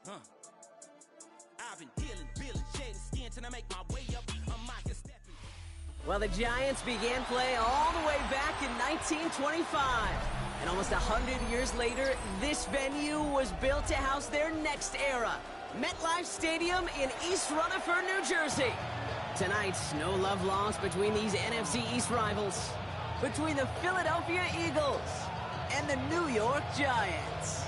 I've been dealing, building, shading skin till I make my way up. I'm Mike and Stepping. Well, the Giants began play all the way back in 1925. And almost 100 years later, this venue was built to house their next era. MetLife Stadium in East Rutherford, New Jersey. Tonight, no love lost between these NFC East rivals. Between the Philadelphia Eagles and the New York Giants.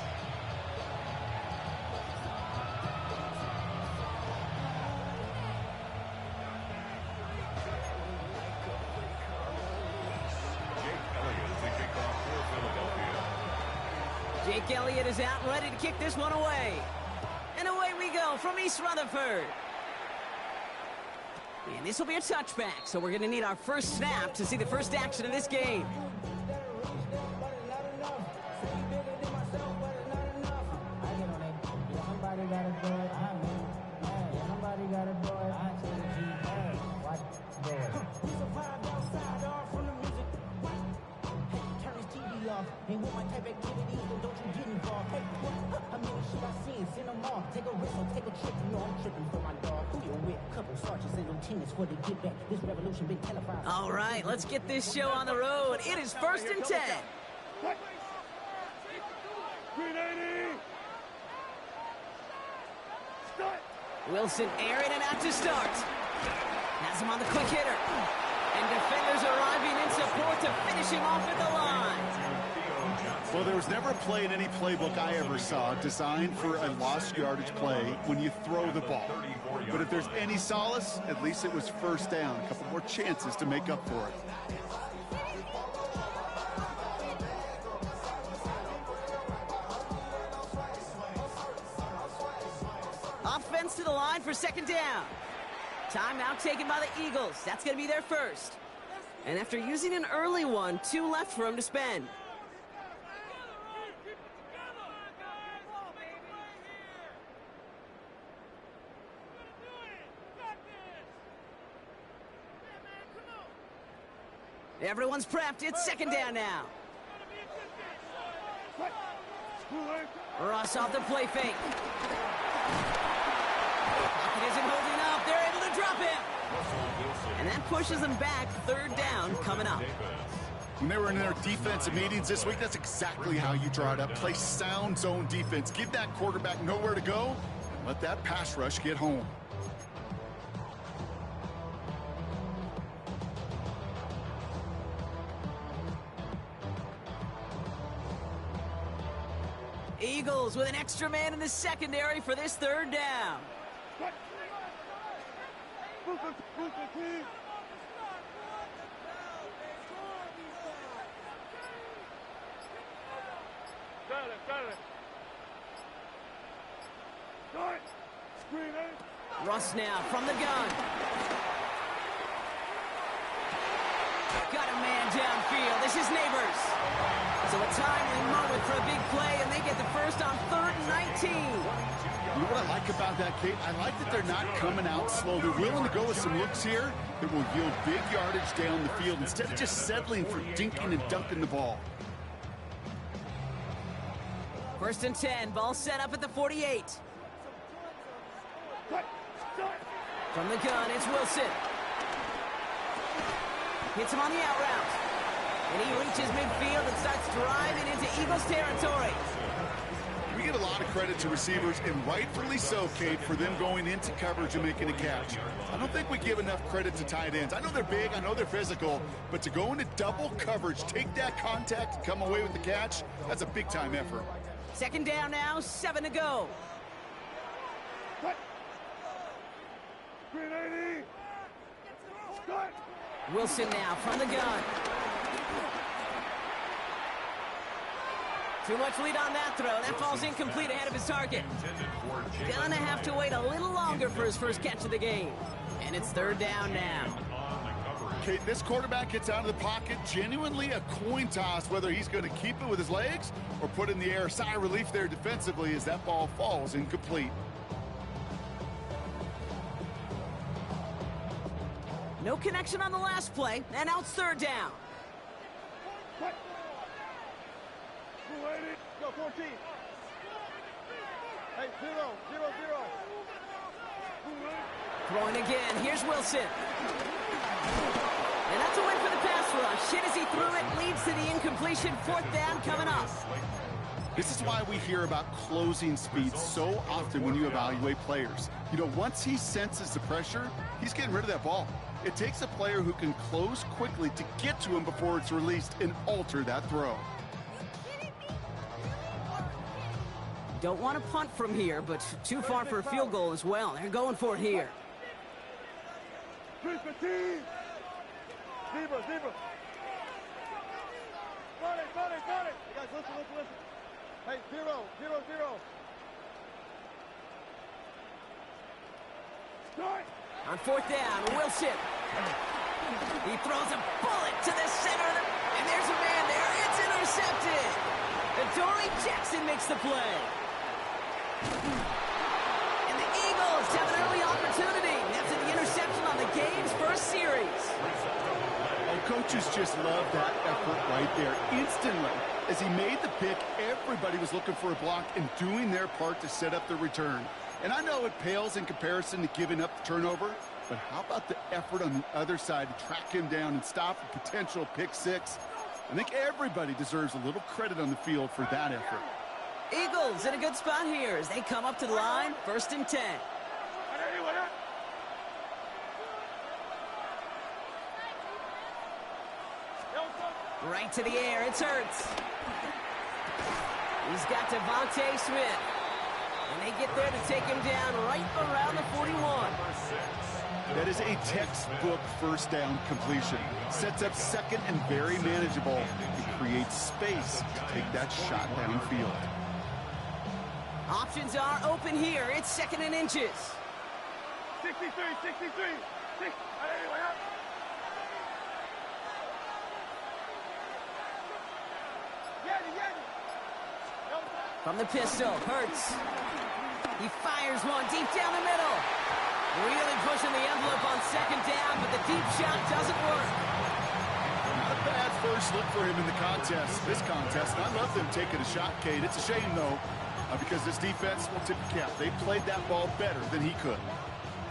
Jake Elliott is out, ready to kick this one away. And away we go from East Rutherford. And this will be a touchback, so we're going to need our first snap to see the first action of this game. Ain't with my type of activities, then don't you get involved. Hey, how many shit I seen? Send them off. Take a risk or take a trip. You know I'm tripping for my dog. Who you with? Couple sergeants and lieutenants for the get back. This revolution been televised. All right, let's get this show on the road. It is 1st and 10. Wilson airing it out to start. Has him on the quick hitter. And defenders arriving in support to finish him off at the line. Well, there was never a play in any playbook I ever saw designed for a lost yardage play when you throw the ball. But if there's any solace, at least it was first down. A couple more chances to make up for it. Offense to the line for 2nd down. Timeout taken by the Eagles. That's going to be their first. And after using an early one, 2 left for him to spend. Everyone's prepped. It's 2nd down now. Ross off the play fake. Pocket isn't holding up. They're able to drop him. And that pushes them back. 3rd down coming up. When they were in their defensive meetings this week, that's exactly how you draw it up. Play sound zone defense. Give that quarterback nowhere to go, and let that pass rush get home. Eagles with an extra man in the secondary for this 3rd down. Russ now from the gun. Got a man downfield. This is Neighbors. So a timely moment for a big play, and they get the first on 3rd and 19. You know what I like about that, Kate? I like that they're not coming out slow. They're willing to go with some looks here that will yield big yardage down the field instead of just settling for dinking and dunking the ball. 1st and 10, ball set up at the 48. From the gun, it's Wilson. Hits him on the out route. And he reaches midfield and starts driving into Eagles territory. We get a lot of credit to receivers, and rightfully so, Kate, for them going into coverage and making a catch. I don't think we give enough credit to tight ends. I know they're big, I know they're physical, but to go into double coverage, take that contact, and come away with the catch, that's a big-time effort. 2nd down now, 7 to go. Wilson now from the gun. Too much lead on that throw. That falls incomplete ahead of his target. Gonna have to wait a little longer for his first catch of the game. And it's 3rd down now. Okay, this quarterback gets out of the pocket, genuinely a coin toss, whether he's going to keep it with his legs or put it in the air. Sigh of relief there defensively as that ball falls incomplete. No connection on the last play, and now it's 3rd down. Hey, 0, 0, 0. Throwing again. Here's Wilson. And that's a win for the pass rush. Hit as he threw it. Leads to the incompletion. 4th down coming up. This is why we hear about closing speed so often when you evaluate players. You know, once he senses the pressure, he's getting rid of that ball. It takes a player who can close quickly to get to him before it's released and alter that throw. Don't want to punt from here, but too far for a field goal as well. They're going for it here. Zebra. Run it. You guys, listen. Hey, 0, 0, 0. On 4th down, Wilson. He throws a bullet to the center, and there's a man there. It's intercepted. Adoree Jackson makes the play. And the Eagles have an early opportunity after the interception on the game's first series. Oh, coaches just love that effort right there. Instantly, as he made the pick, everybody was looking for a block and doing their part to set up the return. And I know it pales in comparison to giving up the turnover, but how about the effort on the other side to track him down and stop a potential pick 6? I think everybody deserves a little credit on the field for that effort. Eagles in a good spot here as they come up to the line, 1st and 10. Right to the air, it's Hurts. He's got Devontae Smith. And they get there to take him down right around the 41. That is a textbook 1st down completion. Sets up 2nd and very manageable. It creates space to take that shot downfield. Options are open here. It's 2nd and inches. 63. From the pistol, Hurts. He fires one deep down the middle. Really pushing the envelope on 2nd down, but the deep shot doesn't work. Not a bad first look for him in the this contest. And I love them taking a shot, Kate. It's a shame, though, because this defense will tip the cap. They played that ball better than he could.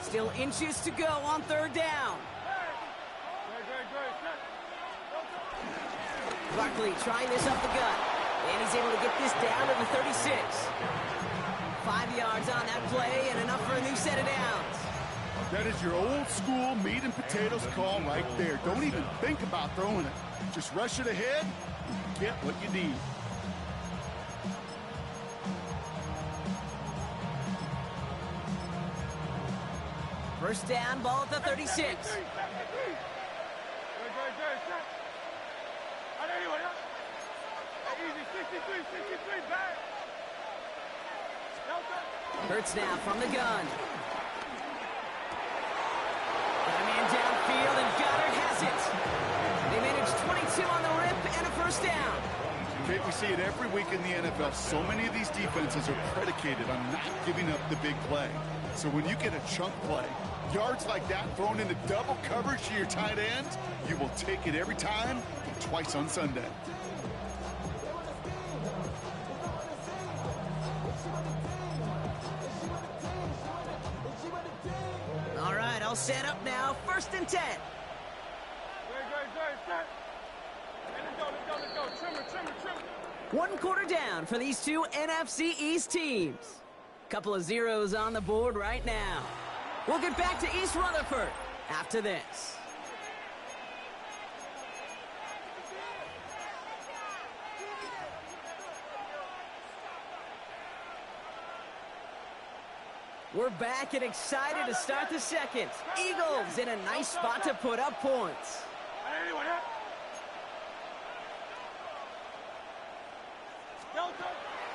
Still inches to go on 3rd down. Barkley trying this up the gut. And he's able to get this down to the 36. 5 yards on that play and enough for a new set of downs. That is your old school meat and potatoes call right there. Don't even think about throwing it. Just rush it ahead and get what you need. First down, ball at the 36. Hurts now from the gun. Got a man downfield, and Goddard has it. They managed 22 on the rip and a 1st down. Kate, we see it every week in the NFL. So many of these defenses are predicated on not giving up the big play. So when you get a chunk play, yards like that thrown into double coverage to your tight end, you will take it every time, twice on Sunday. All right, all set up now. 1st and 10. One quarter down for these two NFC East teams. Couple of zeros on the board right now. We'll get back to East Rutherford after this. We're back and excited to start the 2nd. Eagles in a nice spot to put up points.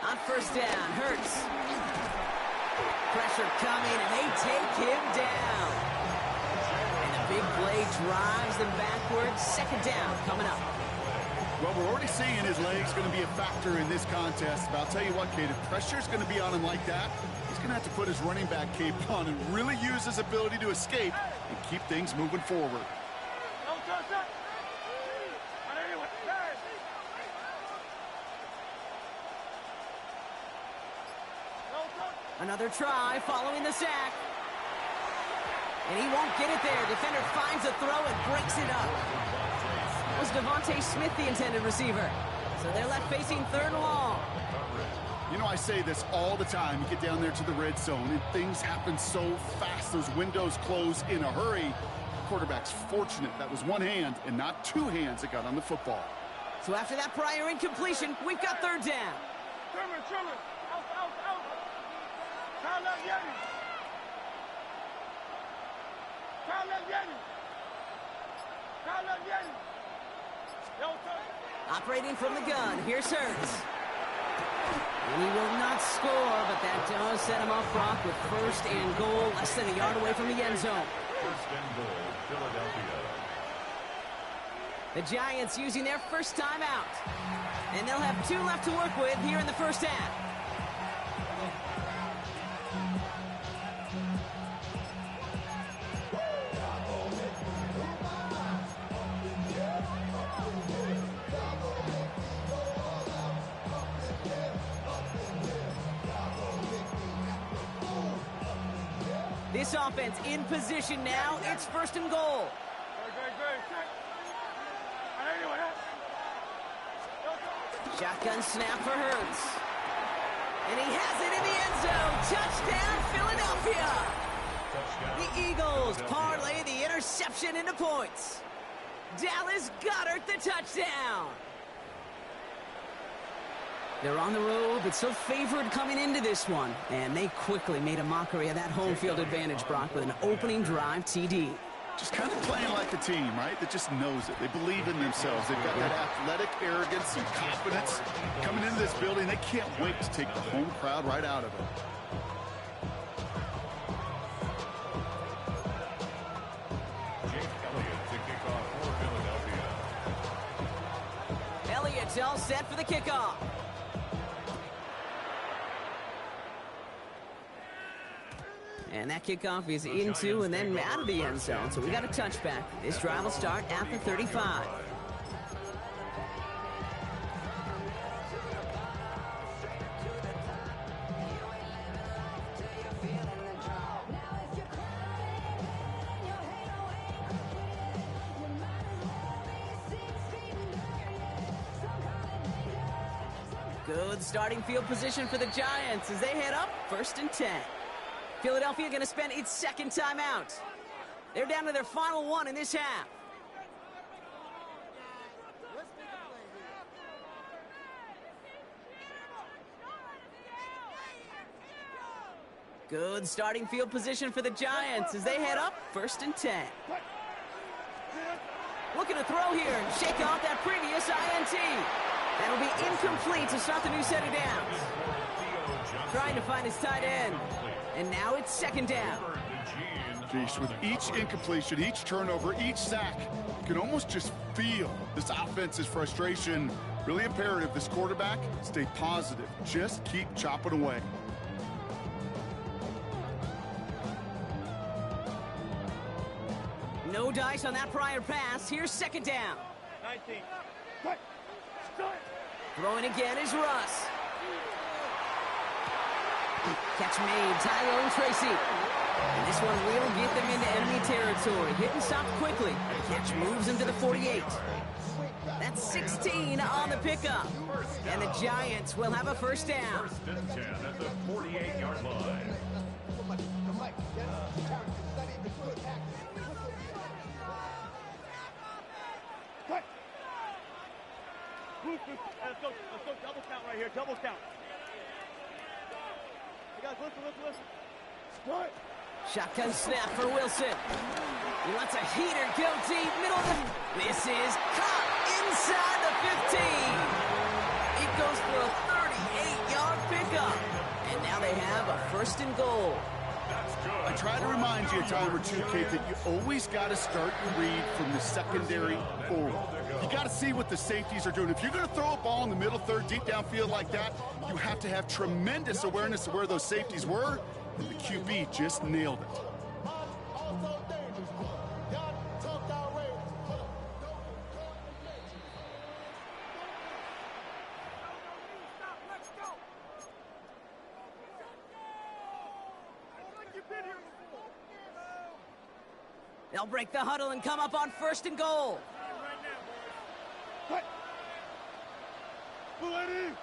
On 1st down, Hurts. Pressure coming, and they take him down. And the big play drives them backwards. 2nd down coming up. Well, we're already seeing his legs going to be a factor in this contest. But I'll tell you what, Kate, if pressure's going to be on him like that, he's going to have to put his running back cape on and really use his ability to escape and keep things moving forward. Another try following the sack. And he won't get it there. Defender finds a throw and breaks it up. That was Devontae Smith, the intended receiver. So they're left facing third and long. You know, I say this all the time. You get down there to the red zone, and things happen so fast. Those windows close in a hurry. The quarterback's fortunate that was one hand and not two hands that got on the football. So after that prior incompletion, we've got third down. Trimmer. Out. Time left, Yeti. Operating from the gun, here's Hurts. And he will not score, but that does set him up, Brock, with first and goal, less than a yard away from the end zone. First and goal, Philadelphia. The Giants using their first time out. And they'll have 2 left to work with here in the first half. This offense in position now. It's first and goal. Shotgun snap for Hurts. And he has it in the end zone. Touchdown, Philadelphia. The Eagles parlay the interception into points. Dallas Goedert the touchdown. They're on the road, but still favored coming into this one. And they quickly made a mockery of that home field advantage, Brock, with an opening drive TD. Just kind of playing like a team, right? That just knows it. They believe in themselves. They've got that athletic arrogance and confidence. Coming into this building, they can't wait to take the home crowd right out of it. Elliott's all set for the kickoff. And that kickoff is into and then out of the end zone. So we got a touchback. This drive will start at the 35. Good starting field position for the Giants as they head up first and 10. Philadelphia going to spend its second timeout. They're down to their final one in this half. Good starting field position for the Giants as they head up first and 10. Looking to throw here and shake off that previous INT. That'll be incomplete to start the new set of downs. Trying to find his tight end. And now it's second down. Jeez, with each incompletion, each turnover, each sack, you can almost just feel this offense's frustration. Really imperative, this quarterback, stay positive. Just keep chopping away. No dice on that prior pass. Here's second down. 19. Throwing again is Russ. Catch made, Tyrone Tracy. And this one will get them into enemy territory. Hit and stop quickly. The catch moves him to the 48. That's 16 on the pickup. And the Giants will have a first down. First and 10 at the 48-yard line. Let's go double count right here, double count. Hey guys, listen. What? Shotgun snap for Wilson. He lets a heater go deep, middle of the... This is caught inside the 15. It goes for a 38-yard pickup. And now they have a first and goal. I try to remind you a time or two, Kate, that you always got to start your read from the secondary forward. You got to see what the safeties are doing. If you're going to throw a ball in the middle third, deep downfield like that, you have to have tremendous awareness of where those safeties were, and the QB just nailed it. They'll break the huddle and come up on 1st and goal. Cut. Pull it in.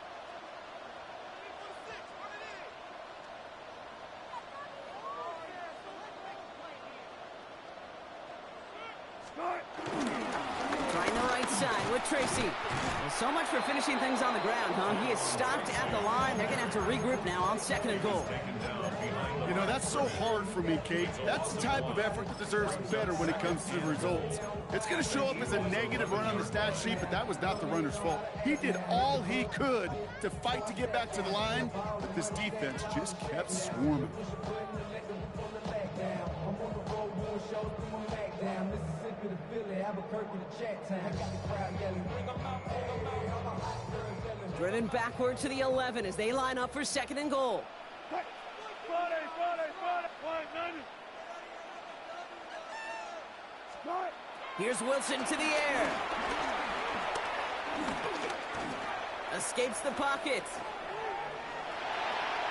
Trying the right side with Tracy. Well, so much for finishing things on the ground, huh? He is stopped at the line. They're going to have to regroup now on 2nd and goal. You know, that's so hard for me, Kate. That's the type of effort that deserves better when it comes to the results. It's going to show up as a negative run on the stat sheet, but that was not the runner's fault. He did all he could to fight to get back to the line, but this defense just kept swarming. Driven backward to the 11 as they line up for 2nd and goal. Here's Wilson to the air. Escapes the pocket.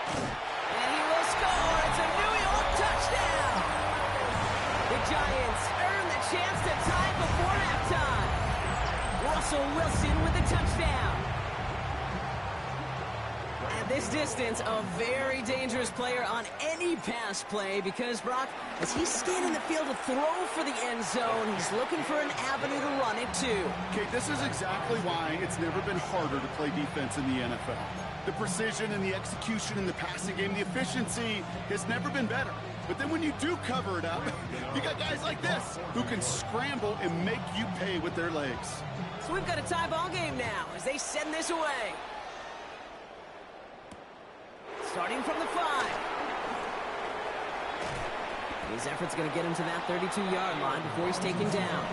And he will score. It's a New York touchdown. The Giants earn the chance to tie before halftime. Russell Wilson with the touchdown. At this distance, a very dangerous player on any pass play because, Brock, as he's scanning the field to throw for the end zone, he's looking for an avenue to run it too. Kate, this is exactly why it's never been harder to play defense in the NFL. The precision and the execution in the passing game, the efficiency has never been better. But then when you do cover it up, you got guys like this who can scramble and make you pay with their legs. So we've got a tie ball game now as they send this away. Starting from the 5. His effort's going to get him to that 32-yard line before he's taken down.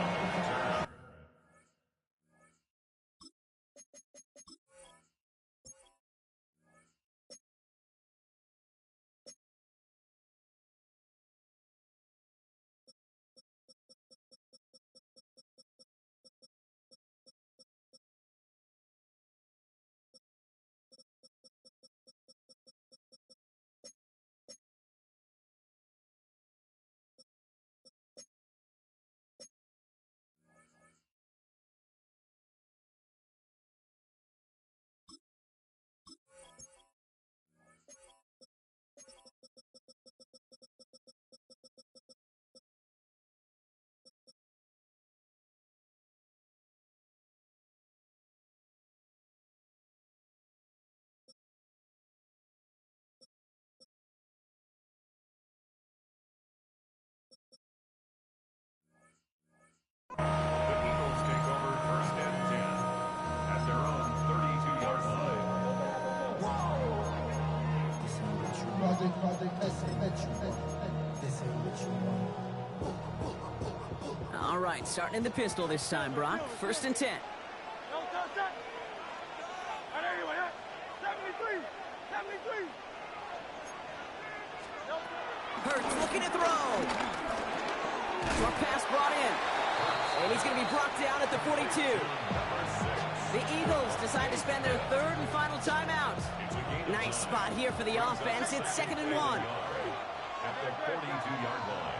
The Eagles take over 1st and 10 at their own 32-yard line. All right, starting in the pistol this time, Brock. 1st and 10. Hurts looking to throw. Short pass brought in. And he's going to be brought down at the 42. The Eagles decide to spend their 3rd and final timeout. Nice spot here for the offense. It's 2nd and 1. At the 42-yard line.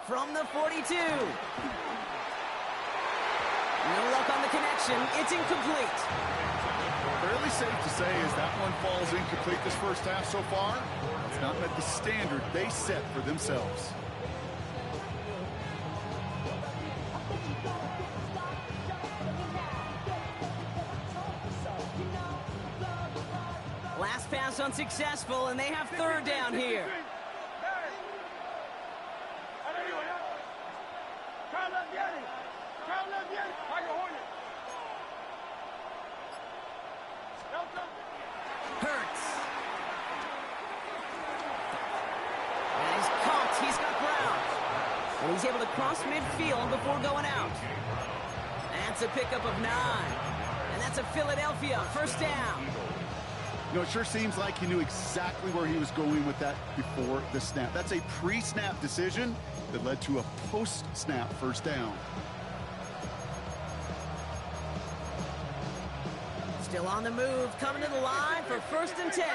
From the 42. No luck on the connection. It's incomplete. Fairly safe to say as that one falls incomplete this first half so far, it's not met the standard they set for themselves. Last pass unsuccessful, and they have 3rd down here. Hurts. And he's caught. He's got ground. And he's able to cross midfield before going out. That's a pickup of 9. And that's a Philadelphia 1st down. You know, it sure seems like he knew exactly where he was going with that before the snap. That's a pre-snap decision that led to a post-snap 1st down. Still on the move, coming to the line for 1st and 10.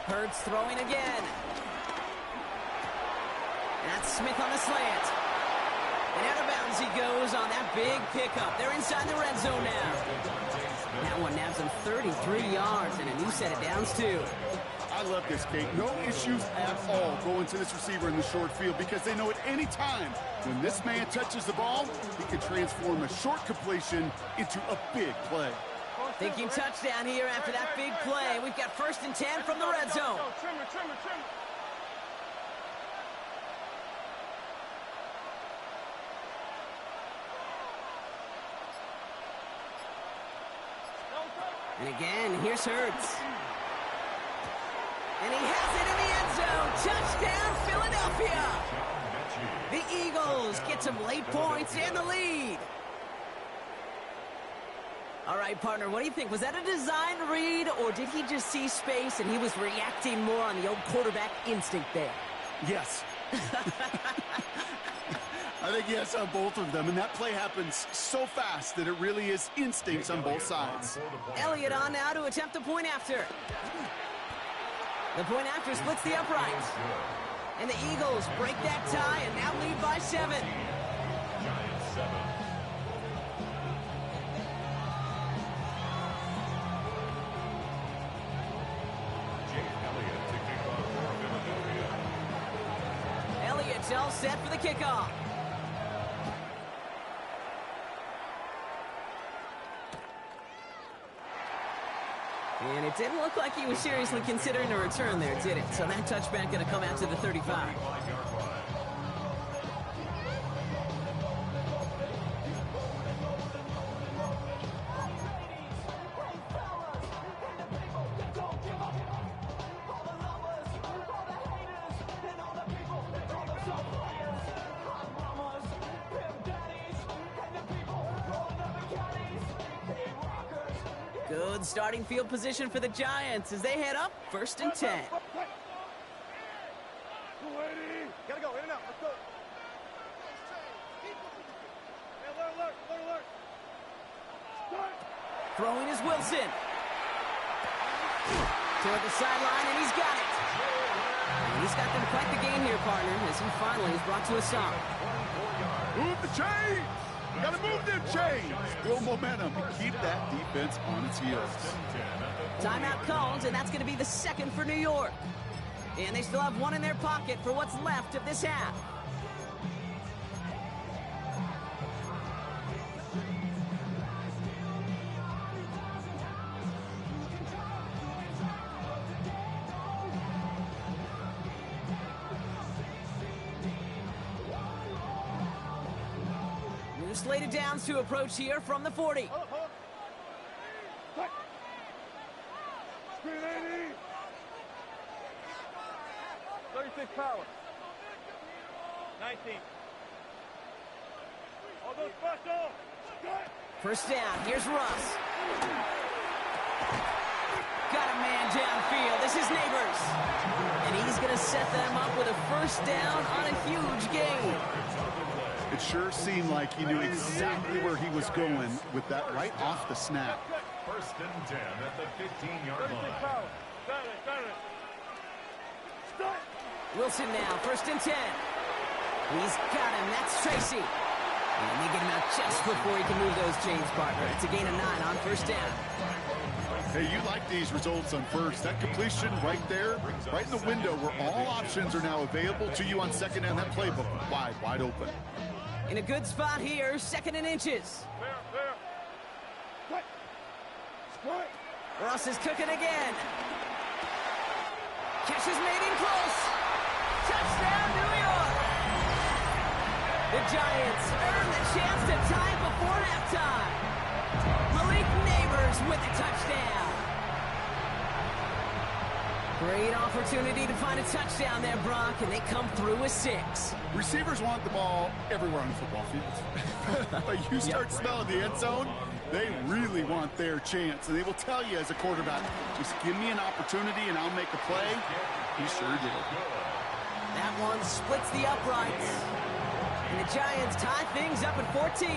Hurts throwing again. That's Smith on the slant. And out of bounds he goes on that big pickup. They're inside the red zone now. That one nabs him 33 yards and a new set of downs too. I love this, Kate. No issues at all going to this receiver in the short field because they know at any time when this man touches the ball, he can transform a short completion into a big play. Thinking touchdown here after that big play. We've got 1st and 10 from the red zone. And again, here's Hurts. And he has it in the end zone. Touchdown, Philadelphia. The Eagles get some late points and the lead. All right, partner, what do you think? Was that a design read, or did he just see space and he was reacting more on the old quarterback instinct there? Yes. I think yes on both of them, and that play happens so fast that it really is instincts on both sides. Elliott on now to attempt the point after. The point after splits the uprights. And the Eagles break that tie and now lead by 7. Elliott's all set for the kickoff. And it didn't look like he was seriously considering a return there, did it? So that touchback going to come out to the 35. Good starting field position for the Giants as they head up 1st and 10. Gotta go, in and out, let's go. Alert. Throwing is Wilson. Toward the sideline, and he's got it. And he's got them quite the game here, partner, as he finally is brought to a stop. Move the chains! Gotta move them chains! Build momentum and keep that defense on its heels. Timeout called, and that's going to be the 2nd for New York. And they still have one in their pocket for what's left of this half. New slated downs to approach here from the 40. Screen 80. 36 power. 19. All those special. First down, here's Russ. Got a man downfield. This is Neighbors. And he's going to set them up with a first down on a huge gain. It sure seemed like he knew exactly where he was going with that right off the snap. 1st and 10 at the 15-yard 36 line. power. Got it. Stop. Wilson now, 1st and 10. He's got him. That's Tracy. And they get him out just before he can move those chains, partner. It's a gain of 9 on 1st down. Hey, you like these results on 1st. That completion right there, right in the window where all options are now available to you on 2nd down. That playbook wide open. In a good spot here, 2nd and inches. Fair. Squat. Russ is cooking again. Catch is made in close. Touchdown, New York. The Giants earn the chance to tie it before halftime. Malik Neighbors with the touchdown. Great opportunity to find a touchdown there, Brock, and they come through with 6. Receivers want the ball everywhere on the football field. But you start smelling the end zone, they really want their chance. And they will tell you as a quarterback, just give me an opportunity and I'll make a play. He sure did. That one splits the uprights. And the Giants tie things up at 14.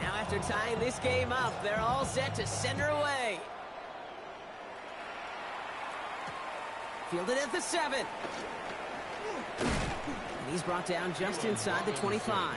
Now after tying this game up, they're all set to send her away. Fielded at the 7. And he's brought down just inside the 25.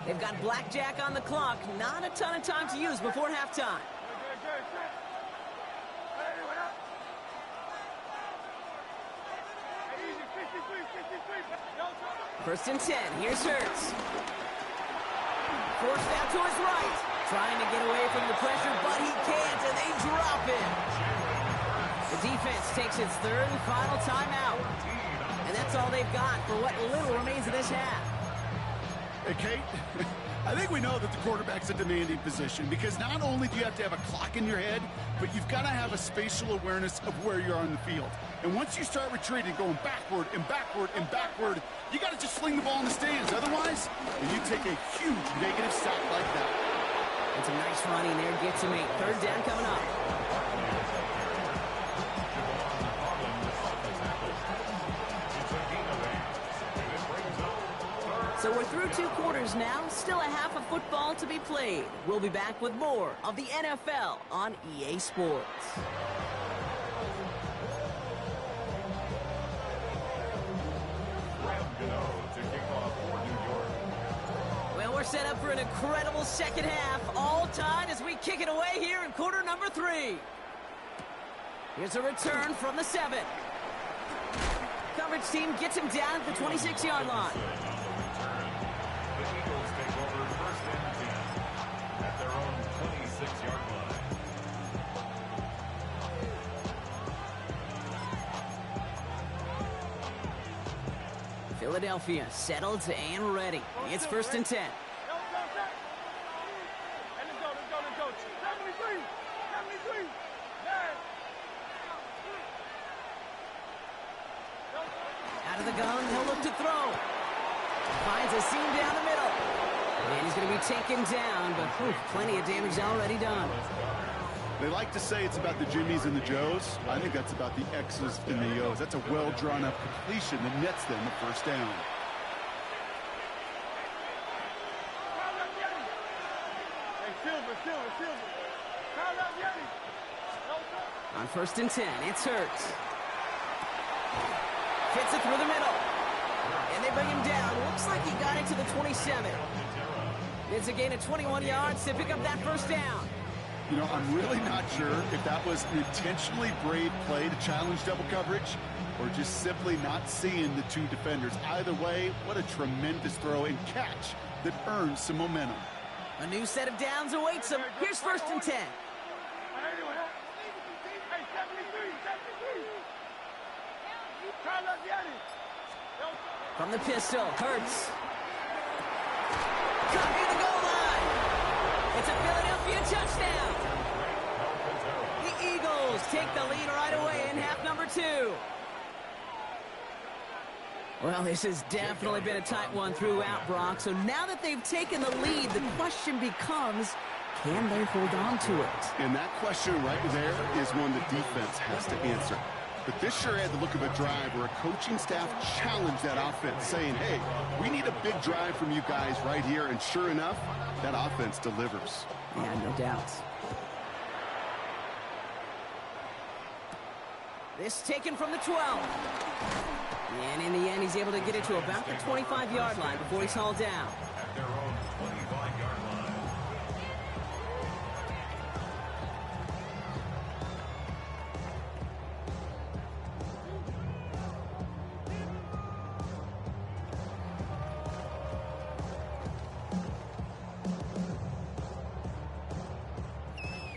They've got blackjack on the clock. Not a ton of time to use before halftime. First and 10. Here's Hurts. Forced out to his right. Trying to get away from the pressure, but he can't, and they drop him. The defense takes its third and final timeout. And that's all they've got for what little remains of this half. Hey, Kate, I think we know that the quarterback's a demanding position because not only do you have to have a clock in your head, but you've got to have a spatial awareness of where you are on the field. And once you start retreating, going backward and backward and backward, you got to just sling the ball in the stands. Otherwise, you take a huge negative sack like that. It's a nice running there, gets him 8. Third down coming up. So we're through 2 quarters now, still a half of football to be played. We'll be back with more of the NFL on EA Sports. Well, we're set up for an incredible second half, all tied as we kick it away here in quarter number 3. Here's a return from the 7. Coverage team gets him down at the 26-yard line. Philadelphia settled and ready. It's first and 10. Out of the gun, he'll look to throw. Finds a seam down the middle. And he's going to be taken down, but plenty of damage already done. They like to say it's about the Jimmies and the Joes. I think that's about the X's and the O's. That's a well-drawn-up completion that nets them the first down. On first and 10, it's Hurts. Fits it through the middle. And they bring him down. Looks like he got it to the 27. It's a gain of 21 yards to pick up that first down. You know, I'm really not sure if that was an intentionally brave play to challenge double coverage or just simply not seeing the 2 defenders. Either way, what a tremendous throw and catch that earns some momentum. A new set of downs awaits him. Here's first and 10. From the pistol, Hurts. Cut near the goal line. It's a Philadelphia touchdown. The Eagles take the lead right away in half number 2. Well, this has definitely been a tight one throughout, Brock. So now that they've taken the lead, the question becomes, can they hold on to it? And that question right there is one the defense has to answer. But this sure had the look of a drive where a coaching staff challenged that offense, saying, hey, we need a big drive from you guys right here. And sure enough, that offense delivers. Yeah, no doubt. This taken from the 12. And in the end, he's able to get it to about the 25-yard line before he's hauled down. At their own 25-yard line.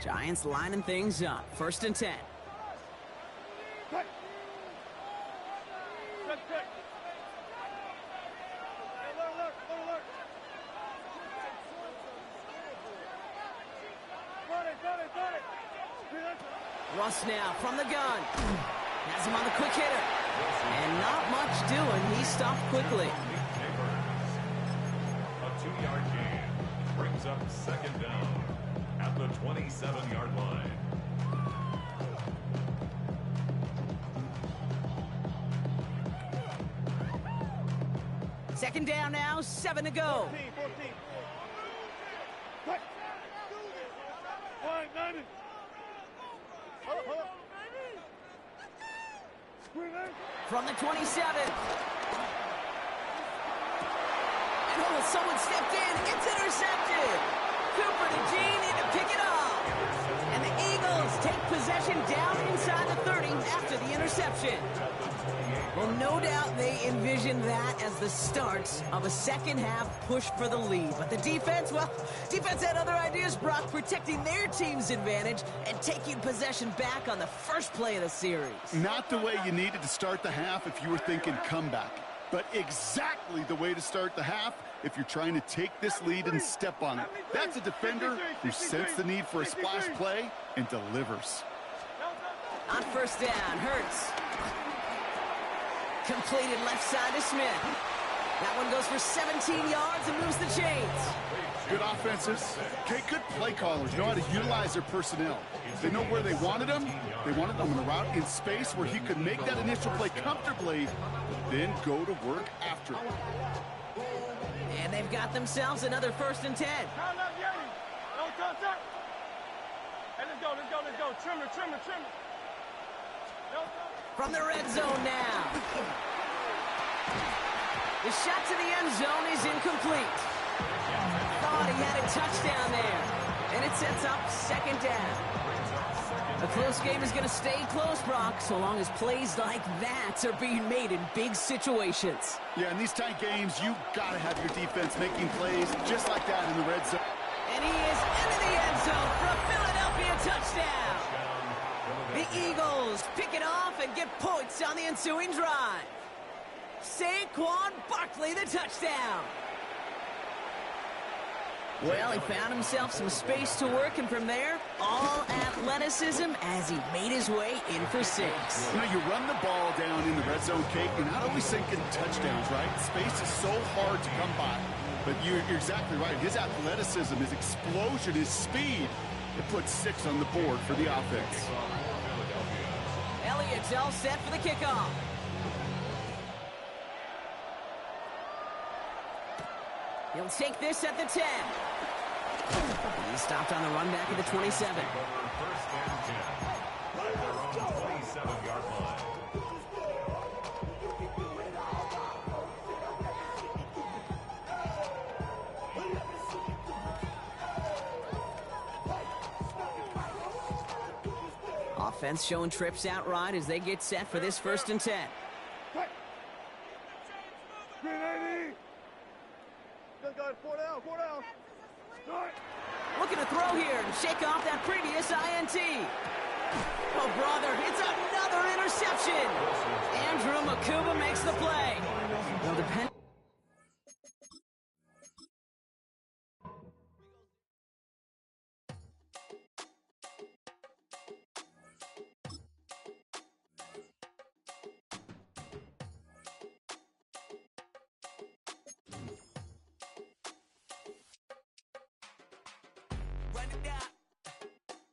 Giants lining things up. First and 10. check. Hey, look. Got it. Russ now from the gun. Has him on the quick hitter. And not much doing. He stopped quickly. A 2-yard gain brings up second down at the 27-yard line. Second down now, 7 to go. 14. Quick. Quiet, 90. Hold up. From the 27. And someone stepped in. It's intercepted. Cooper to Gene in to pick it off. And the Eagles take possession down inside the 30 after the interception. Well, no doubt they envisioned that as the start of a second-half push for the lead. But the defense, well, defense had other ideas, Brock, protecting their team's advantage and taking possession back on the first play of the series. Not the way you needed to start the half if you were thinking comeback, but exactly the way to start the half if you're trying to take this lead and step on it. That's a defender who sensed the need for a splash play and delivers. On first down, Hurts. Completed left side to Smith. That one goes for 17 yards and moves the chains. Good offenses. Okay, good play callers know how to utilize their personnel. They know where they wanted them. They wanted them on the route in space where he could make that initial play comfortably, then go to work after it. And they've got themselves another 1st and 10. Time out, Yeti. Don't touch up. Hey, let's go. Trimmer. From the red zone now. The shot to the end zone is incomplete. Thought he had a touchdown there. And it sets up second down. A close game is going to stay close, Brock, so long as plays like that are being made in big situations. Yeah, in these tight games, you got to have your defense making plays just like that in the red zone. And he is into the end zone for a Philadelphia touchdown. The Eagles pick it off and get points on the ensuing drive. Saquon Barkley, the touchdown. Well, he found himself some space to work, and from there, all athleticism as he made his way in for 6. You know, you run the ball down in the red zone, Kate, you're not always thinking touchdowns, right? Space is so hard to come by. But you're exactly right. His athleticism, his explosion, his speed, it puts 6 on the board for the offense. Elliott's all set for the kickoff. He'll take this at the 10. He stopped on the run back at the 27. First and 10. By their own 27-yard line. Offense showing trips out right as they get set for this 1st and 10. Looking to throw here and shake off that previous INT. Oh, brother, it's another interception. Andrew Makuba makes the play. Well, depending.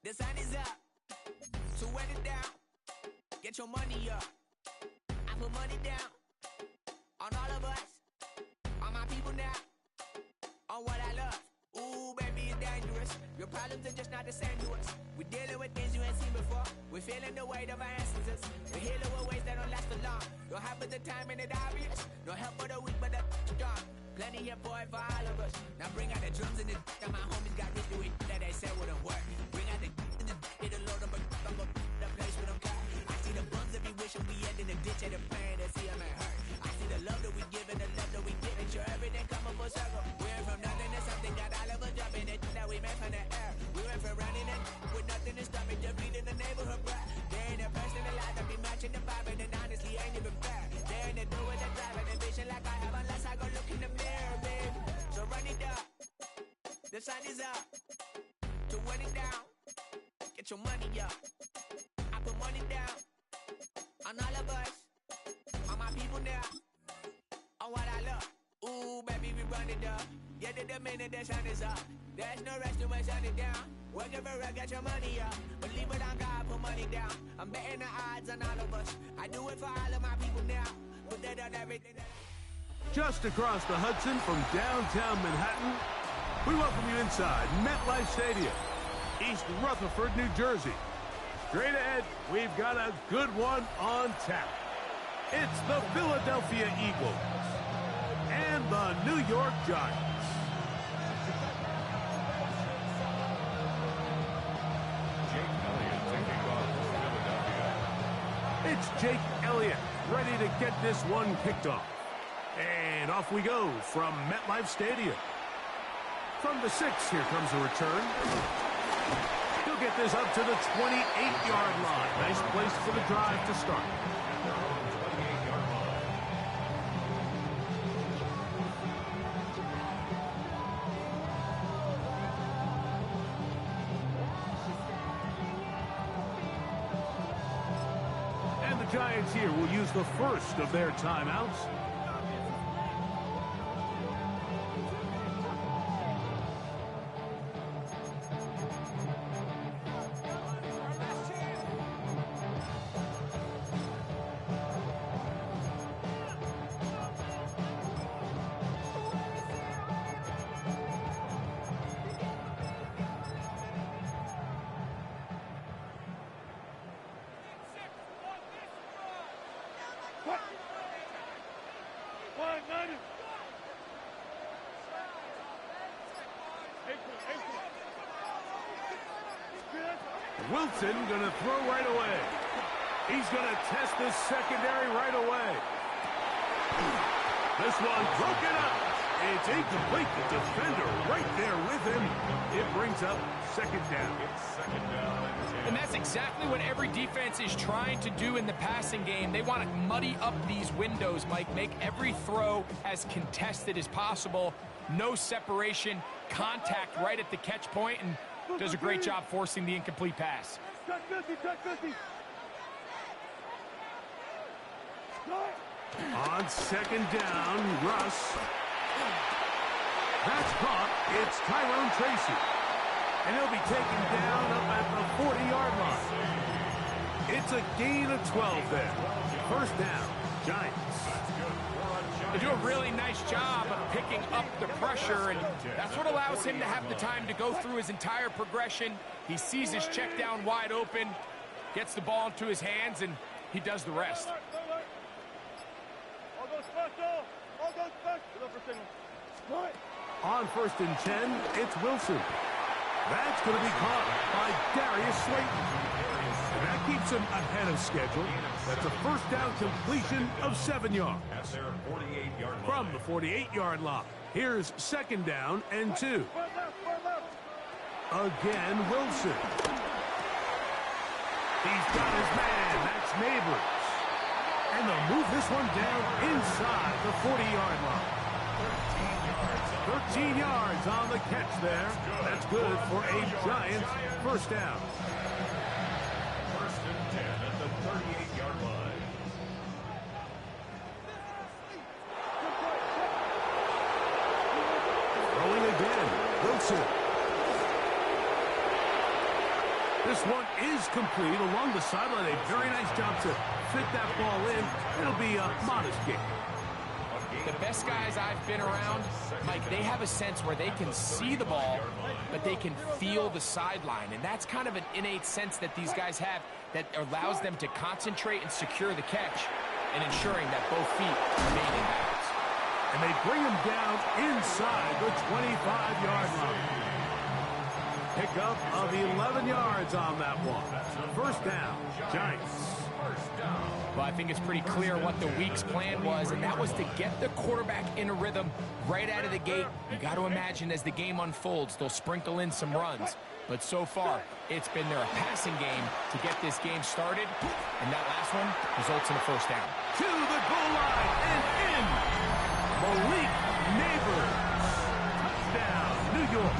The sun is up, so run it down. Get your money up. I put money down on all of us, on my people now, on what I love. Ooh, baby, it's dangerous. Your problems are just not the same to us. We're dealing with things you ain't seen before. We're feeling the weight of our ancestors. We're healing with ways that don't last for long. Don't have but the time and it obvious. No help for the weak, but the strong. Plenty here for it for all of us. Now bring out the drums and the that my homies got me doing that they said wouldn't work. Bring out the and the hit a load of a I'm gonna the place with them cut. I see the bums that be wishing we end in the ditch at the pain that see them ain't hurt. I see the love that we give and the love that we give. Make sure everything come up full circle. We're from nothing to something, got all of us jumping it that we made from the air. We went from running and with nothing to stop it, just beat in the neighborhood, bruh. There ain't a person alive that be matching the vibe, and honestly ain't even fair. There ain't a do it. sun is up. To win it down, get your money up. I put money down on all of us, on my people now, on what I love. Ooh, baby, we run it up. Get it the minute the sun is up. There's no rush to shut it down. Working for it, get your money up. Believe it on God, put money down. I'm betting the odds on all of us. I do it for all of my people now. Put that on everything that Just across the Hudson from downtown Manhattan, we welcome you inside MetLife Stadium, East Rutherford, New Jersey. Straight ahead, we've got a good one on tap. It's the Philadelphia Eagles and the New York Giants. It's Jake Elliott, ready to get this one kicked off. And off we go from MetLife Stadium. From the 6, here comes the return. He'll get this up to the 28-yard line. Nice place for the drive to start. The Giants here will use the first of their timeouts. Wilson going to throw right away. He's going to test this secondary right away. This one broken up. It's incomplete. The defender right there with him. It brings up second down. And that's exactly what every defense is trying to do in the passing game. They want to muddy up these windows, Mike. Make every throw as contested as possible. No separation, contact right at the catch point, and does a great job forcing the incomplete pass. On second down, Russ. That's caught. It's Tyrone Tracy. And he'll be taken down up at the 40-yard line. It's a gain of 12 there. First down, Giants. They do a really nice job of picking up the pressure, and that's what allows him to have the time to go through his entire progression. He sees his check down wide open, gets the ball into his hands, and he does the rest. On first and 10, it's Wilson. That's going to be caught by Darius Slayton. And that keeps him ahead of schedule. That's a first down completion of 7 yards. From the 48-yard line, here's second down and 2. Again, Wilson. He's got his man. That's Neighbors. And they'll move this one down inside the 40-yard line. 13 yards on the catch there. That's good for a Giants first down. First and 10 at the 38-yard line. Throwing again, Wilson. This one is complete along the sideline. A very nice job to fit that ball in. It'll be a modest gain. The best guys I've been around, Mike, they have a sense where they can see the ball, but they can feel the sideline. And that's kind of an innate sense that these guys have that allows them to concentrate and secure the catch and ensuring that both feet remain in bounds. And they bring him down inside the 25-yard line. Pickup of 11 yards on that one. First down, Giants. Well, I think it's pretty clear what the week's plan was, and that was to get the quarterback in a rhythm right out of the gate. You got to imagine as the game unfolds, they'll sprinkle in some runs. But so far, it's been their passing game to get this game started, and that last one results in a first down. To the goal line and in. Malik Neighbors. Touchdown, New York.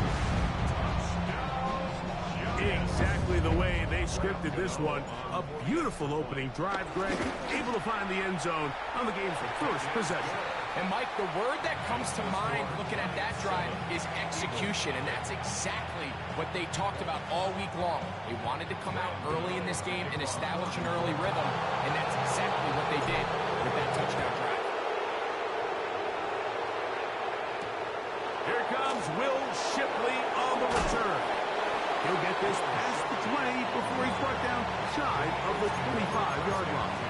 Exactly the way they scripted this one. A beautiful opening drive, Greg. Able to find the end zone on the game's first possession. And, Mike, the word that comes to mind looking at that drive is execution, and that's exactly what they talked about all week long. They wanted to come out early in this game and establish an early rhythm, and that's exactly what they did with that touchdown drive. Here comes Will Shipley on the return. He'll get this past the 20 before he's brought down shy of the 25-yard line.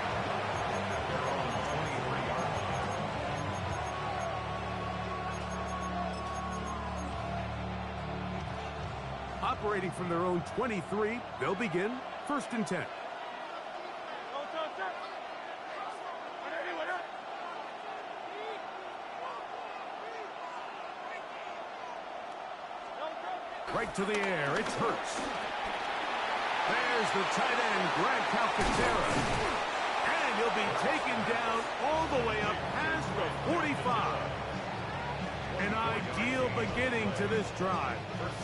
Operating from their own 23, they'll begin 1st and 10. Right to the air, it's Hurts. There's the tight end, Greg Calcaterra. And he'll be taken down all the way up past the 45. An ideal beginning to this drive.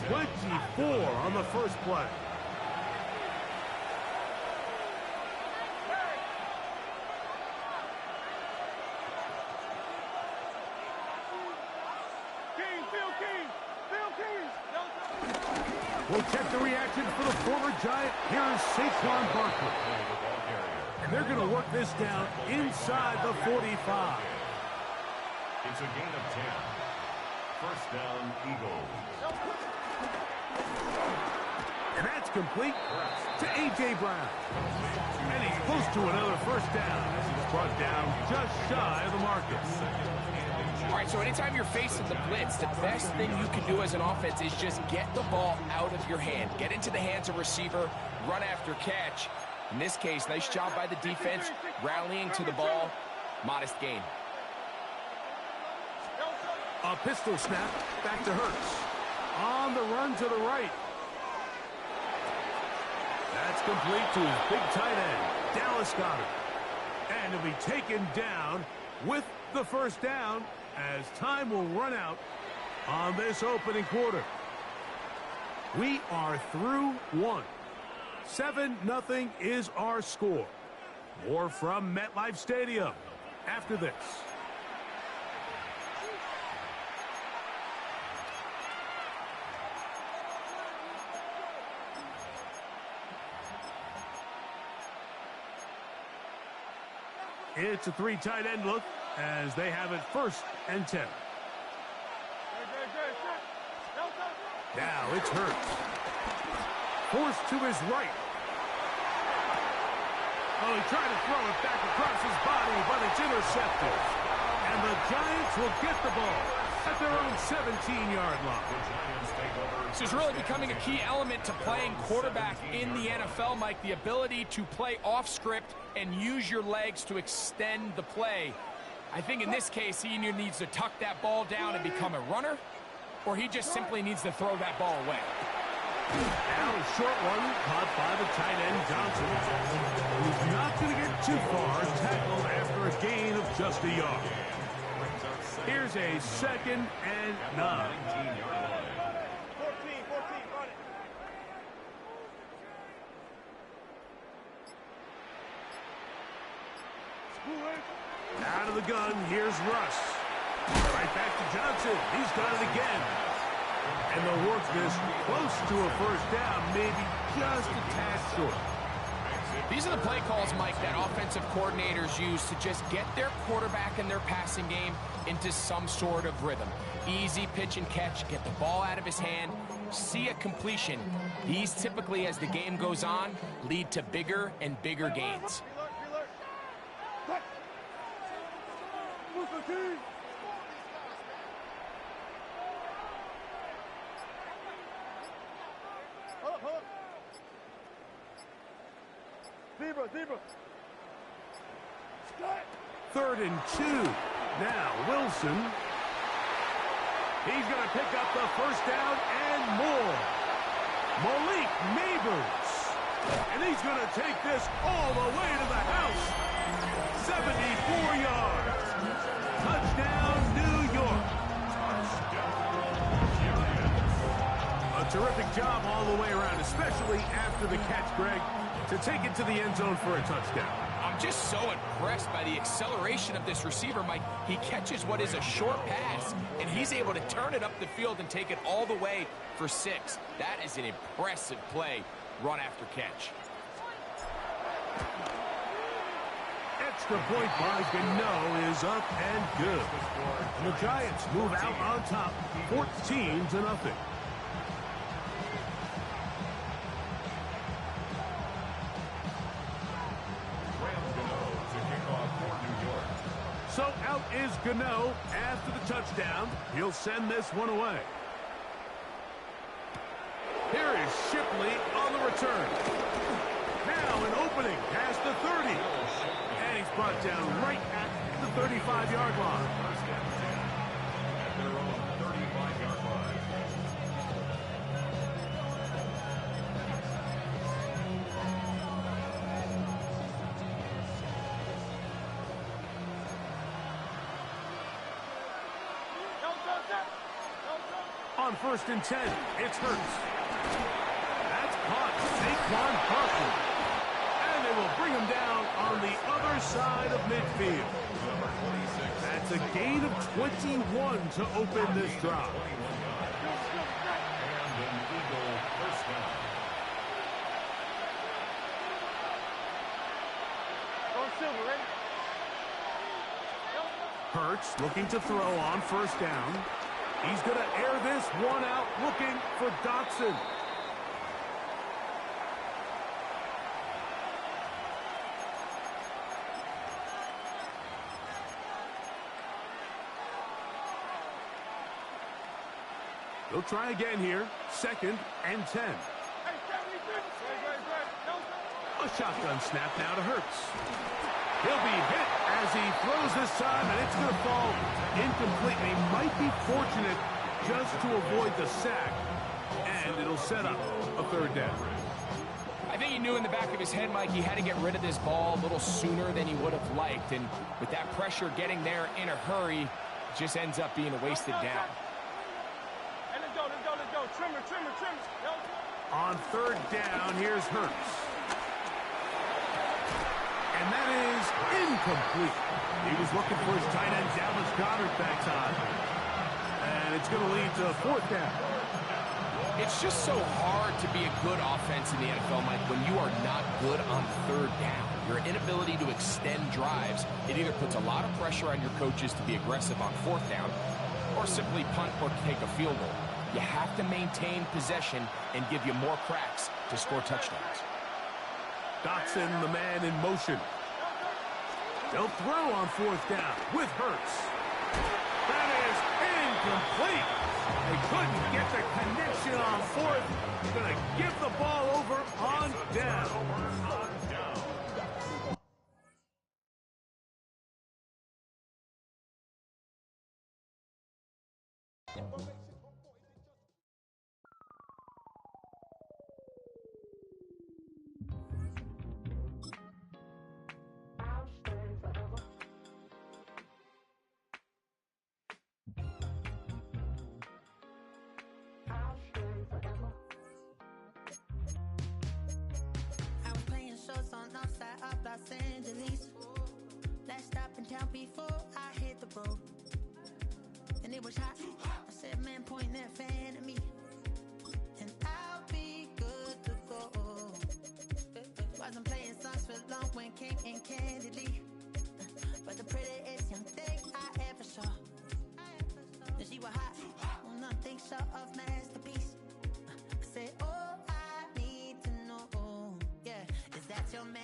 24 on the first play. We'll check the reaction for the former Giant. Here's Saquon Barkley. And they're going to work this down inside the 45. It's a gain of 10. First down, Eagles. And that's complete to A.J. Brown. And he's close to another first down as he's brought down just shy of the markers. All right, so anytime you're facing the blitz, the best thing you can do as an offense is just get the ball out of your hand. Get into the hands of receiver, run after catch. In this case, nice job by the defense, rallying to the ball. Modest gain. A pistol snap back to Hurts. On the run to the right. That's complete to his big tight end, Dallas Goedert. And he'll be taken down with the first down as time will run out on this opening quarter. We are through one. 7-0 is our score. More from MetLife Stadium after this. It's a 3 tight end look as they have it 1st and 10. Now it's Hurts. Forced to his right. Oh, he tried to throw it back across his body, but it's intercepted. And the Giants will get the ball at their own 17-yard line. This is really becoming a key element to playing quarterback in the NFL, Mike, the ability to play off script and use your legs to extend the play. I think in this case, he either needs to tuck that ball down and become a runner, or he just simply needs to throw that ball away. Now a short one caught by the tight end Johnson, who's not going to get too far, tackled after a gain of just a yard. Here's a 2nd and 9. 14, run it. Out of the gun, here's Russ. Right back to Johnson. He's done it again. And they'll work this close to a first down, maybe just a tad short. These are the play calls, Mike, that offensive coordinators use to just get their quarterback and their passing game into some sort of rhythm. Easy pitch and catch, get the ball out of his hand, see a completion. These typically, as the game goes on, lead to bigger and bigger gains. Zebra. 3rd and 2. Now Wilson. He's going to pick up the first down and more. Malik Neighbors. And he's going to take this all the way to the house. 74 yards. Touchdown, New York. A Terrific job all the way around, especially after the catch, Greg, to take it to the end zone for a touchdown. I'm just so impressed by the acceleration of this receiver, Mike. He catches what is a short pass, and he's able to turn it up the field and take it all the way for 6. That is an impressive play, run after catch. Extra point by Gano is up and good. And the Giants move out on top, 14-0. So out is Gano after the touchdown. He'll send this one away. Here is Shipley on the return. Now an opening past the 30. And he's brought down right at the 35-yard line. First and 10 at their own 35-yard line. On 1st and 10, it's Hurts. That's caught. Saquon Barkley. And they will bring him down on the other side of midfield. That's a gain of 21 to open this drive. And an Eagle first down. Hurts looking to throw on 1st down. He's going to air this one out, looking for Dotson. They'll try again here. 2nd and 10. A shotgun snap now to Hurts. He'll be hit as he throws this time, and it's going to fall incomplete. He might be fortunate just to avoid the sack, and it'll set up a 3rd down. I think he knew in the back of his head, Mike, he had to get rid of this ball a little sooner than he would have liked. And with that pressure getting there in a hurry, it just ends up being a wasted down. Hey, let's go. Trimmer. On 3rd down, here's Hurts. And that is incomplete. He was looking for his tight end, Dallas Goedert, that time. And it's going to lead to 4th down. It's just so hard to be a good offense in the NFL, Mike, when you are not good on 3rd down. Your inability to extend drives, it either puts a lot of pressure on your coaches to be aggressive on 4th down or simply punt or take a field goal. You have to maintain possession and give you more cracks to score touchdowns. Dotson, the man in motion. They'll throw on 4th down with Hurts. That is incomplete. They couldn't get the connection on 4th. Going to give the ball over on down. Los Angeles. Last stop in town before I hit the road. And it was hot. I said, man, point that fan at me. And I'll be good to go. Wasn't playing songs for long when came in candidly. But the prettiest young thing I ever saw. And she was hot. Well, nothing short of masterpiece. I said, oh, I need to know. Yeah, is that your man?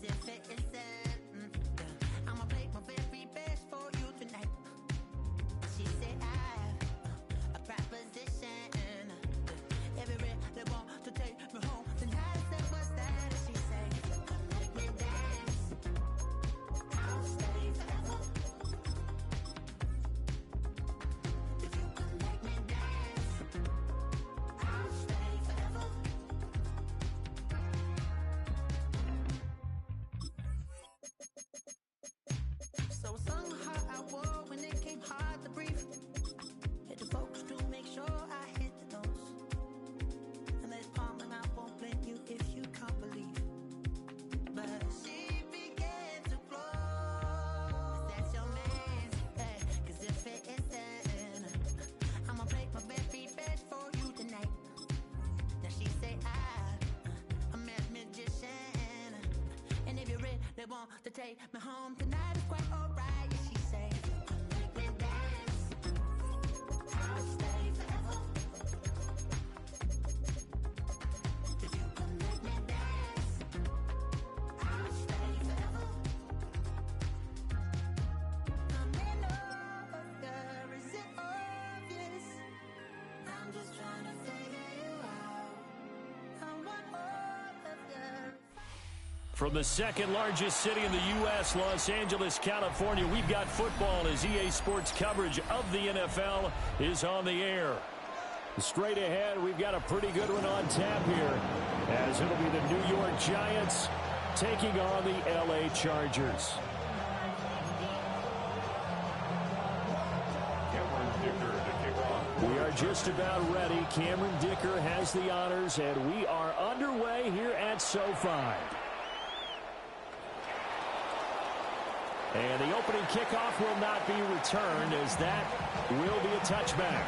If it isn't, I'ma play my very best for you tonight. She said I have a proposition. If you really want to take me home, then I said, what's that? She said, if you come make me dance, I'll stay forever. If you come make me dance, I'll stay forever. want to take me home tonight is quite alright. Yeah, she say, come make me dance. I'll stay forever. If you come make me dance, I'll stay forever. I'm in love, girl, is it obvious? I'm just trying to figure you out. I want all of your. From the second largest city in the U.S., Los Angeles, California, we've got football as EA Sports coverage of the NFL is on the air. Straight ahead, we've got a pretty good one on tap here, as it'll be the New York Giants taking on the L.A. Chargers. We are just about ready. Cameron Dicker has the honors, and we are underway here at SoFi. And the opening kickoff will not be returned, as that will be a touchback.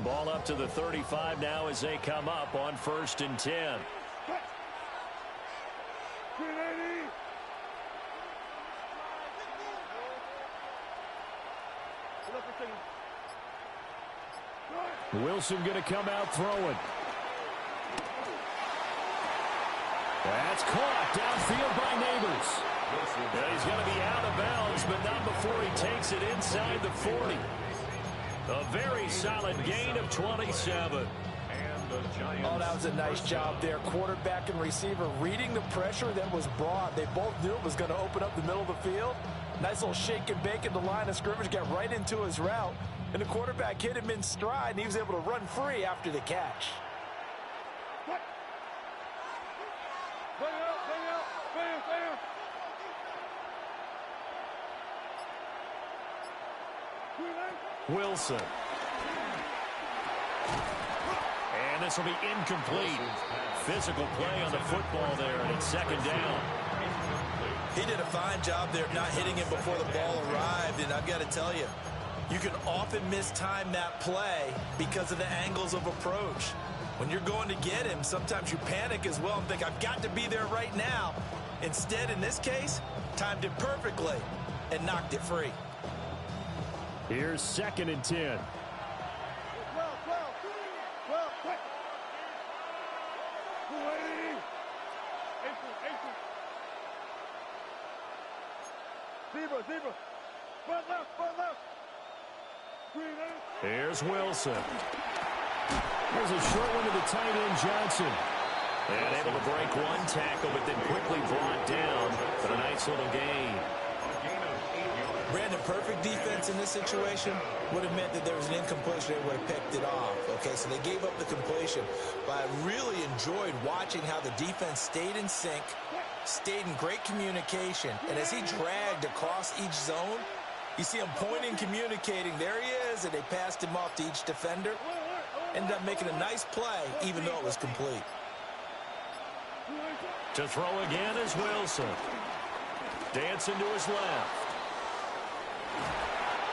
Ball up to the 35 now as they come up on 1st and 10. Wilson going to come out throwing. That's caught downfield by Neighbors. He's going to be out of bounds, but not before he takes it inside the 40. A very solid gain of 27. Oh, that was a nice job there. Quarterback and receiver reading the pressure that was brought. They both knew it was going to open up the middle of the field. Nice little shake and bake at the line of scrimmage, got right into his route. And the quarterback hit him in stride, and he was able to run free after the catch. Wilson. And this will be incomplete. Physical play on the football there, and it's 2nd down. He did a fine job there not hitting him before the ball arrived, and I've got to tell you, you can often mistime that play because of the angles of approach. When you're going to get him, sometimes you panic as well and think, I've got to be there right now. Instead, in this case, timed it perfectly and knocked it free. Here's 2nd and 10. Zebra. Front left. Here's Wilson. There's a short one to the tight end, Johnson. And able to break one tackle, but then quickly brought down. But a nice little gain. Brandon, perfect defense in this situation would have meant that there was an incompletion. They would have picked it off. Okay, so they gave up the completion. But I really enjoyed watching how the defense stayed in sync, stayed in great communication. And as he dragged across each zone, you see him pointing, communicating. There he is, and they passed him off to each defender. Ended up making a nice play, even though it was complete. To throw again is Wilson. Dancing to his left.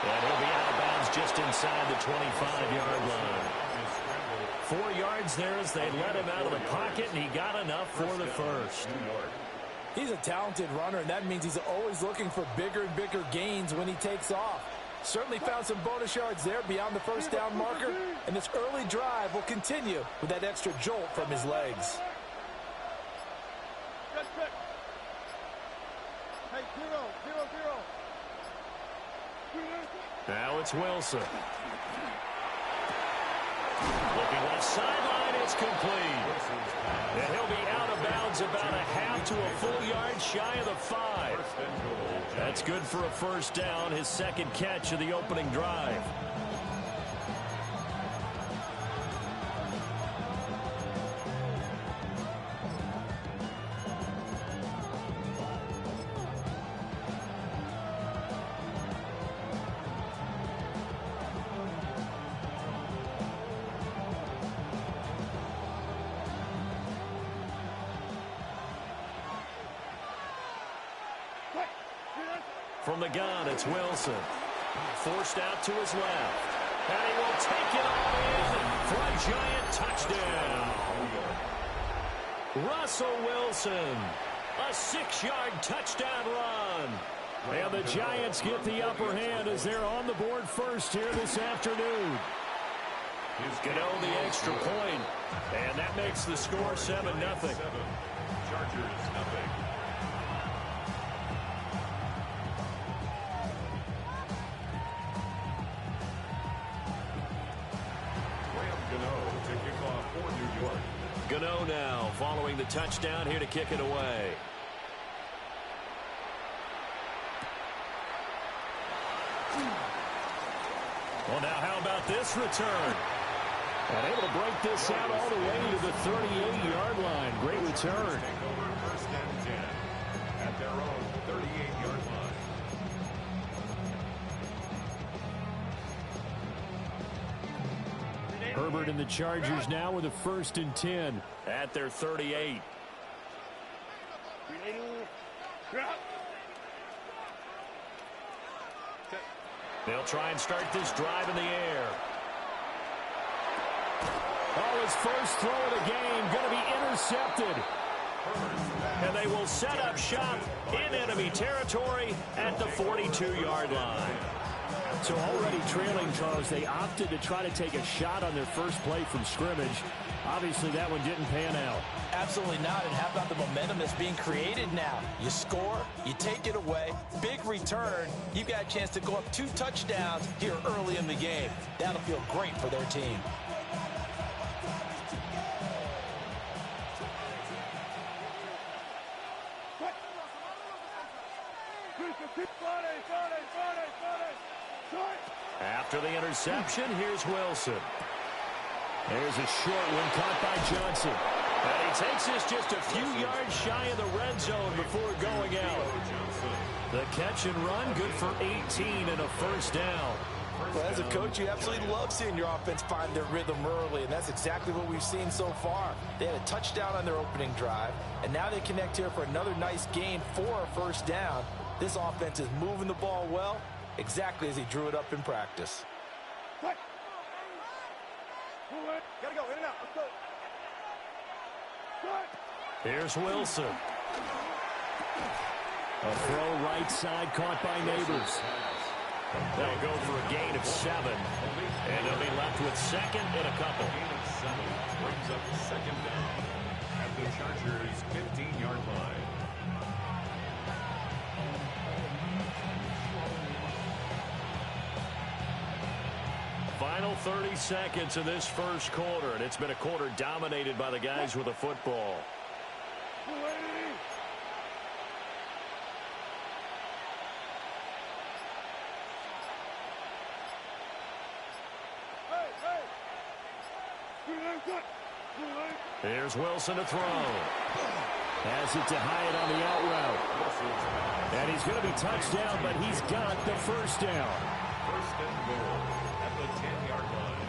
And he'll be out of bounds just inside the 25-yard line. 4 yards there as they let him out of the pocket, and he got enough for the first. He's a talented runner, and that means he's always looking for bigger and bigger gains when he takes off. Certainly found some bonus yards there beyond the first down marker, and this early drive will continue with that extra jolt from his legs. Hey, 0-0. Now it's Wilson. Looking left sideline, it's complete. And he'll be out of bounds about a half to a full yard shy of the 5. That's good for a first down, his second catch of the opening drive. From the gun, it's Wilson. Forced out to his left. And he will take it all in for a Giant touchdown. Russell Wilson, a 6-yard touchdown run. And the Giants get the upper hand as they're on the board first here this afternoon. Gano the extra point, and that makes the score 7-0. Chargers, nothing. Gano now following the touchdown here to kick it away. Well, now how about this return? And able to break this out all the way to the 38-yard line. Great return. Take over first and 10 at their own 38-yard line. Herbert and the Chargers now with a 1st and 10 at their 38. They'll try and start this drive in the air. Oh, his first throw of the game going to be intercepted. And they will set up shop in enemy territory at the 42-yard line. So already trailing, Charles, they opted to try to take a shot on their first play from scrimmage. Obviously, that one didn't pan out. Absolutely not. And how about the momentum that's being created now? You score, you take it away, big return. You've got a chance to go up 2 touchdowns here early in the game. That'll feel great for their team. After the interception, here's Wilson. There's a short one caught by Johnson. And he takes this just a few yards shy of the red zone before going out. The catch and run, good for 18 and a first down. Well, as a coach, you absolutely love seeing your offense find their rhythm early, and that's exactly what we've seen so far. They had a touchdown on their opening drive, and now they connect here for another nice gain for a first down. This offense is moving the ball well, exactly as he drew it up in practice. Gotta go, in and out, let's go. Here's Wilson. A throw right side caught by Neighbors. They'll go for a gain of 7. And they'll be left with 2nd and a couple. Gain of 7 brings up 2nd down at the Chargers' 15-yard line. Final 30 seconds of this first quarter, and it's been a quarter dominated by the guys with the football. Here's Wilson to throw. Has it to Hyatt on the out route. And he's going to be touched down, but he's got the first down. First and goal at the 10-yard line.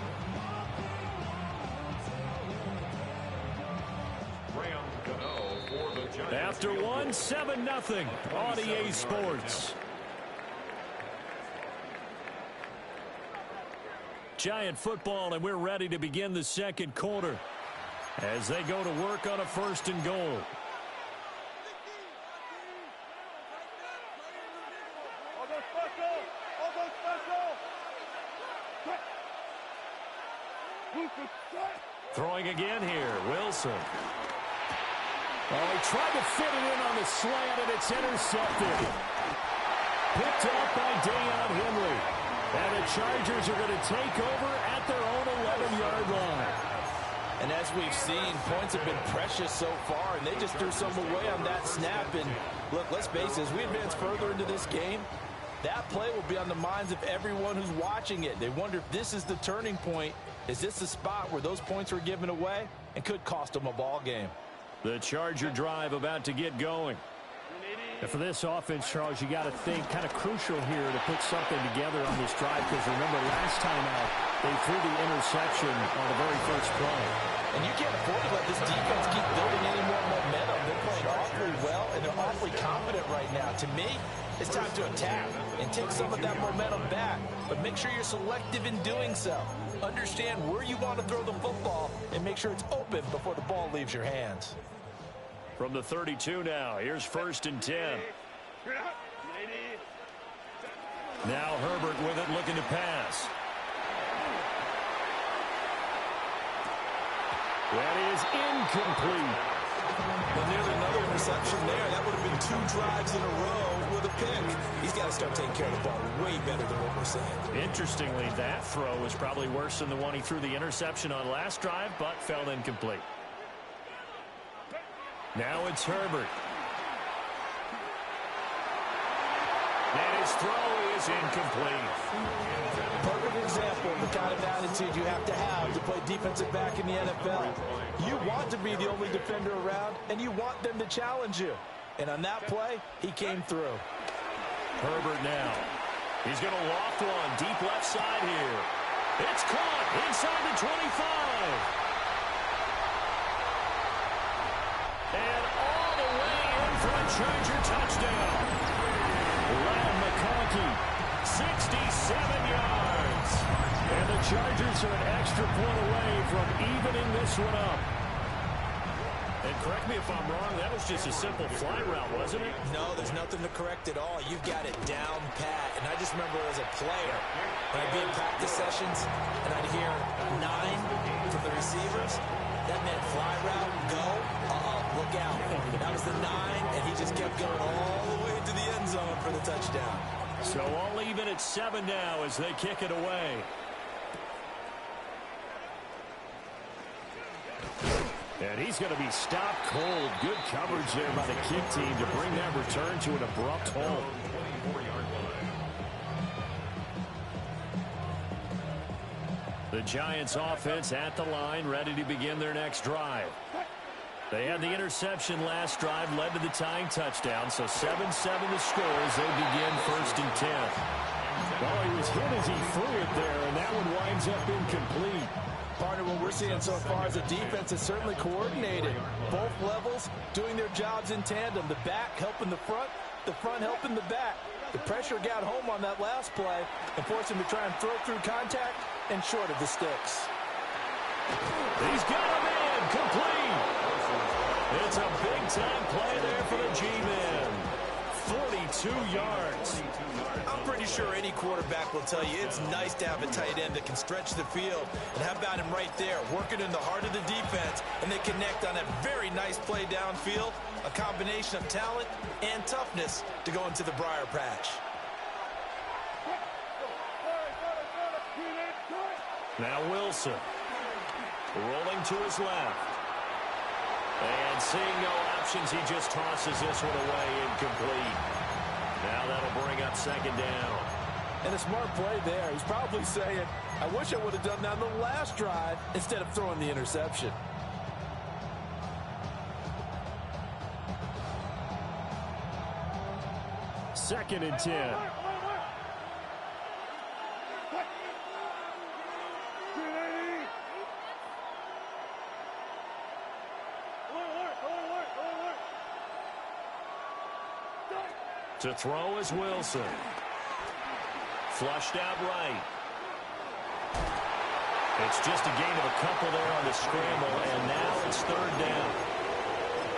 Graham Gano for the Giants. After 7-0 on EA Sports. Giant football, and we're ready to begin the second quarter as they go to work on a 1st and goal. Throwing again here, Wilson. Oh, he tried to fit it in on the slant, and it's intercepted. Picked up by Deion Henry. And the Chargers are going to take over at their own 11-yard line. And as we've seen, points have been precious so far, and they just threw some away on that snap. And look, let's face it, as we advance further into this game, that play will be on the minds of everyone who's watching it. They wonder if this is the turning point. Is this the spot where those points were given away and could cost them a ball game? The Charger drive about to get going. And for this offense, Charles, you got to think kind of crucial here to put something together on this drive, because remember last time out they threw the interception on the very first play. And you can't afford to let this defense keep building any more momentum. They're playing awfully well, and they're awfully confident right now. To me, It's time to attack and take some of that momentum back, but make sure you're selective in doing so. Understand where you want to throw the football and make sure it's open before the ball leaves your hands. From the 32 now, here's 1st and 10. Now Herbert with it, looking to pass. That is incomplete. Well, nearly another interception there. That would have been 2 drives in a row with a pick. He's got to start taking care of the ball way better than what we're saying. Interestingly, that throw was probably worse than the one he threw the interception on last drive, but fell incomplete. Now it's Herbert. And his throw is incomplete. Perfect example of the kind of attitude you have to play defensive back in the NFL. You want to be the only defender around, and you want them to challenge you. And on that play, he came through. Herbert now. He's going to loft one deep left side here. It's caught inside the 25. And all the way in for a Charger touchdown. Lamb McConkey, 67 yards. And the Chargers are an extra point away from evening this one up. And correct me if I'm wrong, that was just a simple fly route, wasn't it? No, there's nothing to correct at all. You've got it down pat. And I just remember as a player, when I'd be in practice sessions, and I'd hear 9 from the receivers, that meant fly route, go, look out. That was the 9, and he just kept going all the way to the end zone for the touchdown. So all even at 7 now as they kick it away. And he's going to be stopped cold. Good coverage there by the kick team to bring that return to an abrupt halt. The Giants offense at the line, ready to begin their next drive. They had the interception last drive, led to the tying touchdown, so 7-7 the score as they begin 1st and 10. Well, he was hit as he threw it there, and that one winds up incomplete. Partner, what we're seeing so far is the defense is certainly coordinated. Both levels doing their jobs in tandem. The back helping the front helping the back. The pressure got home on that last play and forced him to try and throw through contact and short of the sticks. He's got him in, complete. It's a big-time play there for the G-men. 42 yards. I'm pretty sure any quarterback will tell you it's nice to have a tight end that can stretch the field. And how about him right there, working in the heart of the defense, and they connect on a very nice play downfield, a combination of talent and toughness to go into the briar patch. Now Wilson, rolling to his left. And seeing no options, he just tosses this one away, incomplete. Now that'll bring up 2nd down. And a smart play there. He's probably saying, I wish I would have done that on the last drive instead of throwing the interception. Second and 10. To throw is Wilson. Flushed out right. It's just a gain of a couple there on the scramble, and now it's 3rd down.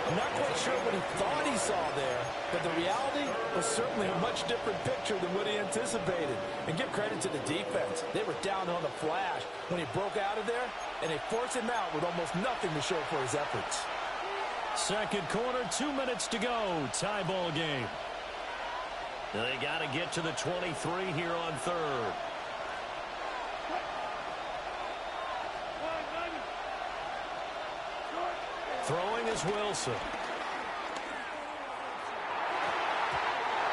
I'm not quite sure what he thought he saw there, but the reality was certainly a much different picture than what he anticipated. And give credit to the defense. They were down on the flash when he broke out of there, and they forced him out with almost nothing to show for his efforts. Second quarter, 2 minutes to go. Tie ball game. They got to get to the 23 here on 3rd. Throwing is Wilson.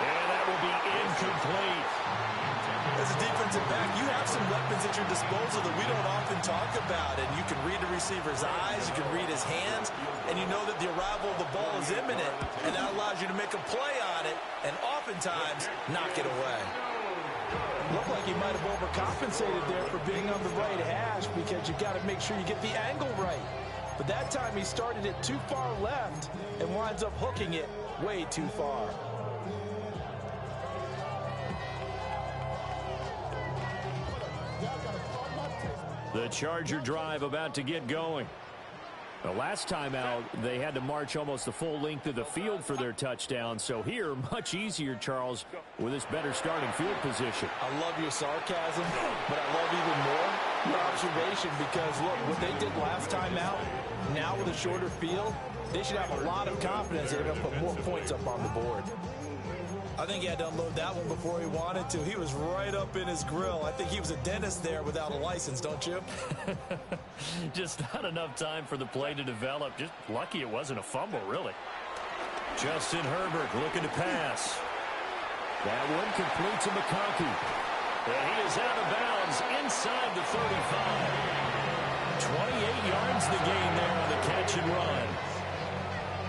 And that will be incomplete. As a defensive back, you have some weapons at your disposal that we don't often talk about. And you can read the receiver's eyes, you can read his hands, and you know that the arrival of the ball is imminent. And that allows you to make a play on it and oftentimes knock it away. Looked like he might have overcompensated there for being on the right hash because you got to make sure you get the angle right. But that time he started it too far left and winds up hooking it way too far. The Charger drive about to get going. The last time out, they had to march almost the full length of the field for their touchdown. So here, much easier, Charles, with this better starting field position. I love your sarcasm, but I love even more your observation because, look, what they did last time out, now with a shorter field, they should have a lot of confidence that they're going to put more points up on the board. I think he had to unload that one before he wanted to. He was right up in his grill. I think he was a dentist there without a license, don't you? Just not enough time for the play to develop. Just lucky it wasn't a fumble, really. Justin Herbert looking to pass. That one complete to McConkey. And he is out of bounds inside the 35. 28 yards the gain there on the catch and run.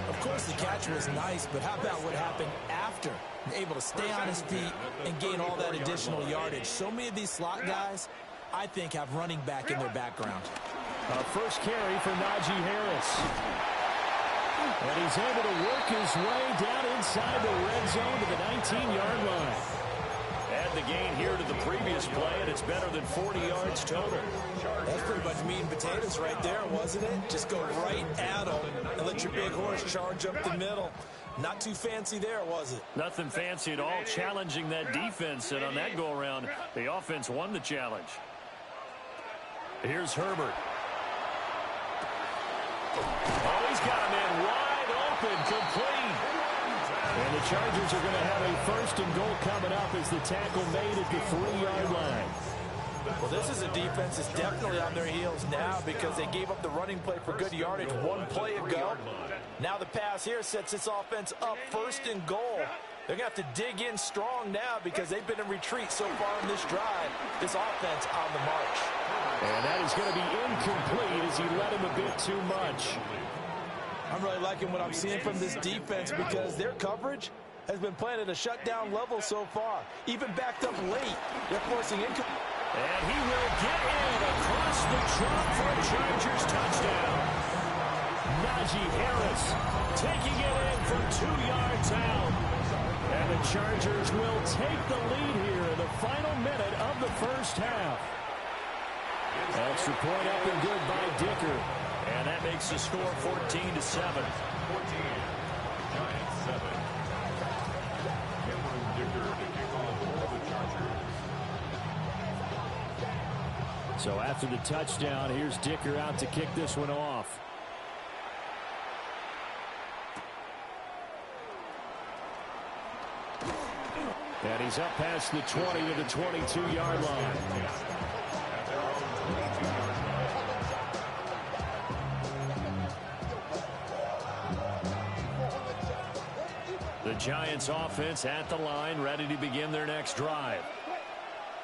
Of course, the catch was nice, but how about what happened after? Able to stay on his feet and gain all that additional yardage. So many of these slot guys, I think, have running back in their background. First carry for Najee Harris. And he's able to work his way down inside the red zone to the 19-yard line. Add the gain here to the previous play, and it's better than 40 yards total. That's pretty much meat and potatoes right there, wasn't it? Just go right at him and let your big horse charge up the middle. Not too fancy there, was it? Nothing fancy at all, challenging that defense, and on that go-around, the offense won the challenge. Here's Herbert. Oh, he's got a man wide open, complete. And the Chargers are going to have a first and goal coming up as the tackle made at the 3-yard line. Well, this is a defense that's definitely on their heels now because they gave up the running play for good yardage one play ago. Now the pass here sets this offense up first and goal. They're going to have to dig in strong now because they've been in retreat so far in this drive. This offense on the march. And that is going to be incomplete as he led him a bit too much. I'm really liking what I'm seeing from this defense because their coverage has been playing at a shutdown level so far. Even backed up late, they're forcing incomplete. And he will get in across the trunk for a Chargers touchdown. Najee Harris taking it in from 2 yards out. And the Chargers will take the lead here in the final minute of the first half. Extra point up and good by Dicker. And that makes the score 14-7. 14. Giants 7. Cameron Dicker to kick off for the Chargers. So after the touchdown, here's Dicker out to kick this one off. And he's up past the 20 to the 22-yard line. The Giants offense at the line, ready to begin their next drive.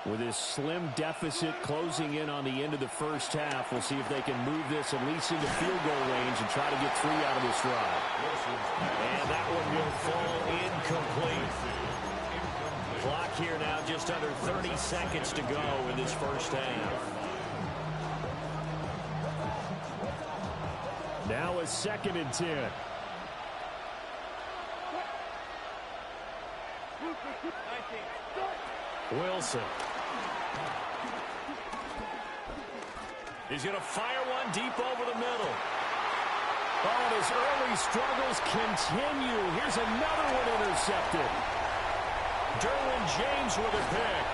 With this slim deficit closing in on the end of the first half, we'll see if they can move this at least into field goal range and try to get 3 out of this drive. And that one will fall incomplete. Clock here now, just under 30 seconds to go in this first half. Now a 2nd and 10. Wilson. He's going to fire one deep over the middle. Oh, and his early struggles continue. Here's another one intercepted. Derwin James with a pick.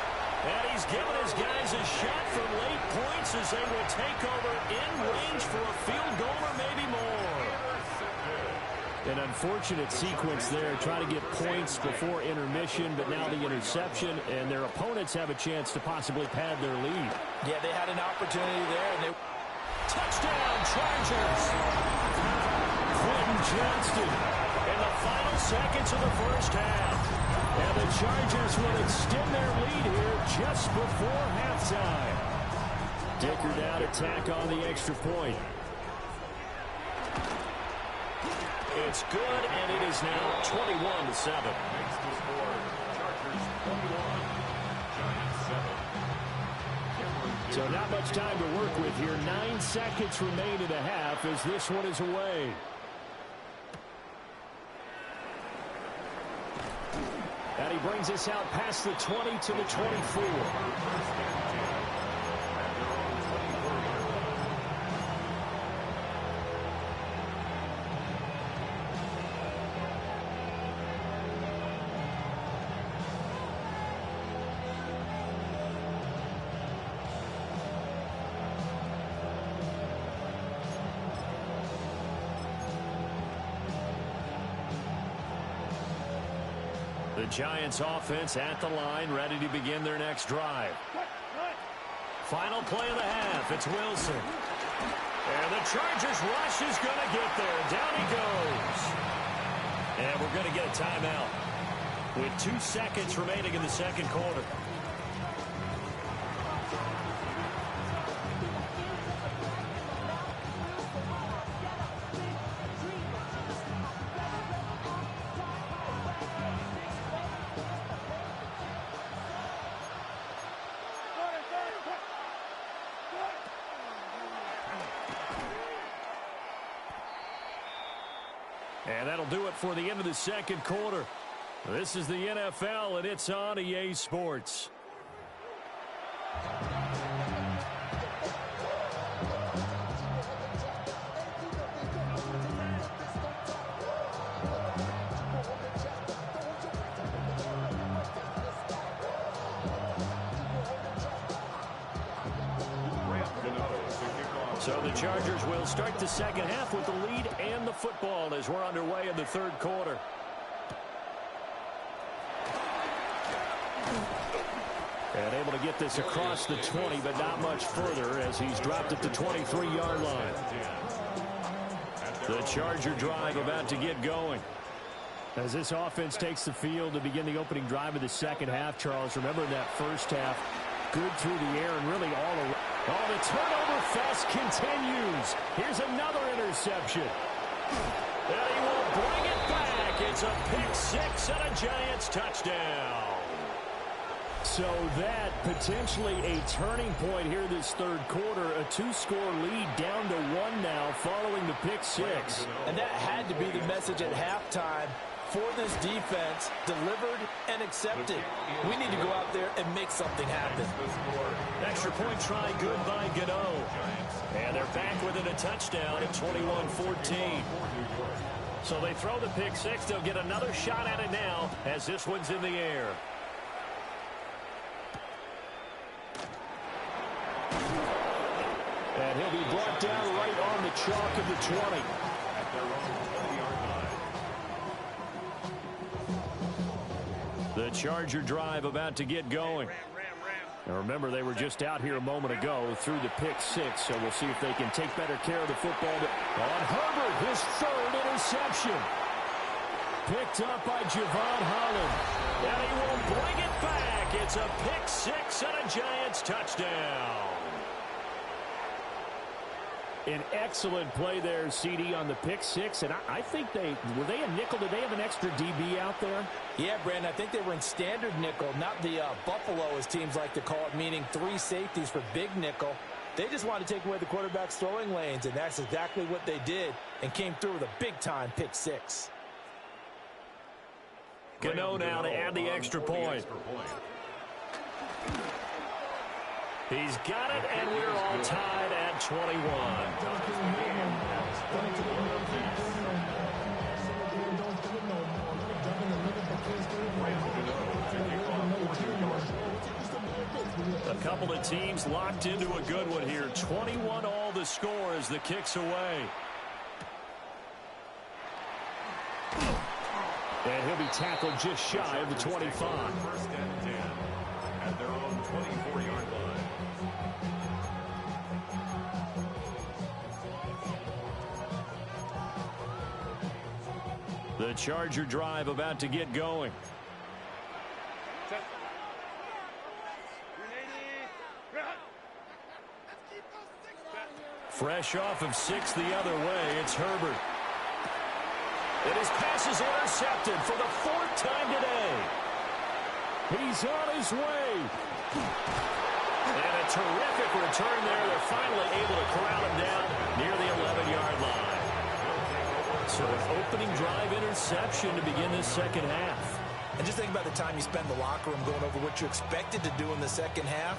And he's given his guys a shot from late points as they will take over in range for a field goal or maybe more. An unfortunate sequence there, trying to get points before intermission, but now the interception, and their opponents have a chance to possibly pad their lead. Yeah, they had an opportunity there. And they... Touchdown, Chargers! Quentin Johnston in the final seconds of the first half. And the Chargers will extend their lead here just before halftime. Dicker now to tack on the extra point. It's good, and it is now 21-7. Makes the score, Chargers 21, Giants 7. So not much time to work with here. 9 seconds remain in the half as this one is away. And he brings us out past the 20 to the 24. The Giants offense at the line, ready to begin their next drive. Final play of the half. It's Wilson. And the Chargers rush is going to get there. Down he goes. And we're going to get a timeout with 2 seconds remaining in the second quarter. And that'll do it for the end of the second quarter. This is the NFL, and it's on EA Sports. So the Chargers will start the second half with the lead and the football as we're underway in the third quarter. And able to get this across the 20, but not much further as he's dropped it to 23-yard line. The Charger drive about to get going. As this offense takes the field to begin the opening drive of the second half, Charles, remember that first half, good through the air and really all around. Oh, the turnover fest continues. Here's another interception. And he will bring it back. It's a pick six and a Giants touchdown. So that potentially a turning point here this third quarter. A 2-score lead down to 1 now following the pick six. And that had to be the message at halftime for this defense, delivered and accepted. We need to go out there and make something happen. Extra point try good by Gano. And they're back within a touchdown at 21-14. So they throw the pick six. They'll get another shot at it now as this one's in the air. And he'll be brought down right on the chalk of the 20. The Charger drive about to get going. Now remember, they were just out here a moment ago through the pick six, so we'll see if they can take better care of the football. On Herbert, his third interception. Picked up by Javon Holland. And he will bring it back. It's a pick six and a Giants touchdown. An excellent play there, CD, on the pick six. And I think were they a nickel? Did they have an extra DB out there? Yeah, Brandon, I think they were in standard nickel, not the Buffalo, as teams like to call it, meaning 3 safeties for big nickel. They just wanted to take away the quarterback's throwing lanes, and that's exactly what they did and came through with a big-time pick six. Gano now to add the extra point. He's got it, and we're all tied at 21. A couple of teams locked into a good one here. 21 all the score as the kick's away. And he'll be tackled just shy of the 25. First and 10 at their own 24-yard line. The Charger drive about to get going. Fresh off of 6 the other way, it's Herbert. And his pass is intercepted for the 4th time today. He's on his way. And a terrific return there. They're finally able to corral him down near the 11-yard line. So an opening drive interception to begin this second half. And just think about the time you spend in the locker room going over what you expected to do in the second half.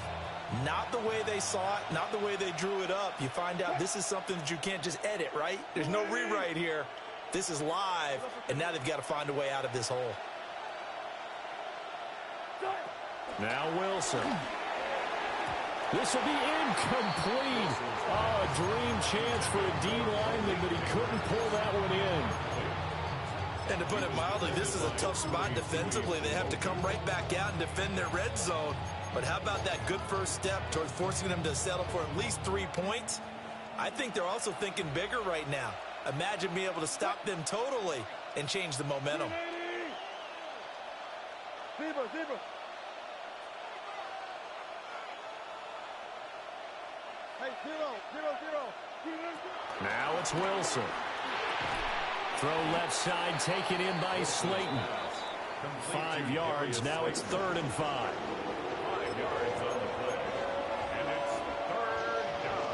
Not the way they saw it, not the way they drew it up. You find out this is something that you can't just edit, right? There's no rewrite here. This is live, and now they've got to find a way out of this hole. Now Wilson. This will be incomplete. Oh, a dream chance for a D lineman, but he couldn't pull that one in. And to put it mildly, this is a tough spot defensively. They have to come right back out and defend their red zone. But how about that good first step towards forcing them to settle for at least 3 points? I think they're also thinking bigger right now. Imagine being able to stop them totally and change the momentum. Zebra. Hey, 0. Now it's Wilson. Throw left side, taken in by Slayton. 5 yards, now it's 3rd and 5. 5 yards on the play. And it's 3rd down.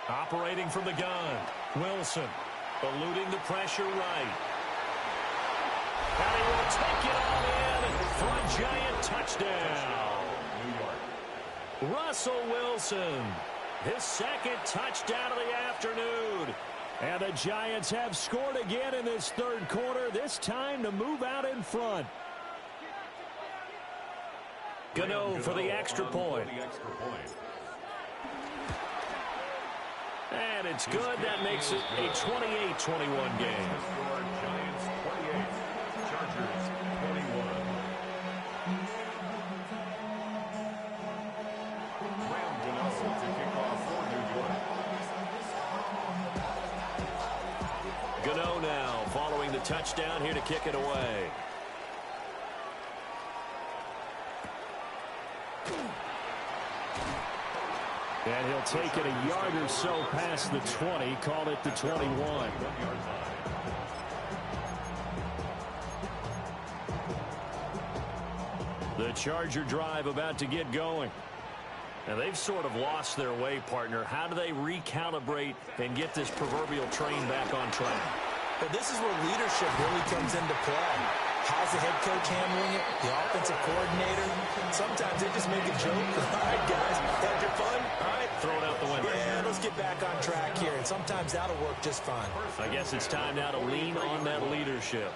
Operating from the gun, Wilson eluding the pressure right. And he will take it all in for a giant touchdown. New York. Russell Wilson, his 2nd touchdown of the afternoon. And the Giants have scored again in this 3rd quarter, this time to move out in front. Gano for the extra point. And it's good. That makes it a 28-21 game. Giants 28, Chargers 21. Graham Gano to kick off for New York. Gano now following the touchdown here to kick it away. And he'll take it a yard or so past the 20, call it the 21. The Charger drive about to get going. And they've sort of lost their way, partner. How do they recalibrate and get this proverbial train back on track? But this is where leadership really comes into play. How's the head coach handling it? The offensive coordinator? Sometimes they just make a joke. All right, guys, had your fun? All right. Throw it out the window. Yeah, let's get back on track here. And sometimes that'll work just fine. I guess it's time now to lean on that leadership.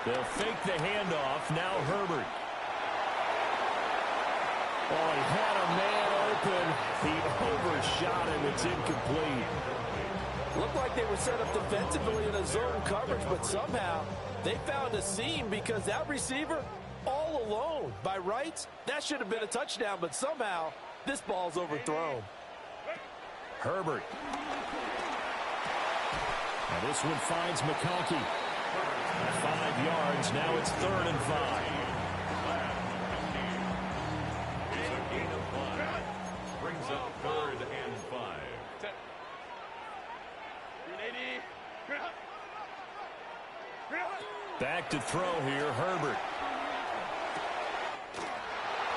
They'll fake the handoff. Now Herbert. Oh, he had a man open. He overshot him. It's incomplete. Looked like they were set up defensively in a zone coverage, but somehow they found a seam because that receiver all alone. By rights, that should have been a touchdown, but somehow this ball's overthrown. Herbert. Now this one finds McConkey. 5 yards. Now it's 3rd and 5. Brings up 3rd and 5. Back to throw here, Herbert.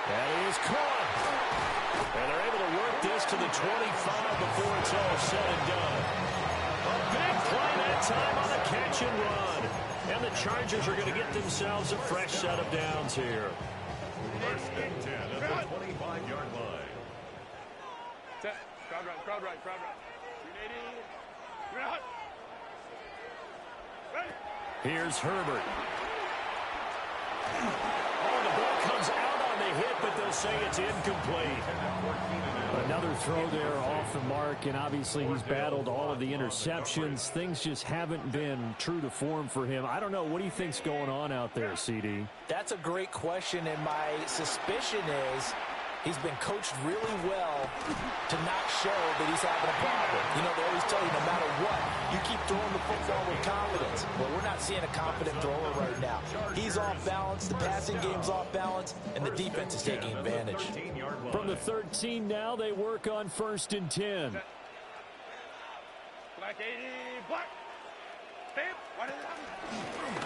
That is caught. And they're able to work this to the 25 before it's all said and done. A big play that time on a catch and run. And the Chargers are going to get themselves a fresh set of downs here. 1st and 10 at the 25-yard line. Crowd right. 380. Here's Herbert. Oh, the ball comes out on the hit, but they'll say it's incomplete. Another throw there off the mark, and obviously he's battled all of the interceptions. Things just haven't been true to form for him. I don't know. What do you think's going on out there, CD? That's a great question, and my suspicion is he's been coached really well to not show that he's having a problem. You know, they always tell you no matter what, you keep throwing the football with confidence. Well, we're not seeing a confident thrower right now. He's off balance, the passing game's off balance, and the defense is taking advantage. From the 13 now, they work on 1st and 10.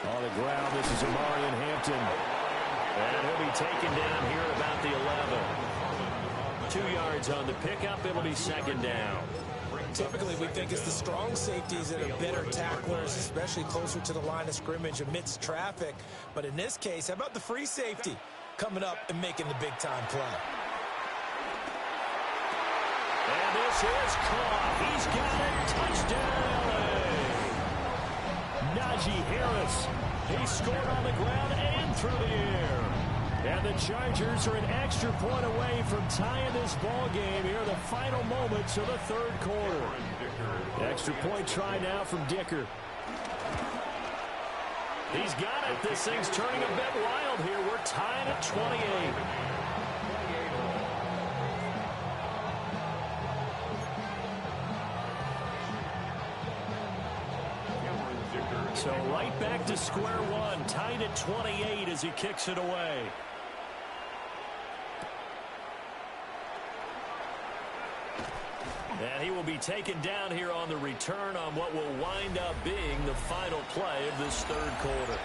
On the ground, this is Amarian Hampton. And he'll be taken down here at about the 11. 2 yards on the pickup. It'll be 2nd down. Typically, we think it's the strong safeties that are better tacklers, especially closer to the line of scrimmage amidst traffic. But in this case, how about the free safety coming up and making the big-time play? And this is caught. He's got it. Touchdown, LA. Najee Harris. He scored on the ground and through the air. And the Chargers are an extra point away from tying this ball game here in the final moments of the third quarter. Extra point try now from Dicker. He's got it. This thing's turning a bit wild here. We're tied at 28. So right back to square one, tied at 28 as he kicks it away. And he will be taken down here on the return on what will wind up being the final play of this third quarter.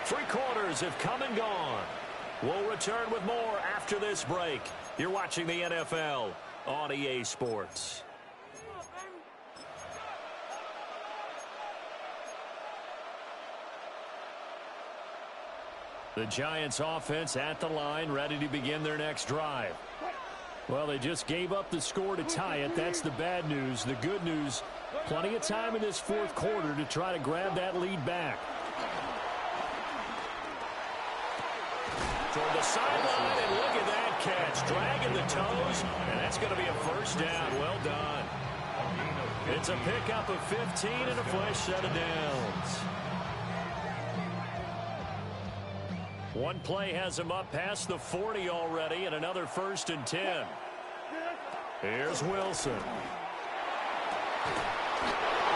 3 quarters have come and gone. We'll return with more after this break. You're watching the NFL on EA Sports. The Giants offense at the line, ready to begin their next drive. Well, they just gave up the score to tie it. That's the bad news. The good news, plenty of time in this fourth quarter to try to grab that lead back. Toward the sideline, and look at that catch. Dragging the toes, and that's going to be a first down. Well done. It's a pickup of 15 and a fresh set of downs. One play has him up past the 40 already, and another 1st and 10. Here's Wilson.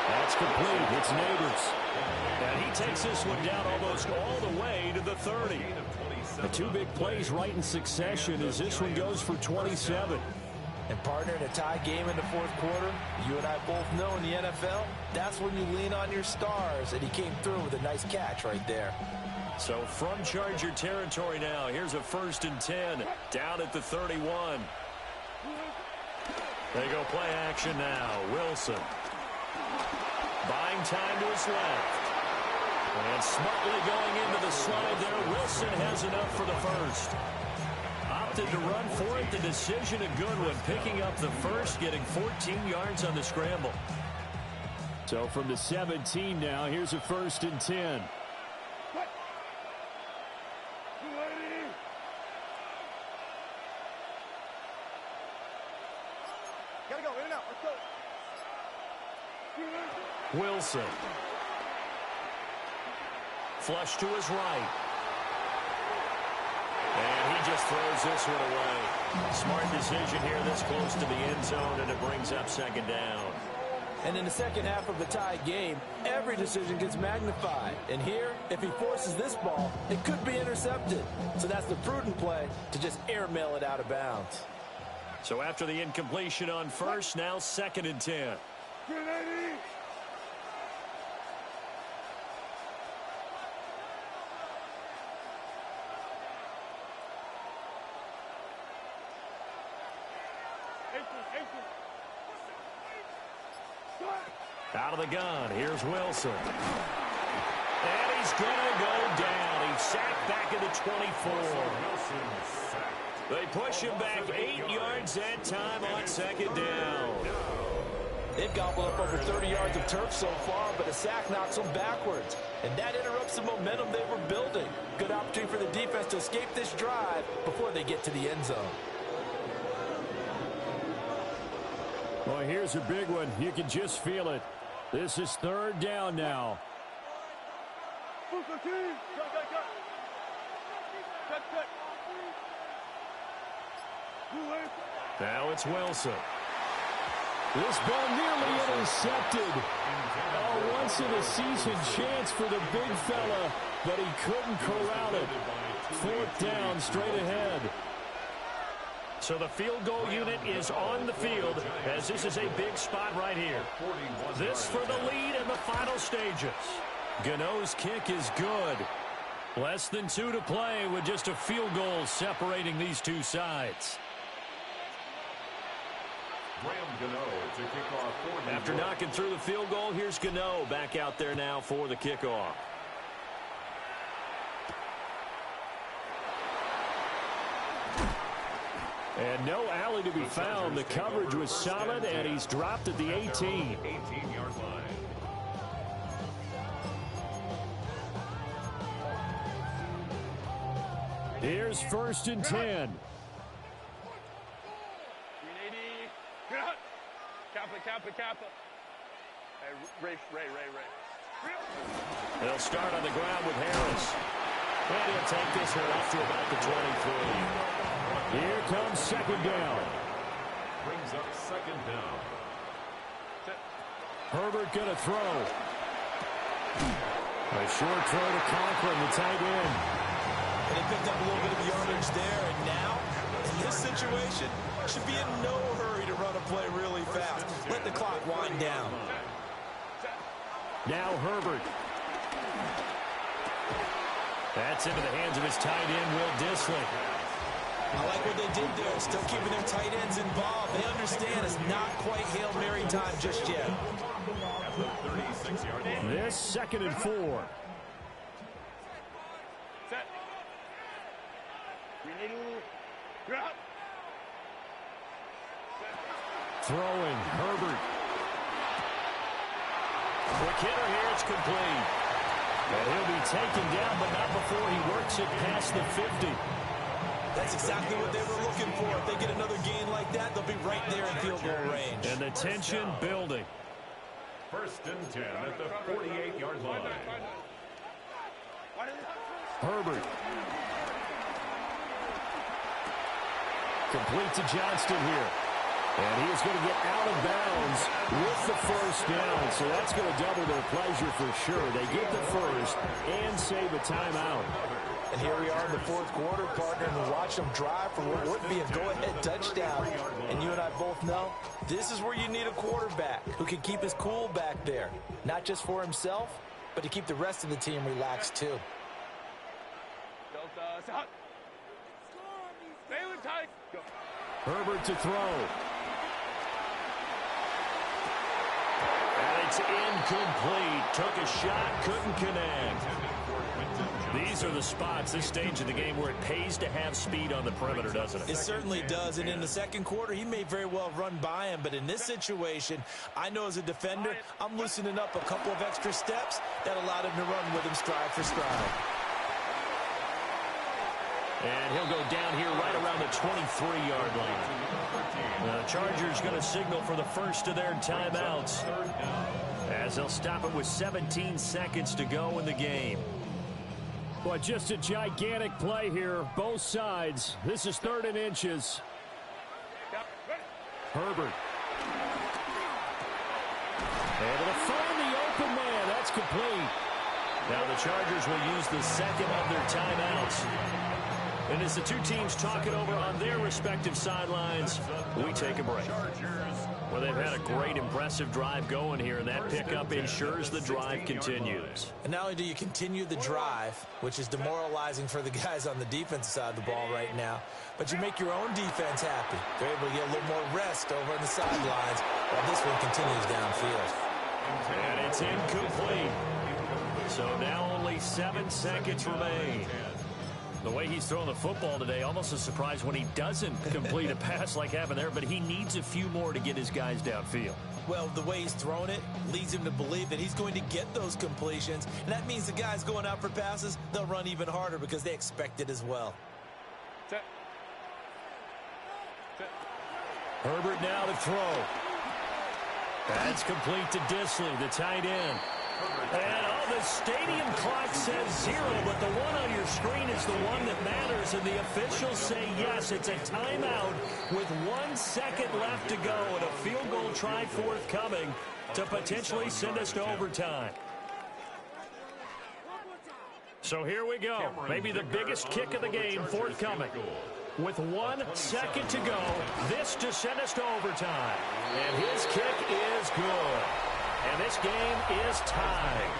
That's complete. It's Neighbors. And he takes this one down almost all the way to the 30. The 2 big plays right in succession as this one goes for 27. And partner, in a tie game in the fourth quarter, you and I both know in the NFL, that's when you lean on your stars, and he came through with a nice catch right there. So from Charger territory now, here's a 1st and 10 down at the 31. They go play action now. Wilson buying time to his left. And smartly going into the slide there. Wilson has enough for the first. Opted to run for it. The decision a good one. Picking up the first, getting 14 yards on the scramble. So from the 17 now, here's a 1st and 10. Wilson. Flush to his right. And he just throws this one away. Smart decision here this close to the end zone, and it brings up 2nd down. And in the second half of a tie game, every decision gets magnified. And here, if he forces this ball, it could be intercepted. So that's the prudent play to just airmail it out of bounds. So after the incompletion on first, now 2nd and 10. Out of the gun, here's Wilson. And he's going to go down. He's sacked back at the 24. They push him back 8 yards that time on 2nd down. They've gobbled up over 30 yards of turf so far, but a sack knocks them backwards. And that interrupts the momentum they were building. Good opportunity for the defense to escape this drive before they get to the end zone. Well, here's a big one. You can just feel it. This is 3rd down now. Now it's Wilson. This ball nearly intercepted. A once-in-a-season chance for the big fella, but he couldn't corral it. 4th down, straight ahead. So the field goal unit is on the field, as this is a big spot right here. This for the lead in the final stages. Gano's kick is good. Less than 2 to play with just a field goal separating these two sides. After knocking through the field goal, here's Gano back out there now for the kickoff. And no alley to be found. The coverage was solid, and he's dropped at the 18. 18-yard line. Here's 1st and 10. Kappa. Hey, Ray. They'll start on the ground with Harris. And he'll take this one up to about the 23. Here comes 2nd down. Brings up 2nd down. Herbert going to throw. A short throw to Conklin, the tight end. And they picked up a little bit of yardage there, and now, in this situation, should be in no hurry to run a play really fast. Let the clock wind down. Now Herbert. That's into the hands of his tight end, Will Dissly. I like what they did there, still keeping their tight ends involved. They understand it's not quite Hail Mary time just yet. This 2nd and 4. Set. Throwing, Herbert. Quick hitter here, it's complete. And he'll be taken down, but not before he works it past the 50. That's exactly what they were looking for. If they get another gain like that, they'll be right there in field goal range. And the tension building. 1st and 10 at the 48-yard line. Herbert. Complete to Johnston here. And he is going to get out of bounds with the 1st down. So that's going to double their pleasure for sure. They get the 1st and save a timeout. And here we are in the 4th quarter, partner, and we watch them drive for what would be a go-ahead touchdown. And you and I both know this is where you need a quarterback who can keep his cool back there. Not just for himself, but to keep the rest of the team relaxed too. Herbert to throw. And it's incomplete. Took a shot, couldn't connect. These are the spots, this stage of the game, where it pays to have speed on the perimeter, doesn't it? It certainly does, and in the 2nd quarter, he may very well run by him, but in this situation, I know as a defender, I'm loosening up a couple of extra steps that allowed him to run with him stride for stride. And he'll go down here right around the 23-yard line. The Chargers going to signal for the first of their timeouts, as they'll stop it with 17 seconds to go in the game. Boy, just a gigantic play here, both sides. This is 3rd and inches. Herbert. Able to find the open man. That's complete. Now the Chargers will use the 2nd of their timeouts. And as the two teams talk it over on their respective sidelines, we take a break. Well, they've had a great, impressive drive going here, and that pickup ensures the drive continues. And not only do you continue the drive, which is demoralizing for the guys on the defensive side of the ball right now, but you make your own defense happy. They're able to get a little more rest over on the sidelines while this one continues downfield. And it's incomplete. So now only 7 seconds remain. The way he's throwing the football today, almost a surprise when he doesn't complete a pass like happened there, but he needs a few more to get his guys downfield. Well, the way he's thrown it leads him to believe that he's going to get those completions, and that means the guys going out for passes, they'll run even harder because they expect it as well. Herbert now to throw. That's complete to Dissly, the tight end. And the stadium clock says 0, but the one on your screen is the one that matters, and the officials say yes, it's a timeout with 1 second left to go, and a field goal try forthcoming to potentially send us to overtime. So here we go. Maybe the biggest kick of the game forthcoming. With 1 second to go, this to send us to overtime. And his kick is good. And this game is tied.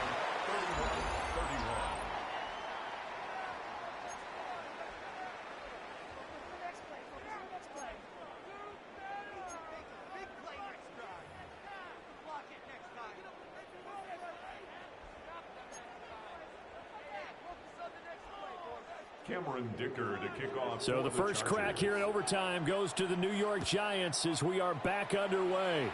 Dicker to kick off. So the first crack here in overtime goes to the New York Giants as we are back underway.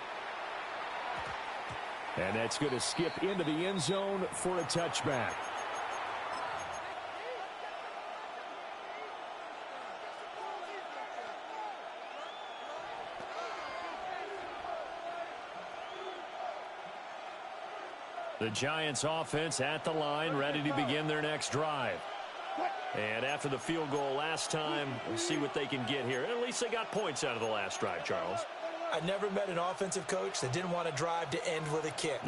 And that's going to skip into the end zone for a touchback. The Giants offense at the line, ready to begin their next drive. And after the field goal last time, we'll see what they can get here. At least they got points out of the last drive, Charles. I never met an offensive coach that didn't want to drive to end with a kick.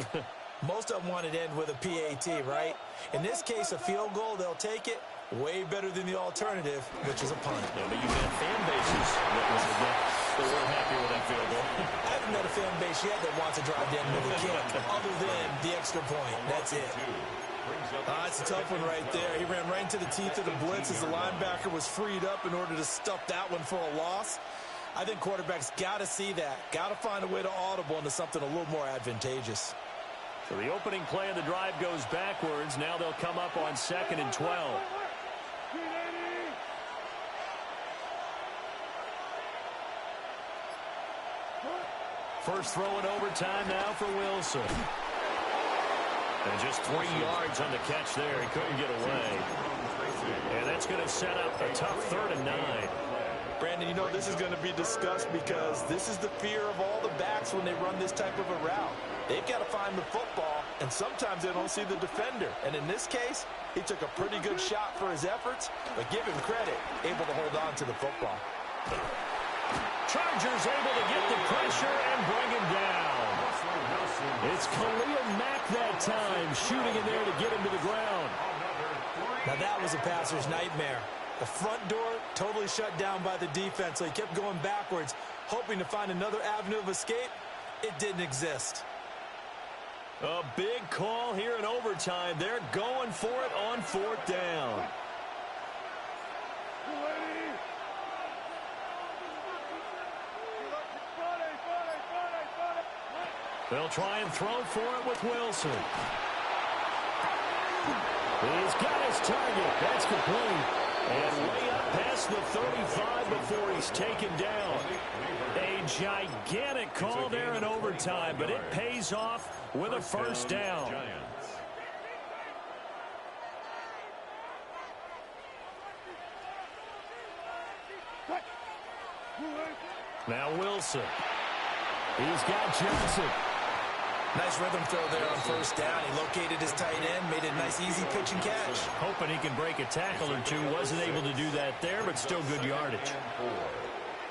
Most of them wanted to end with a PAT, right? In this case, a field goal, they'll take it. Way better than the alternative, which is a punt. Yeah, but you've got fan bases that weren't happy with that field goal. I haven't met a fan base yet that wants to drive to end with a kick, other than the extra point. That's it. That's a tough one right there. He ran right into the teeth of the blitz as the linebacker was freed up in order to stuff that one for a loss. I think quarterbacks got to see that. Got to find a way to audible into something a little more advantageous. So the opening play of the drive goes backwards. Now they'll come up on 2nd and 12. First throw in overtime now for Wilson. And just 3 yards on the catch there. He couldn't get away. And that's going to set up a tough 3rd and 9. Brandon, you know this is going to be discussed because this is the fear of all the backs when they run this type of a route. They've got to find the football, and sometimes they don't see the defender. And in this case, he took a pretty good shot for his efforts, but give him credit, able to hold on to the football. Chargers able to get the pressure and bring him down. It's Khalil Mack that time, shooting in there to get him to the ground. Now that was a passer's nightmare. The front door totally shut down by the defense, so he kept going backwards, hoping to find another avenue of escape. It didn't exist. A big call here in overtime. They're going for it on 4th down. They'll try and throw for it with Wilson. He's got his target. That's complete. And way up past the 35 before he's taken down. A gigantic call there in overtime, but it pays off with a first down. Now Wilson. He's got Johnson. Nice rhythm throw there on 1st down. He located his tight end, made it a nice easy pitch and catch. Hoping he can break a tackle or two. Wasn't able to do that there, but still good yardage.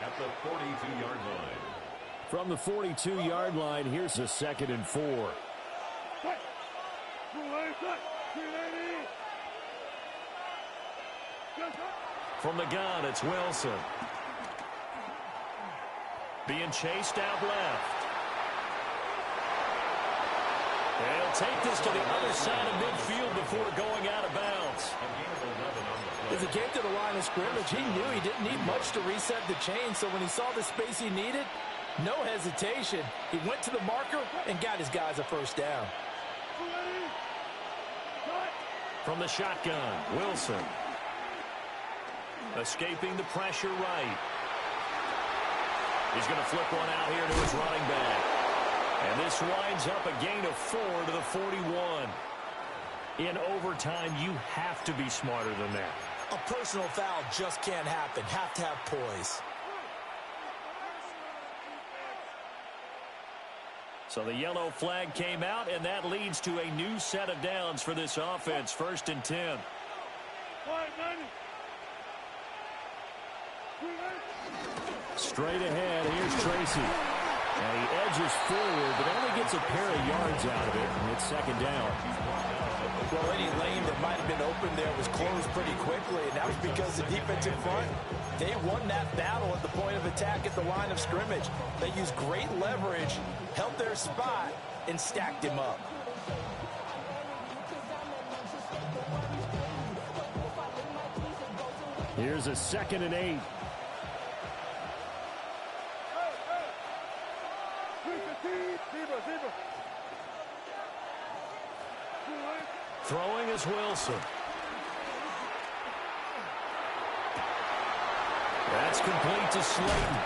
At the 42-yard line. From the 42-yard line, here's a 2nd and 4. From the gun, it's Wilson. Being chased out left. They'll take this to the other side of midfield before going out of bounds. As he came to the line of scrimmage, he knew he didn't need much to reset the chain, so when he saw the space he needed, no hesitation. He went to the marker and got his guys a first down. From the shotgun, Wilson. Escaping the pressure right. He's going to flip one out here to his running back. And this winds up a gain of 4 to the 41. In overtime, you have to be smarter than that. A personal foul just can't happen. Have to have poise. So the yellow flag came out, and that leads to a new set of downs for this offense. 1st and 10. Straight ahead, here's Tracy. And he edges forward, but only gets a pair of yards out of it, and it's 2nd down. Well, any lane that might have been open there was closed pretty quickly, and that was because the defensive front, they won that battle at the point of attack at the line of scrimmage. They used great leverage, held their spot, and stacked him up. Here's a 2nd and 8. Throwing is Wilson. That's complete to Slayton.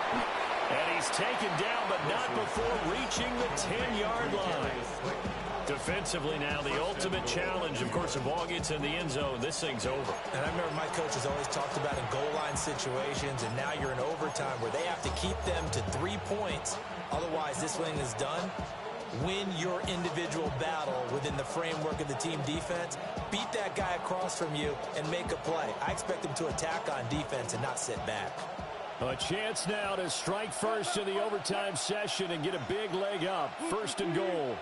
And he's taken down, but not before reaching the 10-yard line. Defensively now, the ultimate challenge. Of course, the ball gets in the end zone. This thing's over. And I remember my coaches always talked about in goal line situations, and now you're in overtime where they have to keep them to 3 points. Otherwise, this thing is done. win your individual battle within the framework of the team defense, beat that guy across from you and make a play. I expect him to attack on defense and not sit back. A chance now to strike first in the overtime session and get a big leg up. First and goal.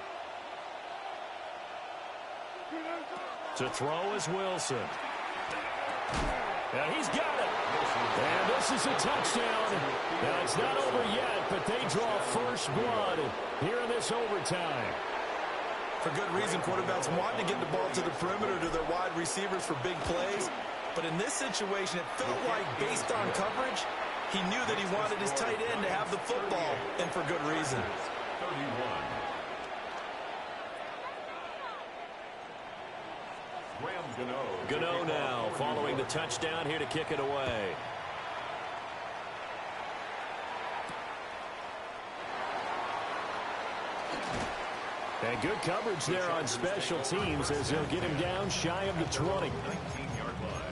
To throw is Wilson. And he's got it. And this is a touchdown. Now, it's not over yet, but they draw first blood here in this overtime. For good reason, quarterbacks want to get the ball to the perimeter to their wide receivers for big plays. But in this situation, it felt like, based on coverage, he knew that he wanted his tight end to have the football, and for good reason. 31. Gano now, following the touchdown, here to kick it away. And good coverage there on special teams as they'll get him down shy of the 20. 19-yard line.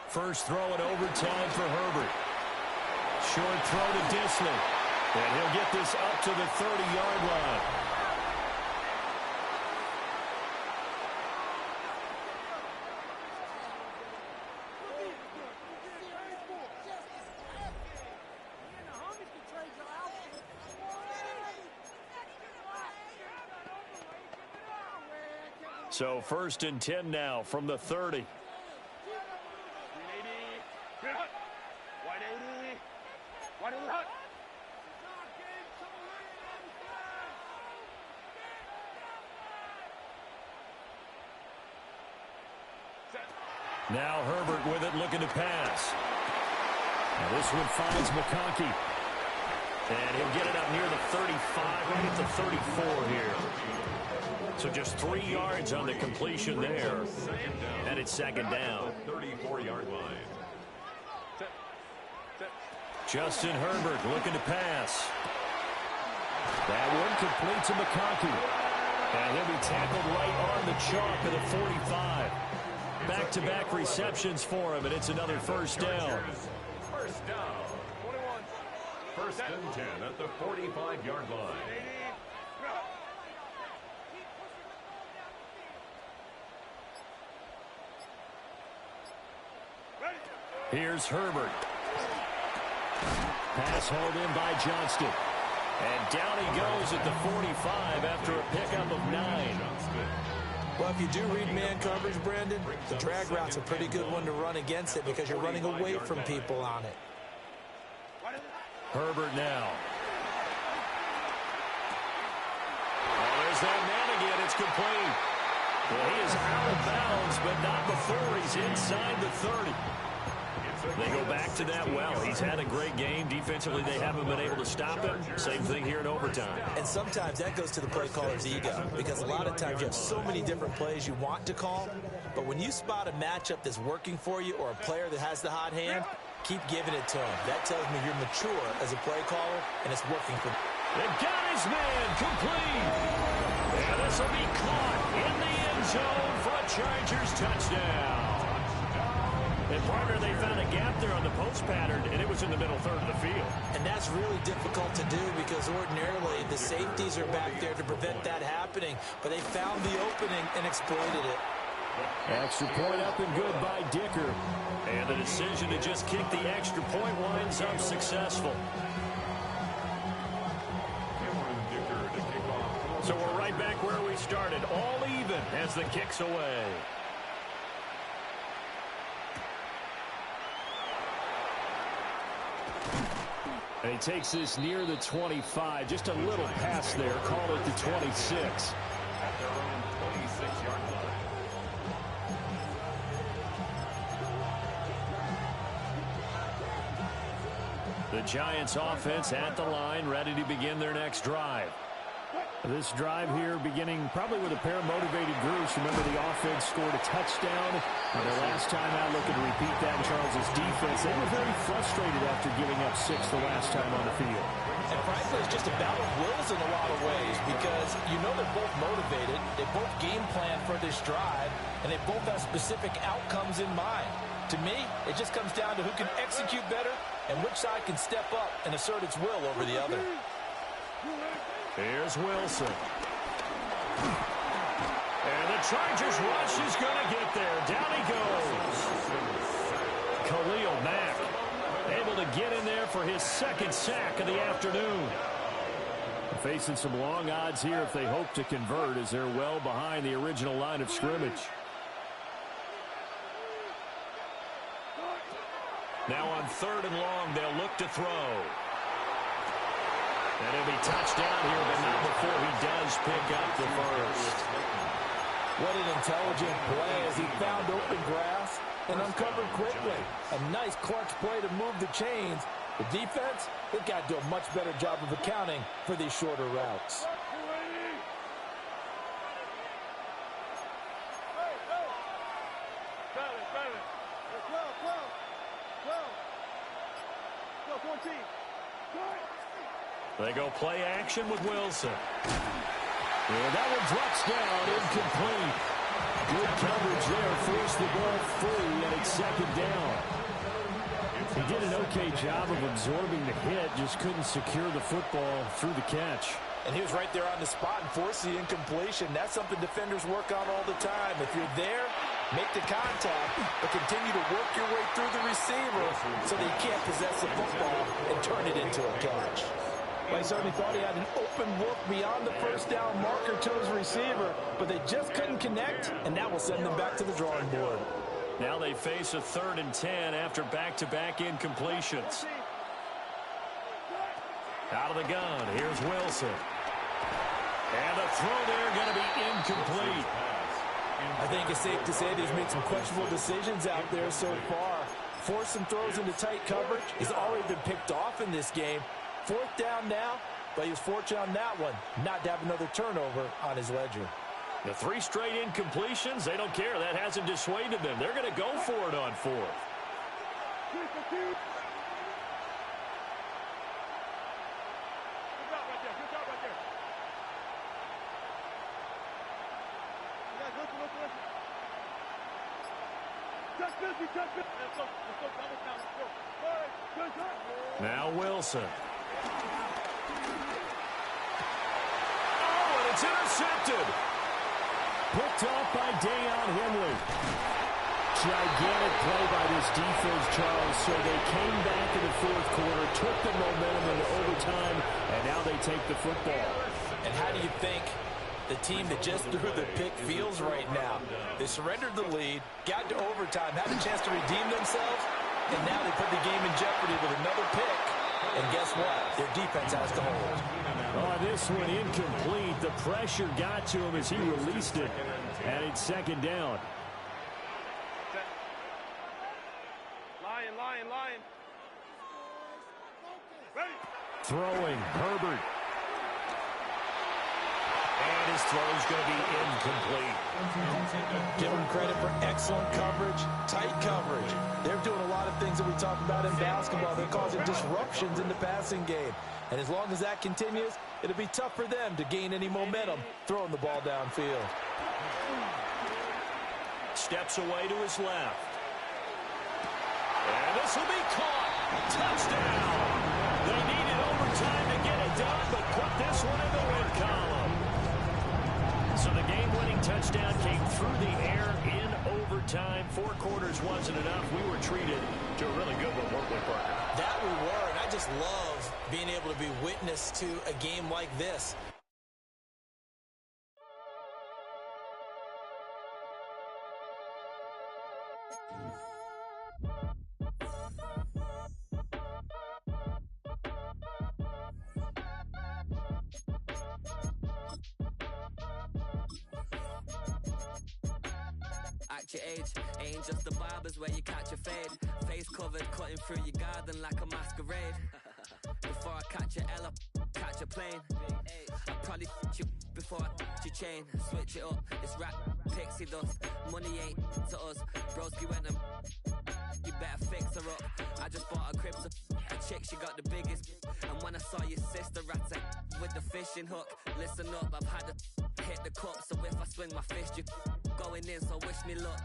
First throw in overtime for Herbert. Short throw to Disley. And he'll get this up to the 30-yard line. So first and 10 now from the 30. Now Herbert with it, looking to pass. Now this one finds McConkey. And he'll get it up near the 35, right at the 34 here. So just 3 yards on the completion there. And it's second down. 34-yard line. Justin Herbert looking to pass. That one complete to McConkey. And he'll be tackled right on the chalk at the 45. Back-to-back receptions for him, and it's another first down. First down. 21. First and 10 at the 45-yard line. Here's Herbert. Pass hauled in by Johnston. And down he goes at the 45 after a pickup of 9. Well, if you do read man coverage, Brandon, the drag route's a pretty good one to run against it because you're running away from people on it. Herbert now. Oh, there's that man again. It's complete. Well, he is out of bounds, but not before he's inside the 30. They go back to that well. He's had a great game. Defensively, they haven't been able to stop him. Same thing here in overtime. And sometimes that goes to the play caller's ego because a lot of times you have so many different plays you want to call, but when you spot a matchup that's working for you or a player that has the hot hand, keep giving it to him. That tells me you're mature as a play caller, and it's working for you. And got his man complete. And this will be caught in the end zone for a Chargers touchdown. And partner, they found a gap there on the post pattern, and it was in the middle third of the field. And that's really difficult to do because ordinarily the safeties are back there to prevent that happening, but they found the opening and exploited it. Extra point up and good by Dicker. And the decision to just kick the extra point winds up successful. So we're right back where we started, all even as the kick's away. And he takes this near the 25. Just a little pass there. Call it the 26. At their own 26-yard line. The Giants offense at the line, ready to begin their next drive. This drive here beginning probably with a pair of motivated groups. Remember, the offense scored a touchdown. Their last time out looking to repeat that in Charles' defense. They were very frustrated after giving up 6 the last time on the field. And frankly, it's just a battle of wills in a lot of ways because you know they're both motivated, they both game plan for this drive, and they both have specific outcomes in mind. To me, it just comes down to who can execute better and which side can step up and assert its will over the other. Here's Wilson. And the Chargers rush is going to get there. Down he goes. Khalil Mack able to get in there for his second sack of the afternoon. Facing some long odds here if they hope to convert as they're well behind the original line of scrimmage. Now on 3rd and long, they'll look to throw. And it'll be touchdown here, but not before he does pick up the first. What an intelligent play as he found open grass and uncovered quickly. A nice clutch play to move the chains. The defense, they've got to do a much better job of accounting for these shorter routes. They go play action with Wilson. And that one drops down, incomplete. Good coverage there, forced the ball free, and it's 2nd down. He did an okay job of absorbing the hit, just couldn't secure the football through the catch. And he was right there on the spot and forced the incompletion. That's something defenders work on all the time. If you're there, make the contact, but continue to work your way through the receiver so that you can't possess the football and turn it into a catch. Well, he certainly thought he had an open look beyond the first down marker to his receiver, but they just couldn't connect, and that will send them back to the drawing board. Now they face a 3rd and 10 after back-to-back incompletions. Out of the gun, here's Wilson. And the throw there going to be incomplete. I think it's safe to say that he's made some questionable decisions out there so far. Forced some throws into tight coverage. He's already been picked off in this game. 4th down now, but he was fortunate on that one not to have another turnover on his ledger. The 3 straight incompletions, they don't care. That hasn't dissuaded them. They're going to go for it on 4th. Now Wilson. Oh, and it's intercepted. Picked off by Deion Henry. Gigantic play by this defense, Charles. So they came back in the 4th quarter, took the momentum into overtime, and now they take the football. And how do you think the team that just threw the pick feels right now? They surrendered the lead, got to overtime, had a chance to redeem themselves, and now they put the game in jeopardy with another pick. And guess what? Their defense has to hold. Oh, this one incomplete. The pressure got to him as he released it, and it's 2nd down. Lion. Ready. Throwing, Herbert. And his throw is going to be incomplete. Give them credit for excellent coverage, tight coverage. They're doing a lot of things that we talk about in basketball. They're causing disruptions in the passing game. And as long as that continues, it'll be tough for them to gain any momentum throwing the ball downfield. Steps away to his left. And this will be caught. Touchdown. They needed overtime to get it done, but put this one in the win column. So the game-winning touchdown came through the air in overtime. 4 quarters wasn't enough. We were treated to a really good one, weren't we, Parker? That we were, and I just love being able to be witness to a game like this. At your age, ain't just the barbers where you catch a fade. Face covered, cutting through your garden like a masquerade. Before I catch a L, catch a plane. I probably f*** you before I f*** your chain. Switch it up, it's rap, pixie dust. Money ain't to us. Broski went and You better fix her up. I just bought a crib to a chick, she got the biggest. And when I saw your sister at it with the fishing hook, listen up, I've had to hit the cup. So if I swing my fist, you going in, so wish me luck.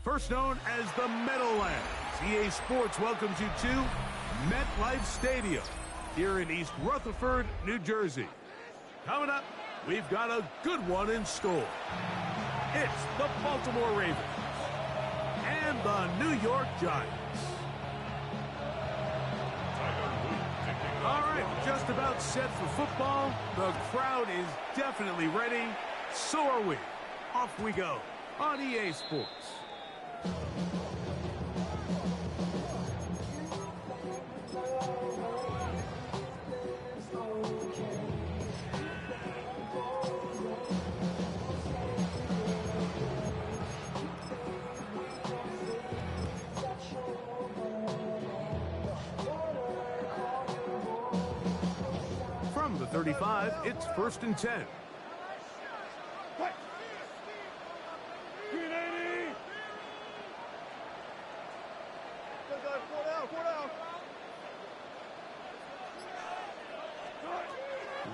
First known as the Meadowlands, EA Sports welcomes you to MetLife Stadium here in East Rutherford, New Jersey. Coming up, we've got a good one in store. It's the Baltimore Ravens and the New York Giants. All right, just about set for football. The crowd is definitely ready. So are we. Off we go on EA Sports. From the 35, it's 1st and 10.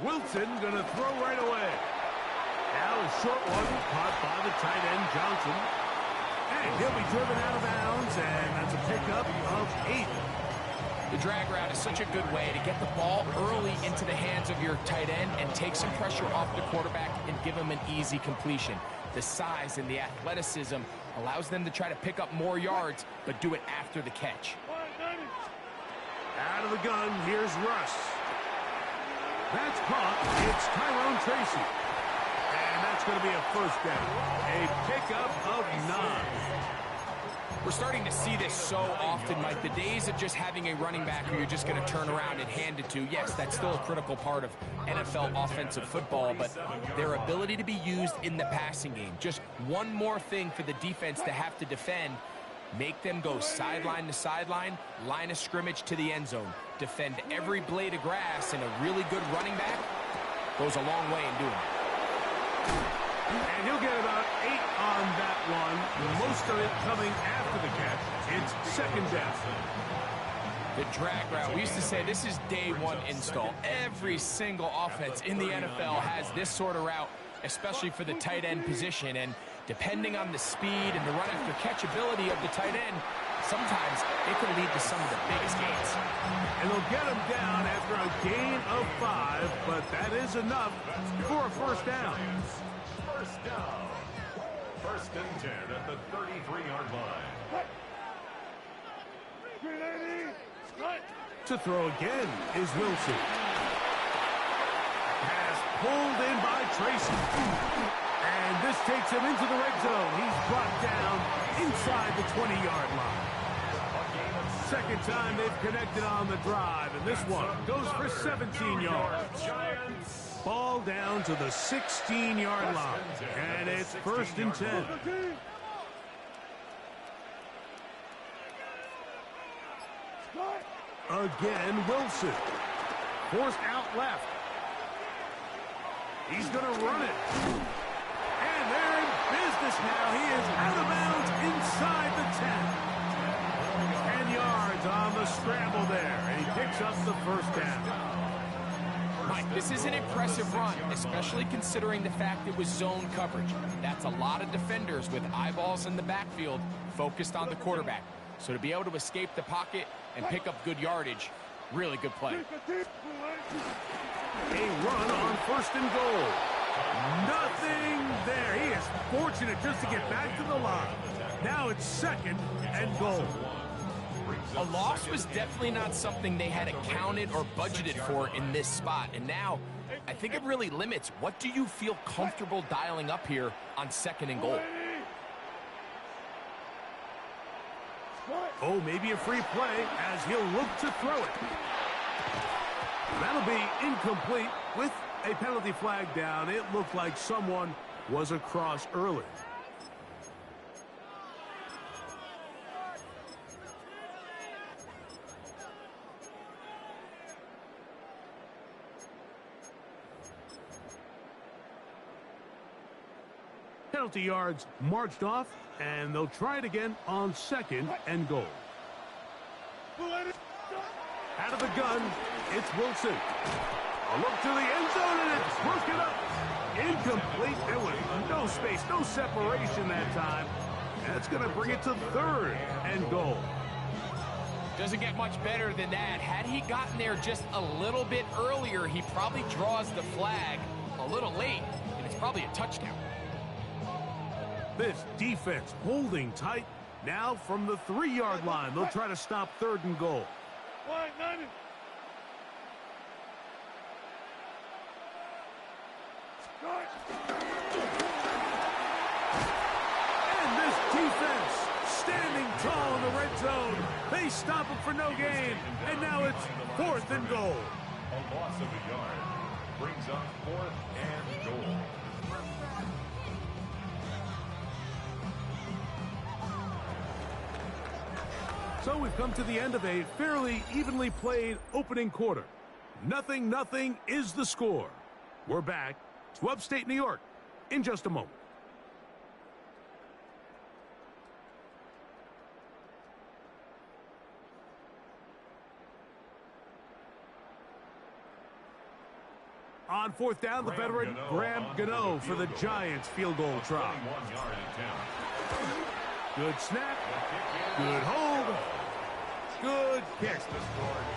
Wilson gonna throw right away. Now a short one caught by the tight end Johnson. And he'll be driven out of bounds, and that's a pickup of 8. The drag route is such a good way to get the ball early into the hands of your tight end and take some pressure off the quarterback and give him an easy completion. The size and the athleticism allows them to try to pick up more yards, but do it after the catch. Out of the gun, here's Russ. That's caught. It's Tyrone Tracy. And that's going to be a first down. A pickup of 9. We're starting to see this so often, Mike. The days of just having a running back who you're just going to turn around and hand it to, yes, that's still a critical part of NFL offensive football, but their ability to be used in the passing game. Just one more thing for the defense to have to defend. Make them go sideline to sideline, line of scrimmage to the end zone. Defend every blade of grass, and a really good running back goes a long way in doing it. And he'll get about 8 on that one. Most of it coming after the catch. It's 2nd down. The drag route, we used to say this is day one install. Every single offense in the NFL has this sort of route, especially for the tight end position. And depending on the speed and the run after catch ability of the tight end, sometimes it can lead to some of the biggest gains. And they'll get him down after a gain of 5, but that is enough for a first down. First down. 1st and 10 at the 33-yard line. To throw again is Wilson. Pass pulled in by Tracy. And this takes him into the red zone. He's brought down inside the 20-yard line. 2nd time they've connected on the drive, and this one goes for 17 yards. Ball down to the 16-yard line, and it's 1st and 10. Again, Wilson. Forced out left. He's going to run it. And they're in business now. He is out of bounds inside the 10. 10 yards on the scramble there, and he picks up the first down. Mike, this is an impressive run, especially considering the fact it was zone coverage. That's a lot of defenders with eyeballs in the backfield focused on the quarterback. So to be able to escape the pocket and pick up good yardage, really good play. A run on 1st and goal. Nothing there. He is fortunate just to get back to the line. Now it's 2nd and goal. A loss was definitely not something they had accounted or budgeted for in this spot. And now, I think it really limits what do you feel comfortable dialing up here on 2nd and goal. Oh, maybe a free play as he'll look to throw it. That'll be incomplete with a penalty flag down. It looked like someone was across early. Penalty yards marched off, and they'll try it again on 2nd and goal. Out of the gun, it's Wilson. A look to the end zone, and it's broken up. Incomplete. There was no space, no separation that time. That's going to bring it to 3rd and goal. Doesn't get much better than that. Had he gotten there just a little bit earlier, he probably draws the flag a little late, and it's probably a touchdown. This defense holding tight. Now from the 3-yard line, they'll try to stop 3rd and goal. And this defense standing tall in the red zone. They stop him for no gain, and now it's 4th and goal. A loss of a yard brings up 4th and goal. So we've come to the end of a fairly evenly played opening quarter. 0-0 is the score. We're back to upstate New York in just a moment. On 4th down, the veteran Graham Gano for the Giants field goal try. Good snap. Good hold. Good kick.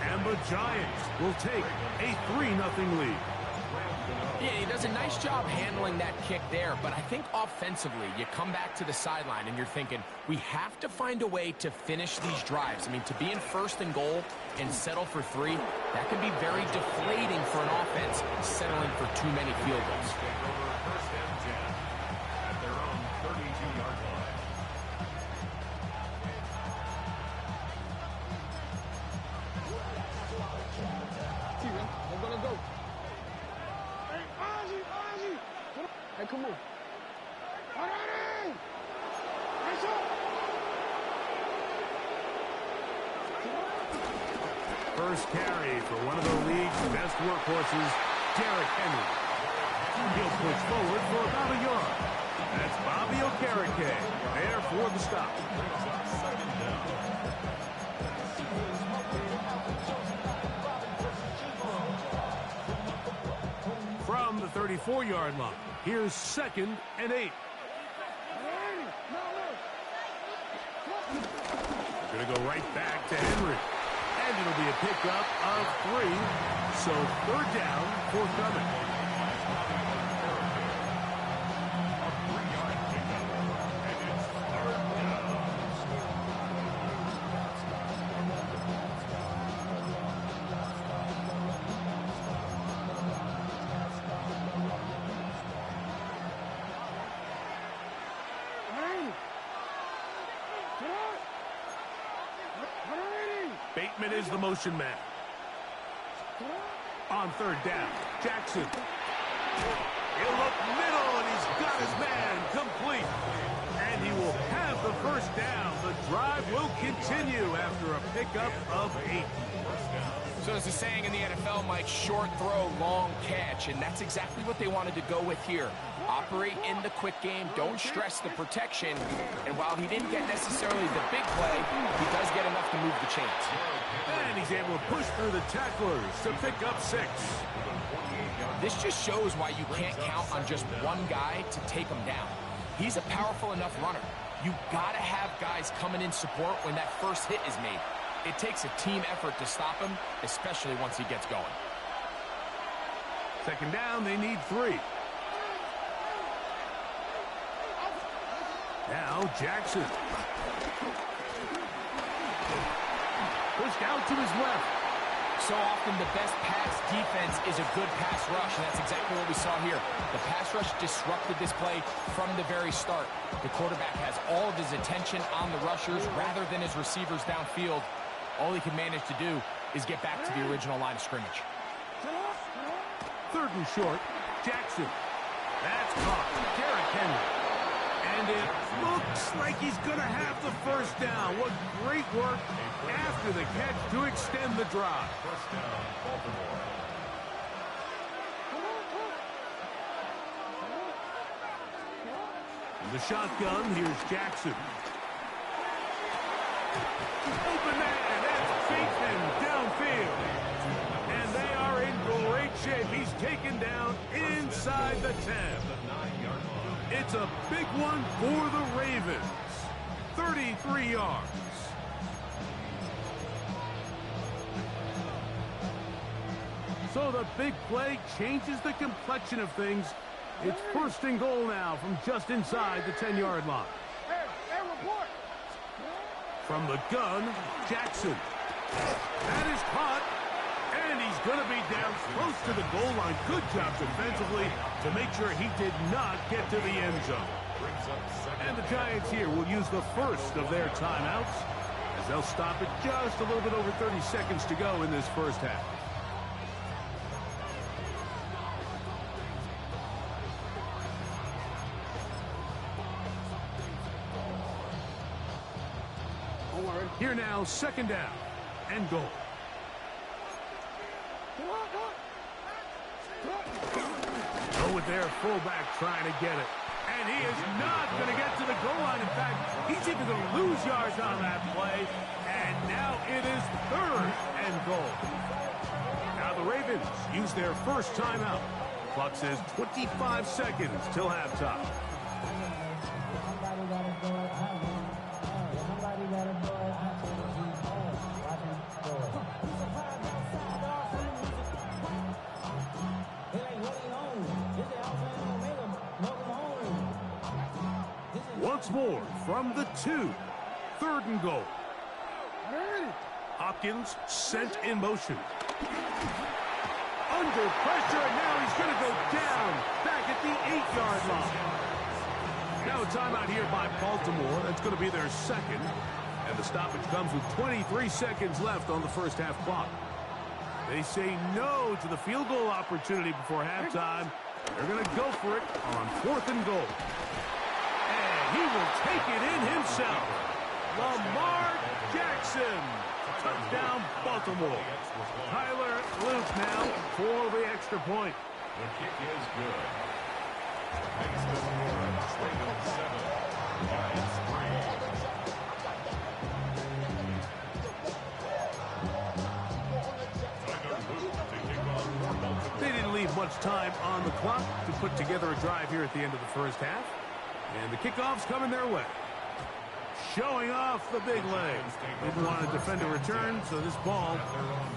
And the Giants will take a 3-0 lead. Yeah, he does a nice job handling that kick there, but I think offensively, you come back to the sideline and you're thinking, we have to find a way to finish these drives. I mean, to be in 1st and goal and settle for 3, that can be very deflating for an offense settling for too many field goals. First and 10 at their own 32-yard line. I'm gonna go. Hey, come on. First carry for one of the league's best workhorses, Derrick Henry. He'll push forward for about a yard. That's Bobby Okereke there for the stop. From the 34-yard line, here's 2nd and 8. Going to go right back to Henry. And it'll be a pickup of 3. So 3rd down, forthcoming. Bateman is the motion man. On 3rd down, Jackson. He'll look middle, and he's got his man complete. And he will have the 1st down. The drive will continue after a pickup of 8. So there's a saying in the NFL, Mike, short throw, long catch, and that's exactly what they wanted to go with here. Operate in the quick game, don't stress the protection, and while he didn't get necessarily the big play, he does get enough to move the chains. And he's able to push through the tacklers to pick up 6. This just shows why you can't count on just one guy to take him down. He's a powerful enough runner. You gotta have guys coming in support when that first hit is made. It takes a team effort to stop him, especially once he gets going. 2nd down, they need 3. Now Jackson. Pushed out to his left. So often the best pass defense is a good pass rush, and that's exactly what we saw here. The pass rush disrupted this play from the very start. The quarterback has all of his attention on the rushers rather than his receivers downfield. All he can manage to do is get back to the original line of scrimmage. 3rd and short, Jackson. That's caught. Derrick Henry. And it looks like he's going to have the 1st down. What great work after the catch to extend the drive. First down, Baltimore. The shotgun, here's Jackson. Open man, that's Bateman downfield. And they are in great shape. He's taken down inside the 10. It's a big one for the Ravens. 33 yards. So the big play changes the complexion of things. It's first and goal now from just inside the 10-yard line. From the gun, Jackson. That is caught, and he's going to be down close to the goal line. Good job defensively to make sure he did not get to the end zone. And the Giants here will use the first of their timeouts as they'll stop it just a little bit over 30 seconds to go in this first half. Here now, second down and goal. Go with their fullback trying to get it. And he is not going to get to the goal line. In fact, he's even going to lose yards on that play. And now it is third and goal. Now the Ravens use their first timeout. Clock says 25 seconds till halftime. Once more from the 2. Third and goal. Hopkins sent in motion. Under pressure, and now he's going to go down back at the 8-yard line. Now a timeout here by Baltimore. That's going to be their second. And the stoppage comes with 23 seconds left on the first half clock. They say no to the field goal opportunity before halftime. They're going to go for it on 4th and goal. He will take it in himself. Lamar Jackson. Touchdown, Baltimore. Tyler Luke now for the extra point. The kick is good. Makes the score Ravens 7, Giants 3. They didn't leave much time on the clock to put together a drive here at the end of the first half. And the kickoff's coming their way. Showing off the big leg. Didn't want to defend a return, so this ball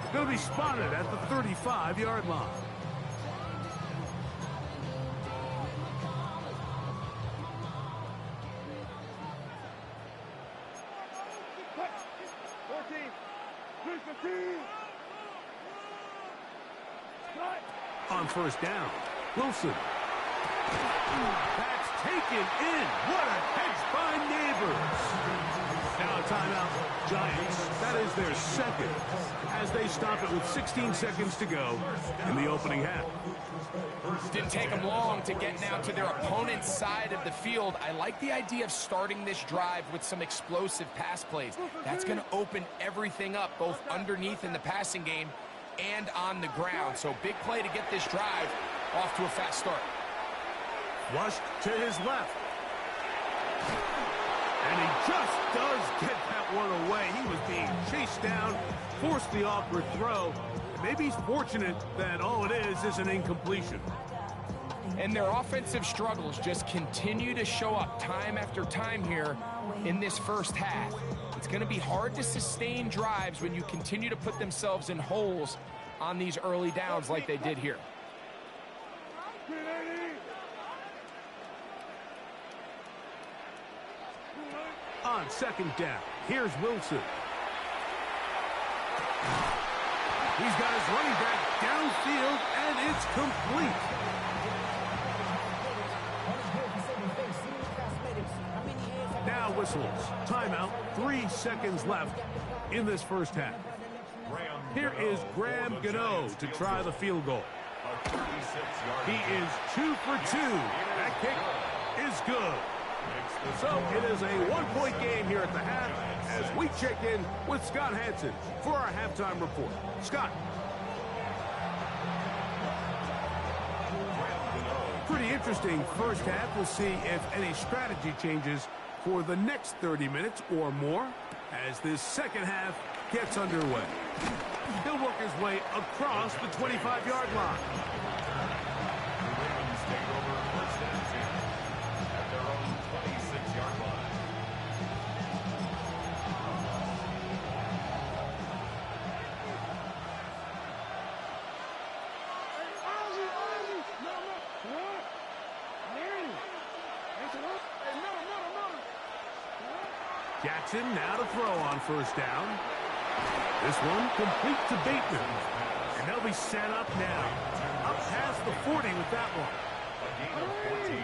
is going to be spotted at the 35-yard line. On first down, Wilson. That's taken in. What a catch by Neighbors. Now a timeout, Giants. That is their second as they stop it with 16 seconds to go in the opening half. Didn't take them long to get now to their opponent's side of the field. I like the idea of starting this drive with some explosive pass plays. That's going to open everything up, both underneath in the passing game and on the ground. So big play to get this drive off to a fast start. Flushed to his left. And he just does get that one away. He was being chased down, forced the awkward throw. Maybe he's fortunate that all it is an incompletion. And their offensive struggles just continue to show up time after time here in this first half. It's going to be hard to sustain drives when you continue to put themselves in holes on these early downs like they did here. On second down, here's Wilson. He's got his running back downfield, and it's complete. Now whistles. Timeout. 3 seconds left in this first half. Here is Graham Gano to try the field goal. He is 2 for 2. That kick is good. So it is a 1-point game here at the half as we check in with Scott Hansen for our halftime report. Scott. Pretty interesting first half. We'll see if any strategy changes for the next 30 minutes or more as this second half gets underway. He'll work his way across the 25-yard line. The Ravens take over first and 10 at their own 26-yard line. Jackson now to throw on first down. This one complete to Bateman. And they'll be set up now. Up past the 40 with that one. A gain of 14.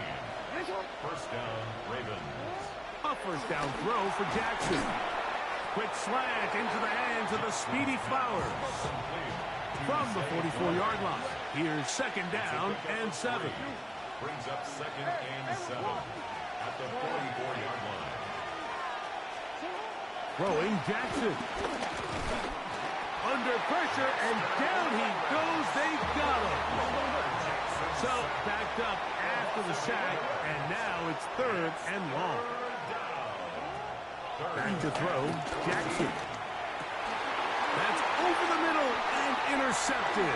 First down, Ravens. A first down throw for Jackson. Quick slant into the hands of the speedy Flowers. From the 44-yard line. Here's second down and 7. Brings up second and 7 at the 44-yard line. Throwing Jackson. Under pressure, and down he goes. They got him. So, backed up after the sack, and now it's third and long. Back to throw, Jackson. That's over the middle and intercepted.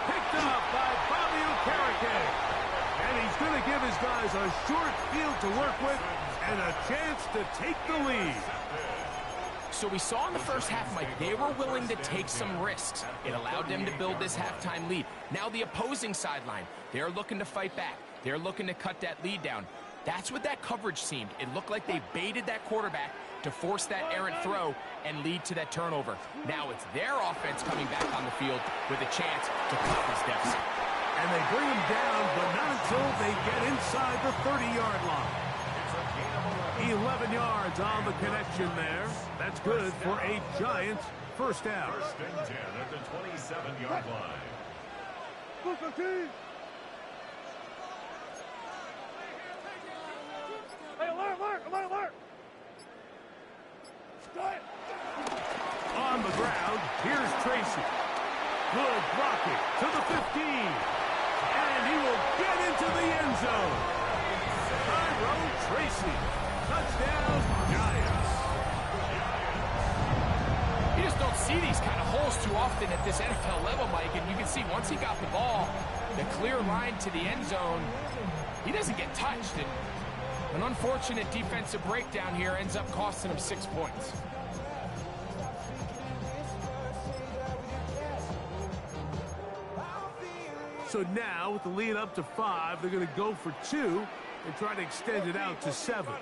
Picked up by Bobby Okereke. And he's going to give his guys a short field to work with and a chance to take the lead. So we saw in the first half, Mike, they were willing to take some risks. It allowed them to build this halftime lead. Now the opposing sideline, they're looking to fight back. They're looking to cut that lead down. That's what that coverage seemed. It looked like they baited that quarterback to force that errant throw and lead to that turnover. Now it's their offense coming back on the field with a chance to cut this deficit. And they bring him down, but not until they get inside the 30-yard line. 11 yards on the connection there. That's good for a Giants first down. First and 10 at the 27-yard line. Hey, alert! On the ground, here's Tracy. Good blocking to the 15. And he will get into the end zone. Tyrone Tracy. Touchdown, Giants. You just don't see these kind of holes too often at this NFL level, Mike. And you can see once he got the ball, the clear line to the end zone, he doesn't get touched. And an unfortunate defensive breakdown here ends up costing him 6 points. So now, with the lead up to 5, they're going to go for 2 and try to extend it out to 7.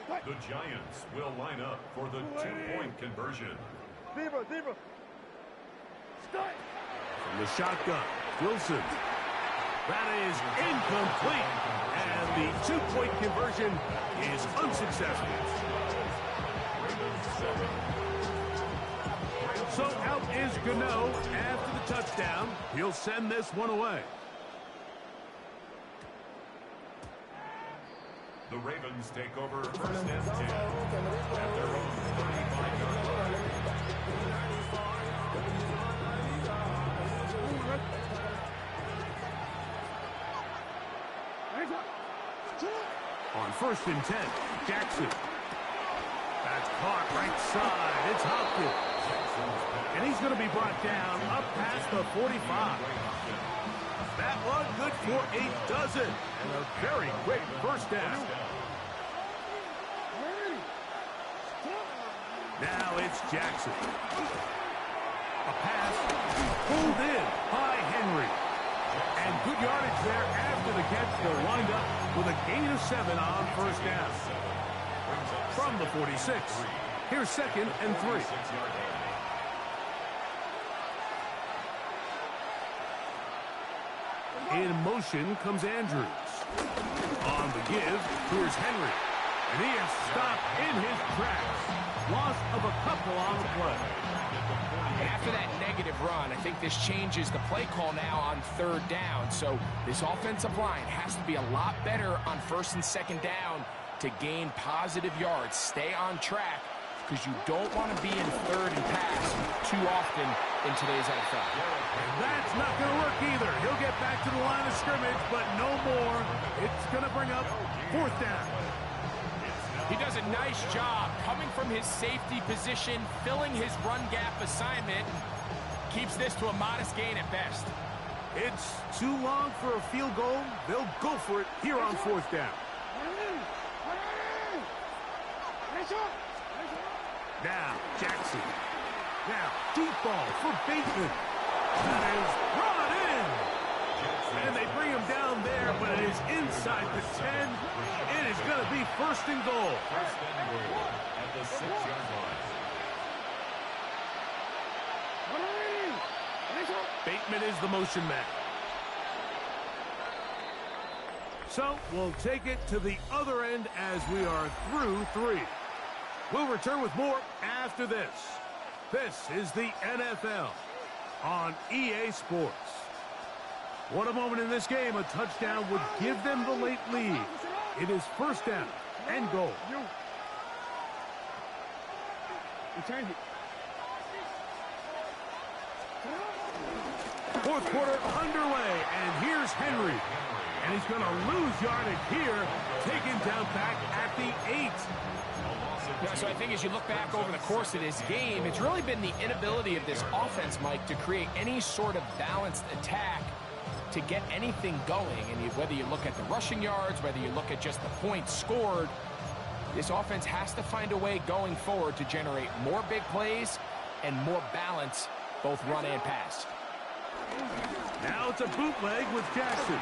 The Giants will line up for the 2-point conversion. Zebra. From the shotgun, Wilson. That is incomplete. And the 2-point conversion is unsuccessful. So out is Gano after the touchdown. He'll send this one away. The Ravens take over first and 10 at their own 35-yard line. On first and 10, Jackson. That's caught right side. It's Hopkins. And he's going to be brought down up past the 45. That one good for a dozen. And a very quick first down. Now it's Jackson. A pass pulled in by Henry. And good yardage there after the catch. They'll wind up with a gain of 7 on first down. From the 46. Here's second and 3. In motion comes Andrews. On the give, here's Henry. And he is stopped in his tracks. Loss of a couple on the play. After that negative run, I think this changes the play call now on third down. So this offensive line has to be a lot better on first and second down to gain positive yards. Stay on track because you don't want to be in third and pass too often in today's NFL. And that's not going to work either. He'll get back to the line of scrimmage, but no more. It's going to bring up 4th down. He does a nice job coming from his safety position, filling his run gap assignment. Keeps this to a modest gain at best. It's too long for a field goal. They'll go for it here on 4th down. Now, Jackson. Now, deep ball for Bateman. That is brought in. And they bring him down there, but it is inside the 10. It is going to be 1st and goal. At the 6-yard line. Bateman is the motion man. So we'll take it to the other end as we are through 3. We'll return with more after this. This is the NFL on EA Sports. What a moment in this game. A touchdown would give them the late lead. It is 1st down and goal. Fourth quarter underway, and here's Henry. And he's going to lose yardage here, taken down back at the 8. Yeah, so I think as you look back over the course of this game, it's really been the inability of this offense, Mike, to create any sort of balanced attack to get anything going. And whether you look at the rushing yards, whether you look at just the points scored, this offense has to find a way going forward to generate more big plays and more balance, both run and pass. Now it's a bootleg with Jackson.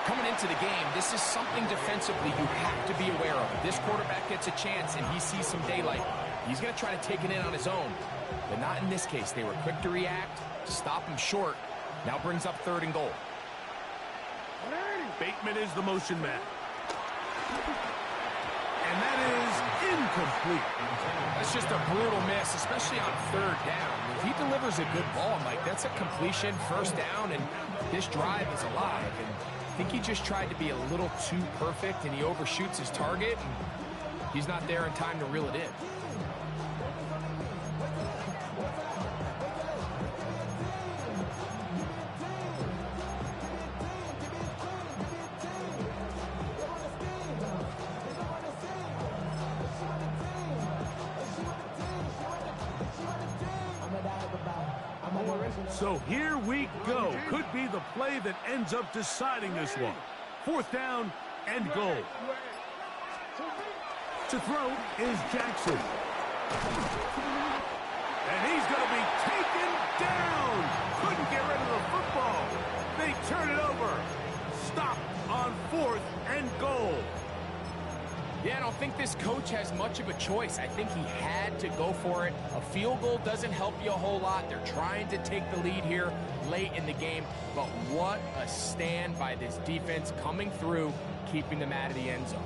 Coming into the game, this is something defensively you have to be aware of. If this quarterback gets a chance and he sees some daylight, he's going to try to take it in on his own. But not in this case. They were quick to react, stop him short. Now brings up 3rd and goal. Bateman is the motion man. And that is incomplete. That's just a brutal miss, especially on 3rd down. If he delivers a good ball, Mike, that's a completion, 1st down, and this drive is alive. And I think he just tried to be a little too perfect, and he overshoots his target, and he's not there in time to reel it in. So here we go. Could be the play that ends up deciding this one. 4th down and goal. To throw is Jackson. And he's going to be taken down. Couldn't get rid of the football. They turn it over. Stop on 4th and goal. Yeah, I don't think this coach has much of a choice. I think he had to go for it. A field goal doesn't help you a whole lot. They're trying to take the lead here late in the game. But what a stand by this defense coming through, keeping them out of the end zone.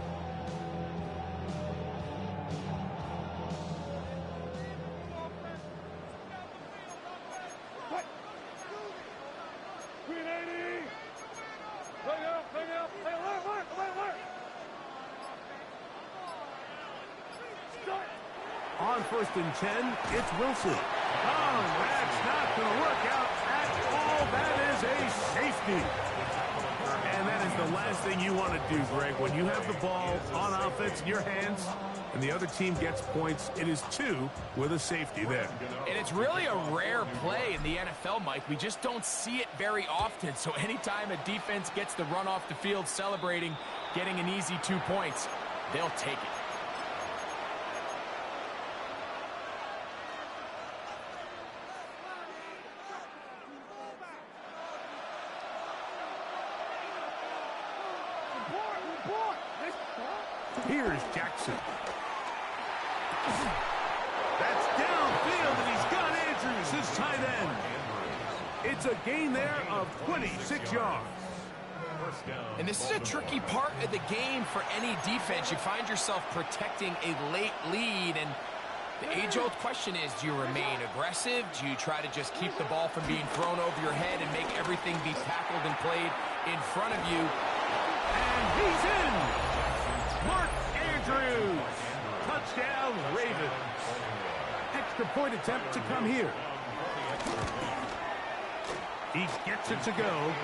On 1st and 10, it's Wilson. Oh, that's not going to work out at all. That is a safety. And that is the last thing you want to do, Greg. When you have the ball on offense in your hands and the other team gets points, it is 2 with a safety there. And it's really a rare play in the NFL, Mike. We just don't see it very often. So anytime a defense gets the run off the field celebrating, getting an easy 2 points, they'll take it. Here's Jackson. That's downfield, and he's got Andrews, his tight end. It's a gain there of 26 yards. And this is a tricky part of the game for any defense. You find yourself protecting a late lead, and the age-old question is, do you remain aggressive? Do you try to just keep the ball from being thrown over your head and make everything be tackled and played in front of you? And he's in! Mark Andrews! Touchdown, Ravens. extra point attempt to come here. He gets it to go,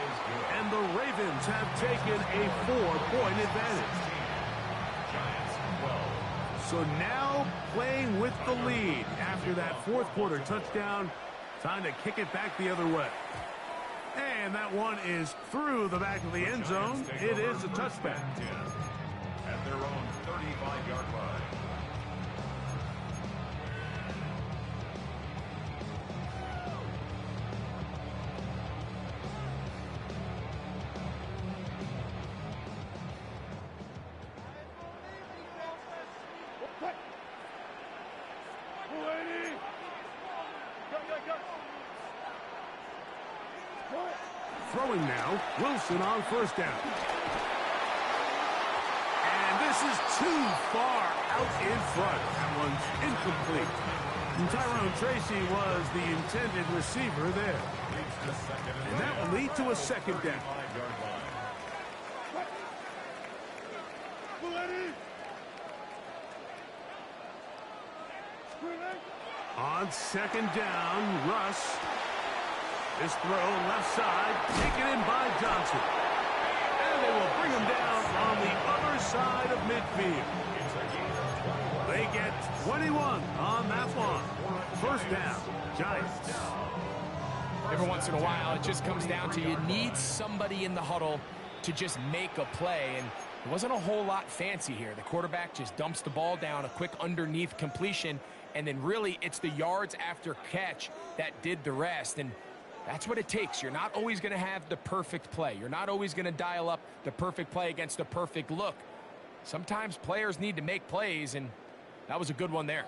and the Ravens have taken a 4-point advantage. So now playing with the lead after that fourth quarter touchdown. Time to kick it back the other way. And that one is through the back of the end zone. It is a touchback. At their own 35-yard line. Throwing now, Wilson on first down. And this is too far out in front. That one's incomplete. And Tyrone Tracy was the intended receiver there. And that will lead to a second down. On second down, Russ. This throw left side, taken in by Johnson. And they will bring him down on the other side of midfield. They get 21 on that one. First down, Giants. Every once in a while, it just comes down to you need somebody in the huddle to just make a play. And it wasn't a whole lot fancy here. The quarterback just dumps the ball down, a quick underneath completion, and then really it's the yards after catch that did the rest. And that's what it takes. You're not always going to have the perfect play. You're not always going to dial up the perfect play against the perfect look. Sometimes players need to make plays, and that was a good one there.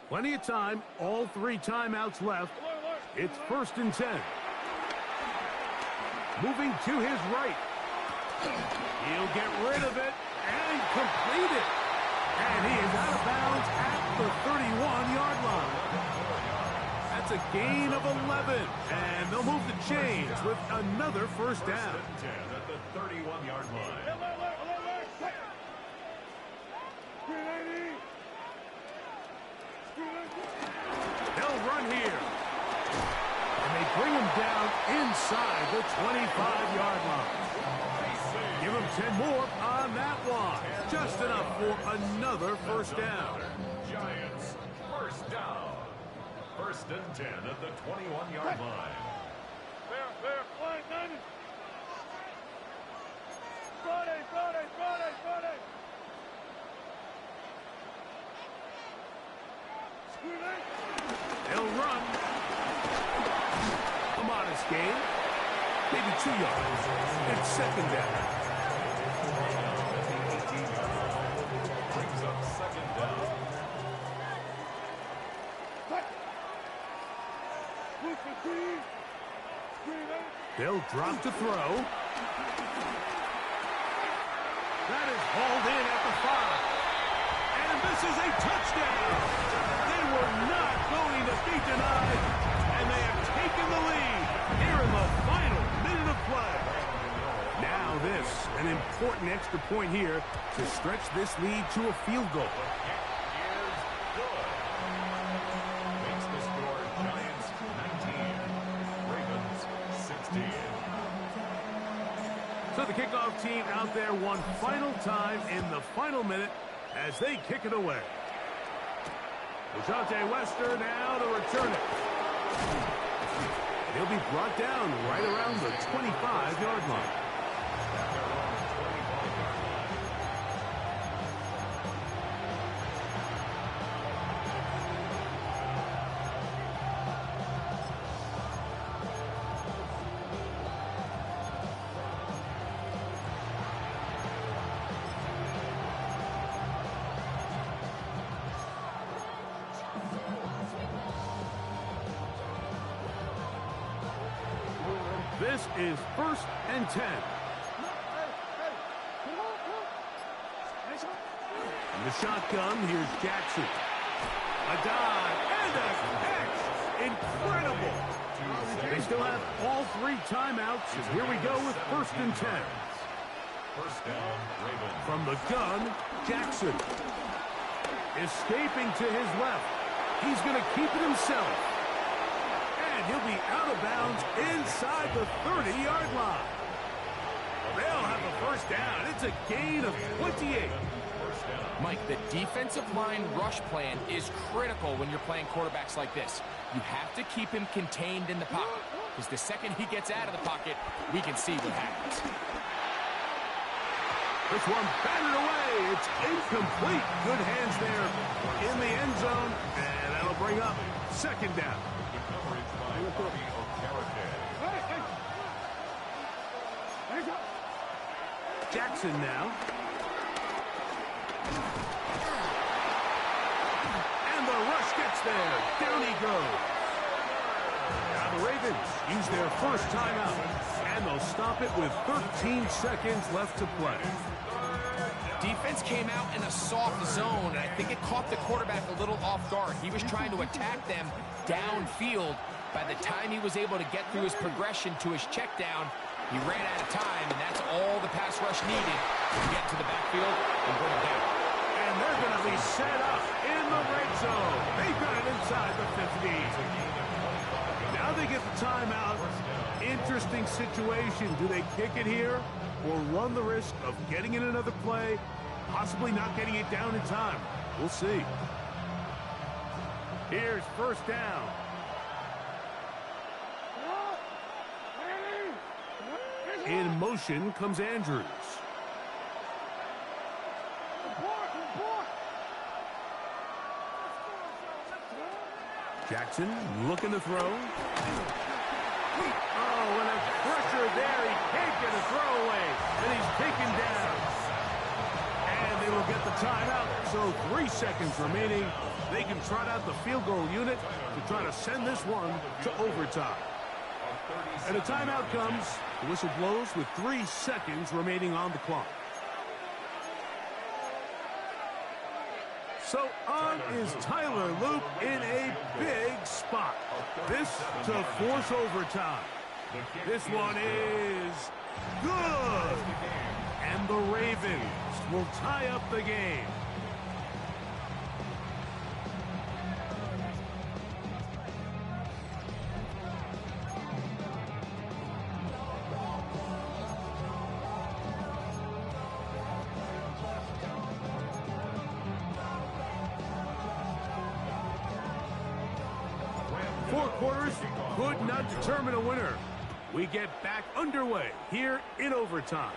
Plenty of time. All 3 timeouts left. It's 1st and 10. Moving to his right. He'll get rid of it and complete it. And he is out of bounds at the 31-yard line. That's a gain of 11, and they'll move the chains with another first down. At the 31-yard line. They'll run here. And they bring him down inside the 25-yard line. Give him 10 more on that one. Just enough for another first down. Giants, first down. 1st and 10 at the 21-yard line. Fair, line 90. Friday. They'll run. A modest gain. Maybe 2 yards. It's second down. Brings up second down. They'll drop to throw. That is hauled in at the 5. And this is a touchdown. They were not going to be denied. And they have taken the lead here in the final minute of play. Now this, an important extra point here to stretch this lead to a field goal. Makes the score Giants 19, Ravens 16. So the kickoff team out there one final time in the final minute as they kick it away. Dejounte Wester now to return it. He'll be brought down right around the 25-yard line. This is 1st and 10. In the shotgun, here's Jackson. A dive and a catch. Incredible. They still have all 3 timeouts, and here we go with 1st and 10. First down, Ravens. From the gun, Jackson. Escaping to his left. He's going to keep it himself. And he'll be out of bounds inside the 30-yard line. They'll have a first down. It's a gain of 28. Mike, the defensive line rush plan is critical when you're playing quarterbacks like this. You have to keep him contained in the pocket, because the second he gets out of the pocket, we can see what happens. This one batted away. It's incomplete. Good hands there in the end zone, and that'll bring up second down. Jackson now. And the rush gets there. Down he goes. Now the Ravens use their first timeout, and they'll stop it with 13 seconds left to play. Defense came out in a soft zone, and I think it caught the quarterback a little off guard. He was trying to attack them downfield. By the time he was able to get through his progression to his check down, he ran out of time, and that's all the pass rush needed to get to the backfield and bring it down. And they're going to be set up in the red zone. They've got it inside the 50. Now they get the timeout. Interesting situation. Do they kick it here or run the risk of getting in another play, possibly not getting it down in time? We'll see. Here's first down. In motion comes Andrews. Jackson looking to throw. Oh, and a pressure there. He can't get a throwaway, and he's taken down. And they will get the timeout. So 3 seconds remaining. They can trot out the field goal unit to try to send this one to overtime. And a timeout comes. The whistle blows with 3 seconds remaining on the clock. So on is Tyler Loop in a big spot. This to force overtime. This one is good. And the Ravens will tie up the game. Four quarters could not determine a winner. We get back underway here in overtime.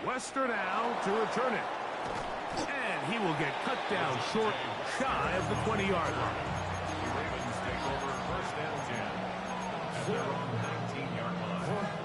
Wester now to return it. And he will get cut down short, shy of the 20-yard line. The Ravens take over first and 10 at their own 19-yard line.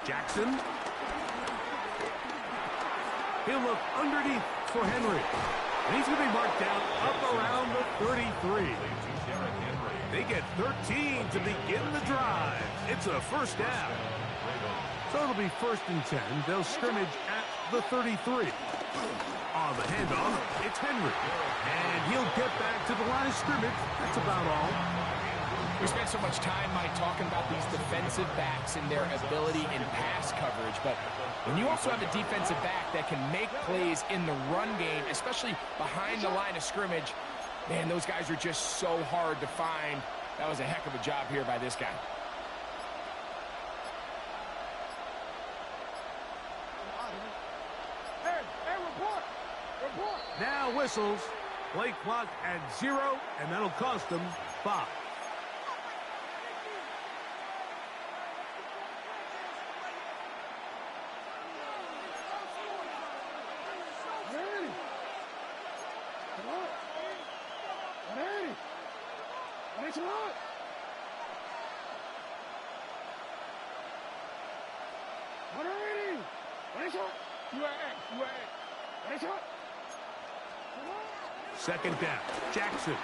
Jackson. He'll look underneath for Henry. And he's going to be marked down up around the 33. They get 13 to begin the drive. It's a first down. So it'll be first and 10. They'll scrimmage at the 33. On the handoff, it's Henry. And he'll get back to the line of scrimmage. That's about all. We spent so much time, Mike, talking about these defensive backs and their ability in pass coverage. But when you also have a defensive back that can make plays in the run game, especially behind the line of scrimmage, man, those guys are just so hard to find. That was a heck of a job here by this guy. Now whistles. Play clock at 0, and that'll cost them 5. Second down. Jackson.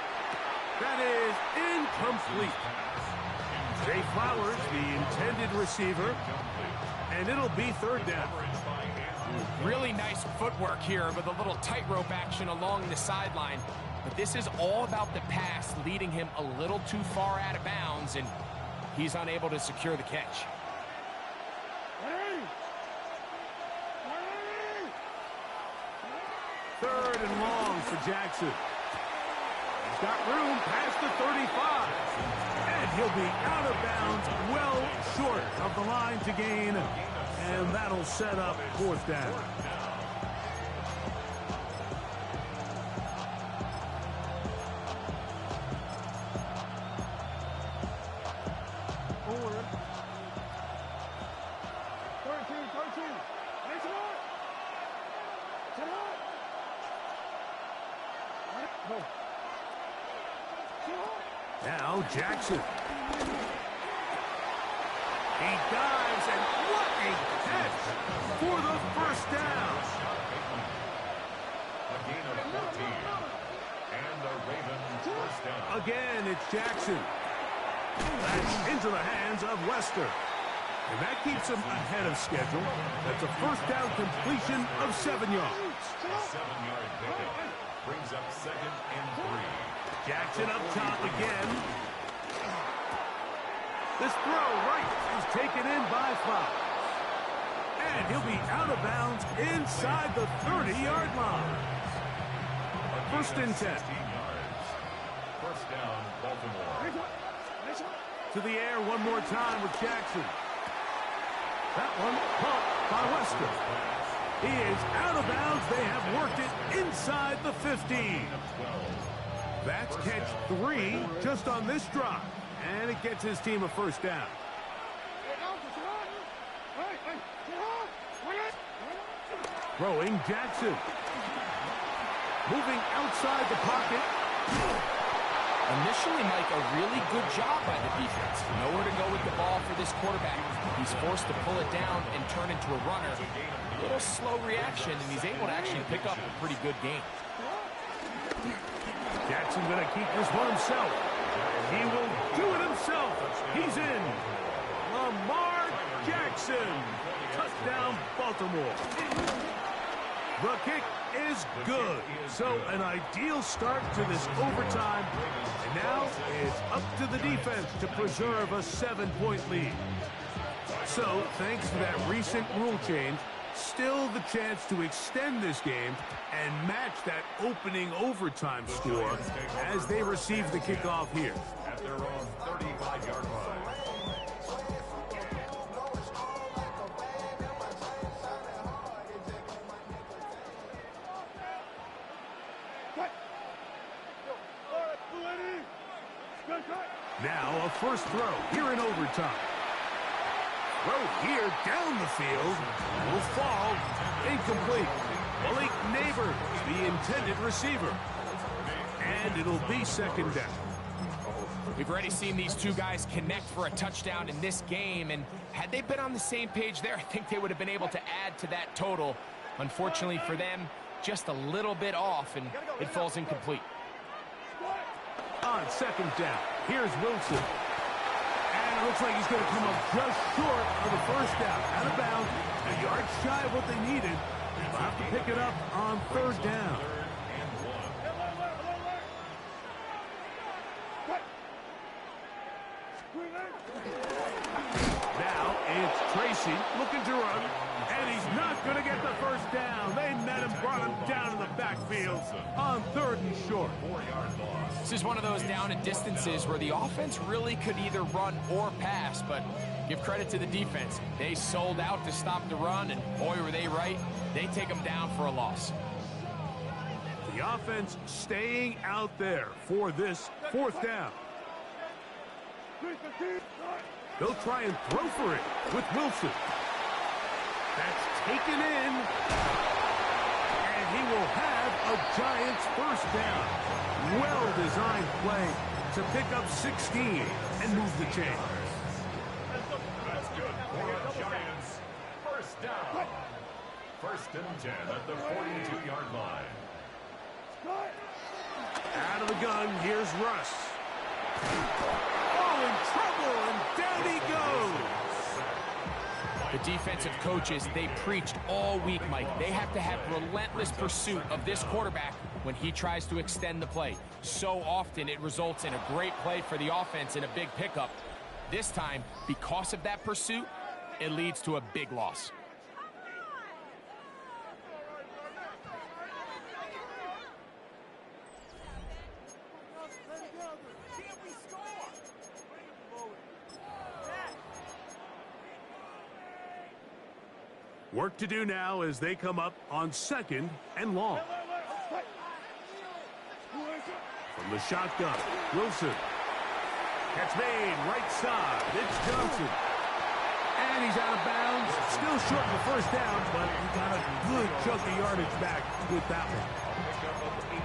That is incomplete. Zay Flowers, the intended receiver, and it'll be third down. Really nice footwork here with a little tightrope action along the sideline. But this is all about the pass leading him a little too far out of bounds, and he's unable to secure the catch. Third and long for Jackson. He's got room past the 35. And he'll be out of bounds, well short of the line to gain. And that'll set up fourth down. Now Jackson. He dives, and what a catch for the first down. A gain of 14. And the Ravens first down. Again, it's Jackson. That's into the hands of Lester. And that keeps him ahead of schedule. That's a first down completion of 7 yards. A 7-yard pickup brings up 2nd and 3. Jackson up top again. This throw right is taken in by Flowers. And he'll be out of bounds inside the 30-yard line. First and 10. First down, Baltimore. To the air one more time with Jackson. That one pumped by Lester. He is out of bounds. They have worked it inside the 15. That's catch 3 just on this drive. And it gets his team a first down. Throwing Jackson. Moving outside the pocket. Initially, Mike, a really good job by the defense. Nowhere to go with the ball for this quarterback. He's forced to pull it down and turn into a runner. A little slow reaction, and he's able to actually pick up a pretty good game. Jackson going to keep this one himself. He will do it himself. He's in. Lamar Jackson. Touchdown, Baltimore. The kick is good. So an ideal start to this overtime. And now it's up to the defense to preserve a 7-point lead. So thanks to that recent rule change, still the chance to extend this game and match that opening overtime score as they receive the kickoff here. At their own 35-yard line. Now a first throw here in overtime. Throw here down the field will fall incomplete. Malik Neighbors, the intended receiver. And it'll be second down. We've already seen these two guys connect for a touchdown in this game, and had they been on the same page there, I think they would have been able to add to that total. Unfortunately for them, just a little bit off, and it falls incomplete. On second down, here's Wilson. And it looks like he's going to come up just short of the first down. Out of bounds, a yard shy of what they needed. They'll have to pick it up on third down. Now it's Tracy looking to run, and he's not going to get the first down. They met him, brought him down in the backfield on third and short. This is one of those down and distances where the offense really could either run or pass, but give credit to the defense. They sold out to stop the run, and boy, were they right. They take them down for a loss. The offense staying out there for this fourth down. They'll try and throw for it with Wilson. That's taken in. And he will have a Giants first down. Well-designed play to pick up 16 and move the chain. That's good for the Giants. First down. First and 10 at the 42-yard line. Out of the gun, here's Russ. Oh, in trouble, and Down he goes. The defensive coaches, they preached all week, Mike. They have to have relentless pursuit of this quarterback when he tries to extend the play. So often it results in a great play for the offense and a big pickup. This time, because of that pursuit, it leads to a big loss. Work to do now as they come up on 2nd and long. From the shotgun, Wilson. Catch made, right side. It's Johnson. And he's out of bounds. Still short of the first down, but he got a good chunk of yardage back with that one.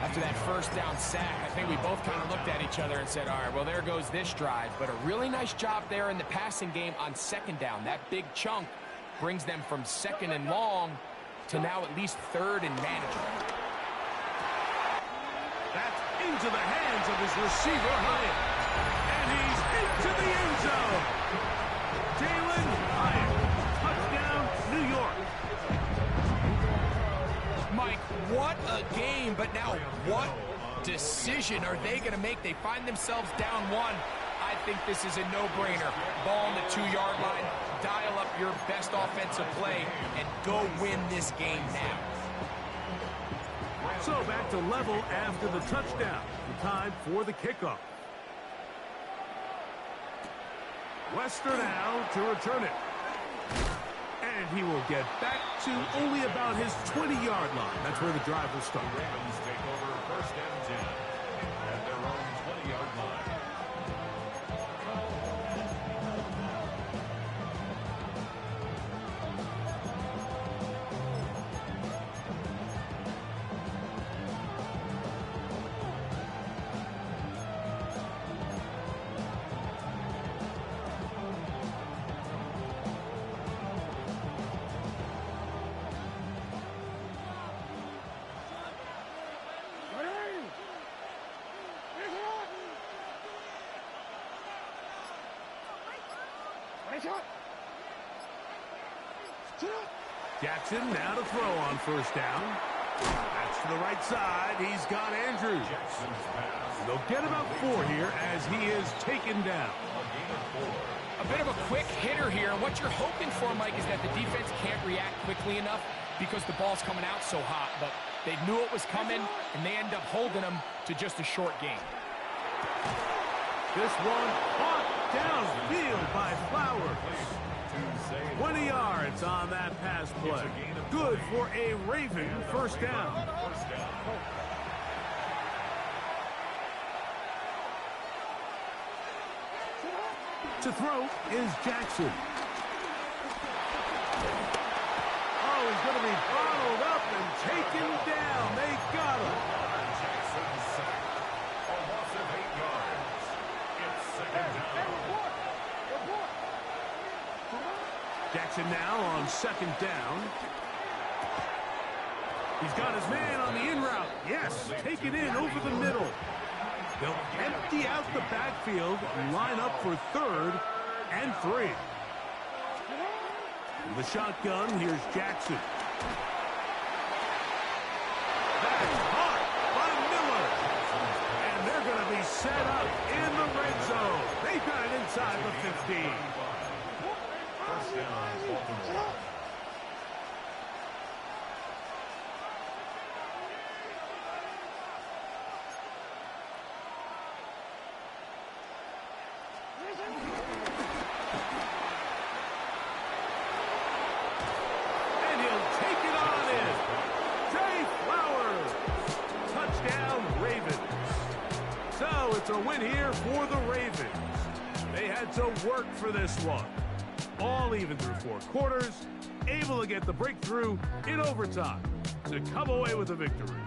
After that first down sack, I think we both kind of looked at each other and said, all right, well, there goes this drive. But a really nice job there in the passing game on 2nd down. That big chunk brings them from 2nd and long to now at least 3rd and manageable. That's into the hands of his receiver, Hyatt. And he's into the end zone. Jalen Hyatt. Touchdown, New York. Mike, what a game, but now what decision are they going to make? They find themselves down 1. I think this is a no-brainer. Ball on the 2-yard line, dial up your best offensive play, and go win this game now. So back to level after the touchdown. The time for the kickoff. Wester now to return it. And he will get back to only about his 20-yard line. That's where the drive will start. Ravens take over 1st and 10 at their own 20-yard line. Jackson now to throw on 1st down. That's to the right side. He's got Andrews. They'll get about 4 here as he is taken down. A bit of a quick hitter here. What you're hoping for, Mike, is that the defense can't react quickly enough because the ball's coming out so hot. But they knew it was coming, and they end up holding them to just a short game. This one caught downfield by Flowers. 20 yards on that pass play. Good for a Raven 1st down. To throw is Jackson. Oh, he's going to be bottled up and taken down. They got him. Jackson's sack. A loss of 8 yards. It's 2nd down. Jackson now on 2nd down. He's got his man on the in route. Yes, take it in over the middle. They'll empty out the backfield and line up for 3rd and 3. In the shotgun, here's Jackson. That's hot by Miller. And they're going to be set up in the red zone. They've got it inside the 15. 1st down, Baltimore. And he'll take it on in. Trey Flowers. Touchdown, Ravens. So it's a win here for the Ravens. They had to work for this one. All even through 4 quarters, able to get the breakthrough in overtime to come away with a victory.